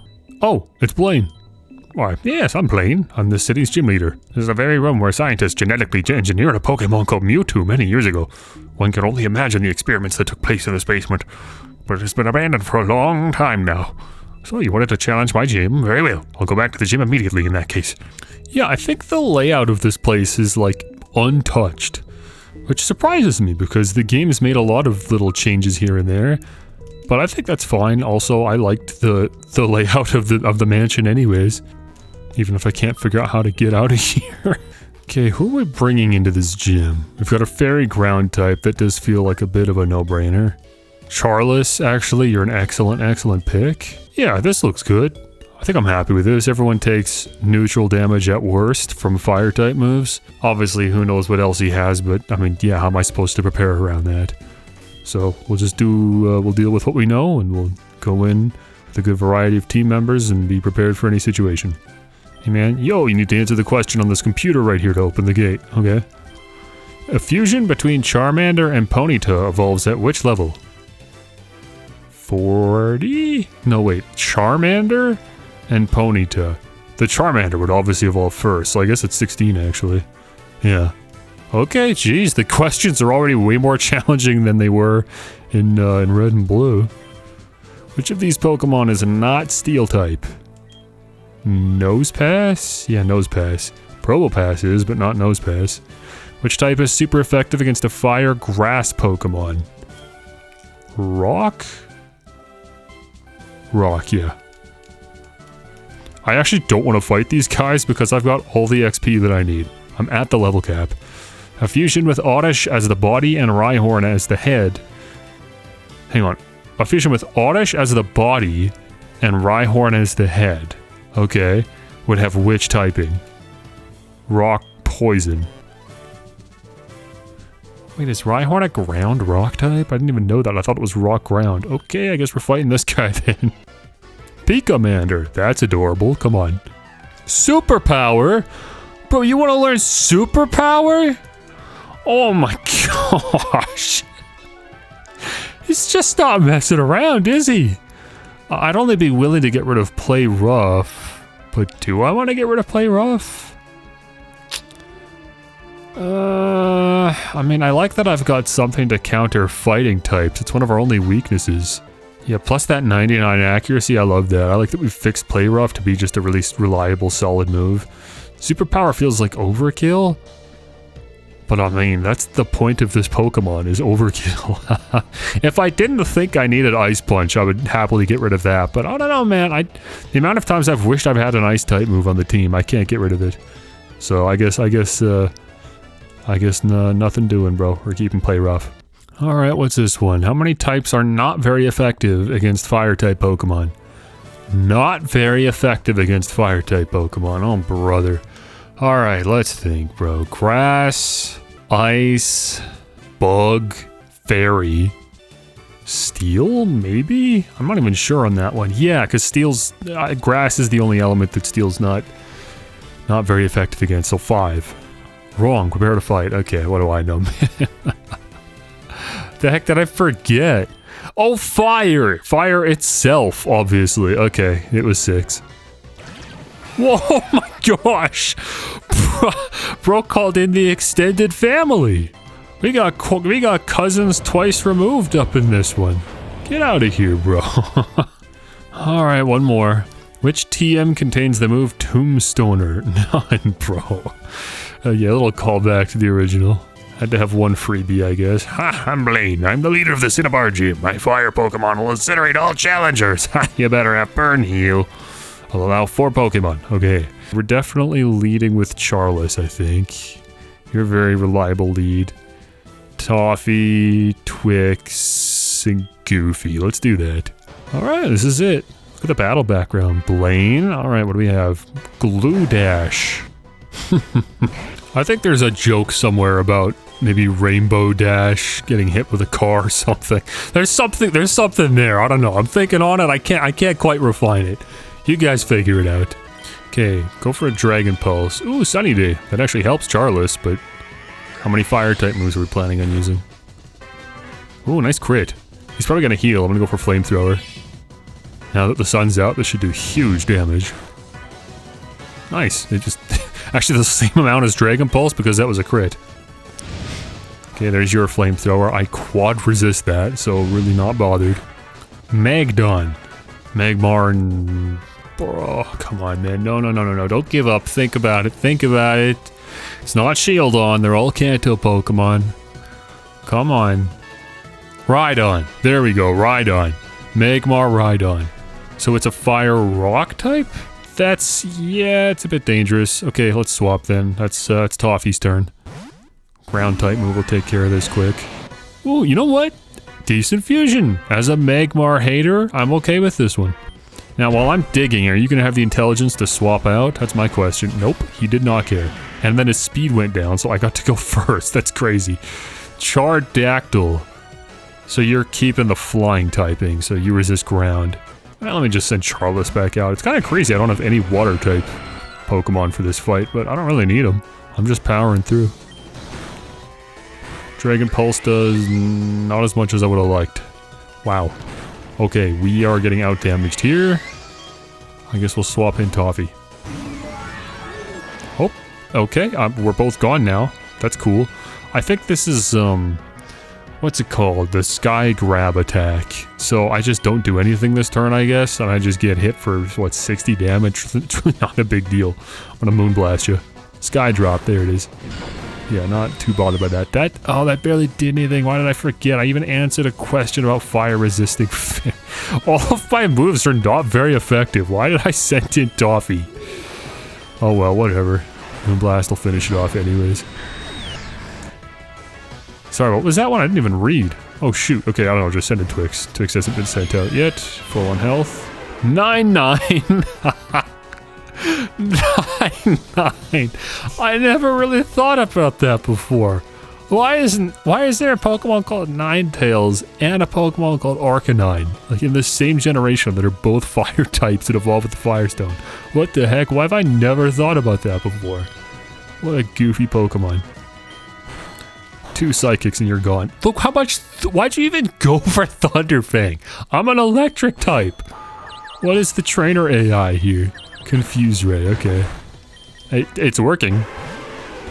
Oh, it's Blaine. Why, yes, I'm Blaine. I'm the city's gym leader. This is the very room where scientists genetically engineered a Pokémon called Mewtwo many years ago. One can only imagine the experiments that took place in this basement. But it's been abandoned for a long time now. So you wanted to challenge my gym? Very well. I'll go back to the gym immediately in that case. Yeah, I think the layout of this place is like untouched. Which surprises me because the game's made a lot of little changes here and there. But I think that's fine. Also, I liked the layout of the mansion anyways. Even if I can't figure out how to get out of here. Okay, who are we bringing into this gym? We've got a fairy ground type that does feel like a bit of a no-brainer. Charles, actually, you're an excellent pick. Yeah, this looks good. I think I'm happy with this. Everyone takes neutral damage at worst from fire type moves. Obviously, who knows what else he has, but I mean, yeah, how am I supposed to prepare around that? So we'll just we'll deal with what we know and we'll go in with a good variety of team members and be prepared for any situation. Hey man, yo, you need to answer the question on this computer right here to open the gate, okay? A fusion between Charmander and Ponyta evolves at which level? 40? No wait, Charmander and Ponyta. The Charmander would obviously evolve first, so I guess it's 16 actually. Yeah. Okay, geez, the questions are already way more challenging than they were in Red and Blue. Which of these Pokemon is not Steel type? Nosepass? Yeah, Nosepass. Probopass is, but not Nosepass. Which type is super effective against a fire grass Pokemon? Rock? Rock, yeah. I actually don't want to fight these guys because I've got all the XP that I need. I'm at the level cap. A fusion with Oddish as the body and Rhyhorn as the head. Hang on. A fusion with Oddish as the body and Rhyhorn as the head. Okay. Would have which typing? Rock, poison. Wait, is Rhyhorn a ground rock type? I didn't even know that. I thought it was rock ground. Okay, I guess we're fighting this guy then. Pikander. That's adorable. Come on. Superpower? Bro, you want to learn superpower? Oh my gosh. He's just not messing around, is he? I'd only be willing to get rid of Play Rough. But do I want to get rid of Play Rough? I mean, I like that I've got something to counter fighting types. It's one of our only weaknesses. Yeah, plus that 99 accuracy, I love that. I like that we've fixed Play Rough to be just a really reliable, solid move. Superpower feels like overkill. But I mean, that's the point of this Pokemon, is overkill. If I didn't think I needed Ice Punch, I would happily get rid of that. But I don't know, man. The amount of times I've wished I've had an Ice type move on the team, I can't get rid of it. So I guess nothing doing, bro. We're keeping Play Rough. Alright, what's this one? How many types are not very effective against Fire-type Pokemon? Not very effective against Fire-type Pokemon. Oh, brother. Alright, let's think, bro. Grass, Ice, Bug, Fairy, Steel, maybe? I'm not even sure on that one. Yeah, because Steel's... grass is the only element that Steel's not very effective against, so 5. Wrong, prepare to fight. Okay, what do I know, man? The heck did I forget? Oh, fire! Fire itself, obviously. Okay, it was 6. Whoa, oh my gosh! Bro called in the extended family. We got cousins twice removed up in this one. Get out of here, bro. Alright, one more. Which TM contains the move Tombstoner? None, bro. Yeah, a little callback to the original. Had to have one freebie, I guess. Ha, I'm Blaine. I'm the leader of the Cinnabar Gym. My fire Pokemon will incinerate all challengers. Ha, you better have Burn Heal. I'll allow 4 Pokemon. Okay. We're definitely leading with Charles, I think. You're a very reliable lead. Toffee, Twix, and Goofy. Let's do that. Alright, this is it. Look at the battle background. Blaine. Alright, what do we have? Glue Dash. I think there's a joke somewhere about maybe Rainbow Dash getting hit with a car or something. There's something there. I don't know. I'm thinking on it. I can't quite refine it. You guys figure it out. Okay, go for a Dragon Pulse. Ooh, Sunny Day. That actually helps Charles, but how many fire type moves are we planning on using? Ooh, nice crit. He's probably gonna heal. I'm gonna go for Flamethrower. Now that the sun's out, this should do huge damage. Nice. It just actually the same amount as Dragon Pulse because that was a crit. Okay, there's your Flamethrower. I quad resist that, so really not bothered. Magdon. Magmar and... Oh, come on, man. No. Don't give up. Think about it. It's not Shieldon. They're all Kanto Pokemon. Come on. Rhydon. There we go. Rhydon. Magmar Rhydon. So it's a Fire Rock type? Yeah, it's a bit dangerous. Okay, let's swap then. It's Toffee's turn. Ground type move will take care of this quick. Ooh, you know what? Decent fusion. As a Magmar hater, I'm okay with this one. Now, while I'm digging, are you going to have the intelligence to swap out? That's my question. Nope, he did not care. And then his speed went down, so I got to go first. That's crazy. Chardactyl. So you're keeping the flying typing, so you resist ground. Well, let me just send Charles back out. It's kind of crazy. I don't have any water type Pokemon for this fight, but I don't really need them. I'm just powering through. Dragon Pulse does not as much as I would have liked. Wow. Okay, we are getting out damaged here. I guess we'll swap in Toffee. Oh, okay. We're both gone now. That's cool. I think this is, what's it called? The Sky Grab attack. So I just don't do anything this turn, I guess, and I just get hit for, what, 60 damage? It's really not a big deal. I'm gonna Moonblast you. Sky Drop, there it is. Yeah, not too bothered by that. That barely did anything. Why did I forget? I even answered a question about fire resisting. All of my moves are not very effective. Why did I send in Toffee? Oh well, whatever. Moonblast will finish it off anyways. Sorry, what was that one? I didn't even read. Oh shoot. Okay, I don't know. Just send in Twix. Twix hasn't been sent out yet. Full on health. 9-9. 9-9. I never really thought about that before. Why is there a Pokemon called Ninetales and a Pokemon called Arcanine, like in the same generation that are both fire types that evolve with the Firestone? What the heck? Why have I never thought about that before? What a goofy Pokemon. 2 Psychics and you're gone. Look how much... Why'd you even go for Thunderfang? I'm an electric type. What is the trainer AI here? Confuse Ray, okay. It's working.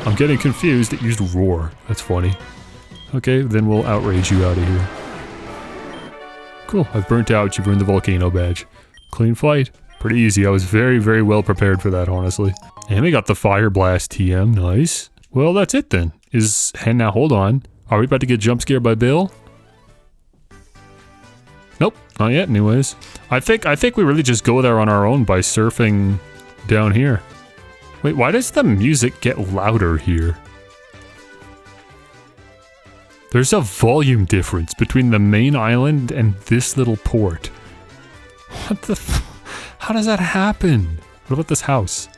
I'm getting confused. It used Roar. That's funny. Okay, then we'll outrage you out of here. Cool, I've burnt out. You've earned the Volcano badge. Clean fight. Pretty easy. I was very, very well prepared for that, honestly. And we got the Fire Blast TM. Nice. Well, that's it then. And now, hold on. Are we about to get jump scared by Bill? Nope, not yet anyways. I think we really just go there on our own by surfing down here. Wait, why does the music get louder here? There's a volume difference between the main island and this little port. What the how does that happen? What about this house?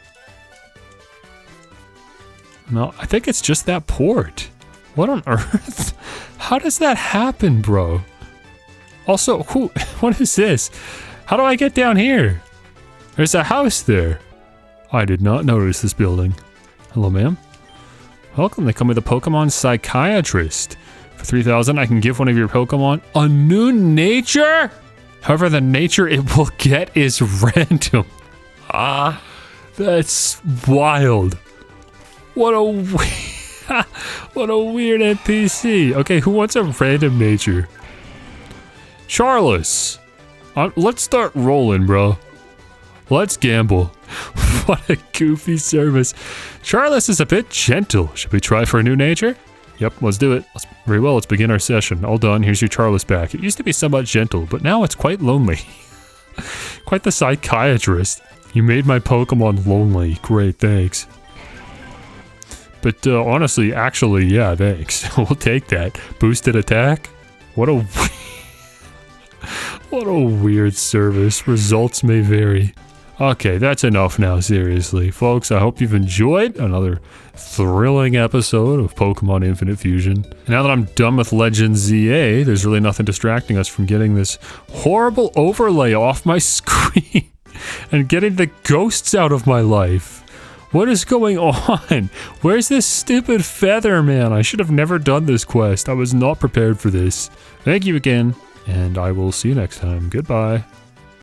No, I think it's just that port. What on earth? How does that happen, bro? Also, what is this? How do I get down here? There's a house there. I did not notice this building. Hello, ma'am. Welcome, they come with a Pokemon Psychiatrist. For 3,000, I can give one of your Pokemon a new nature? However, the nature it will get is random. Ah, that's wild. What a weird NPC. Okay, who wants a random nature? Charles, let's start rolling, bro. Let's gamble. What a goofy service. Charles is a bit gentle. Should we try for a new nature? Yep, let's do it. Very well, let's begin our session. All done, here's your Charles back. It used to be somewhat gentle, but now it's quite lonely. Quite the psychiatrist. You made my Pokemon lonely. Great, thanks. But honestly, actually, yeah, thanks. We'll take that. Boosted attack? What a... what a weird service. Results may vary. Okay, that's enough now, seriously. Folks, I hope you've enjoyed another thrilling episode of Pokemon Infinite Fusion. Now that I'm done with Legend ZA, there's really nothing distracting us from getting this horrible overlay off my screen and getting the ghosts out of my life. What is going on? Where's this stupid feather, man? I should have never done this quest. I was not prepared for this. Thank you again, and I will see you next time. Goodbye.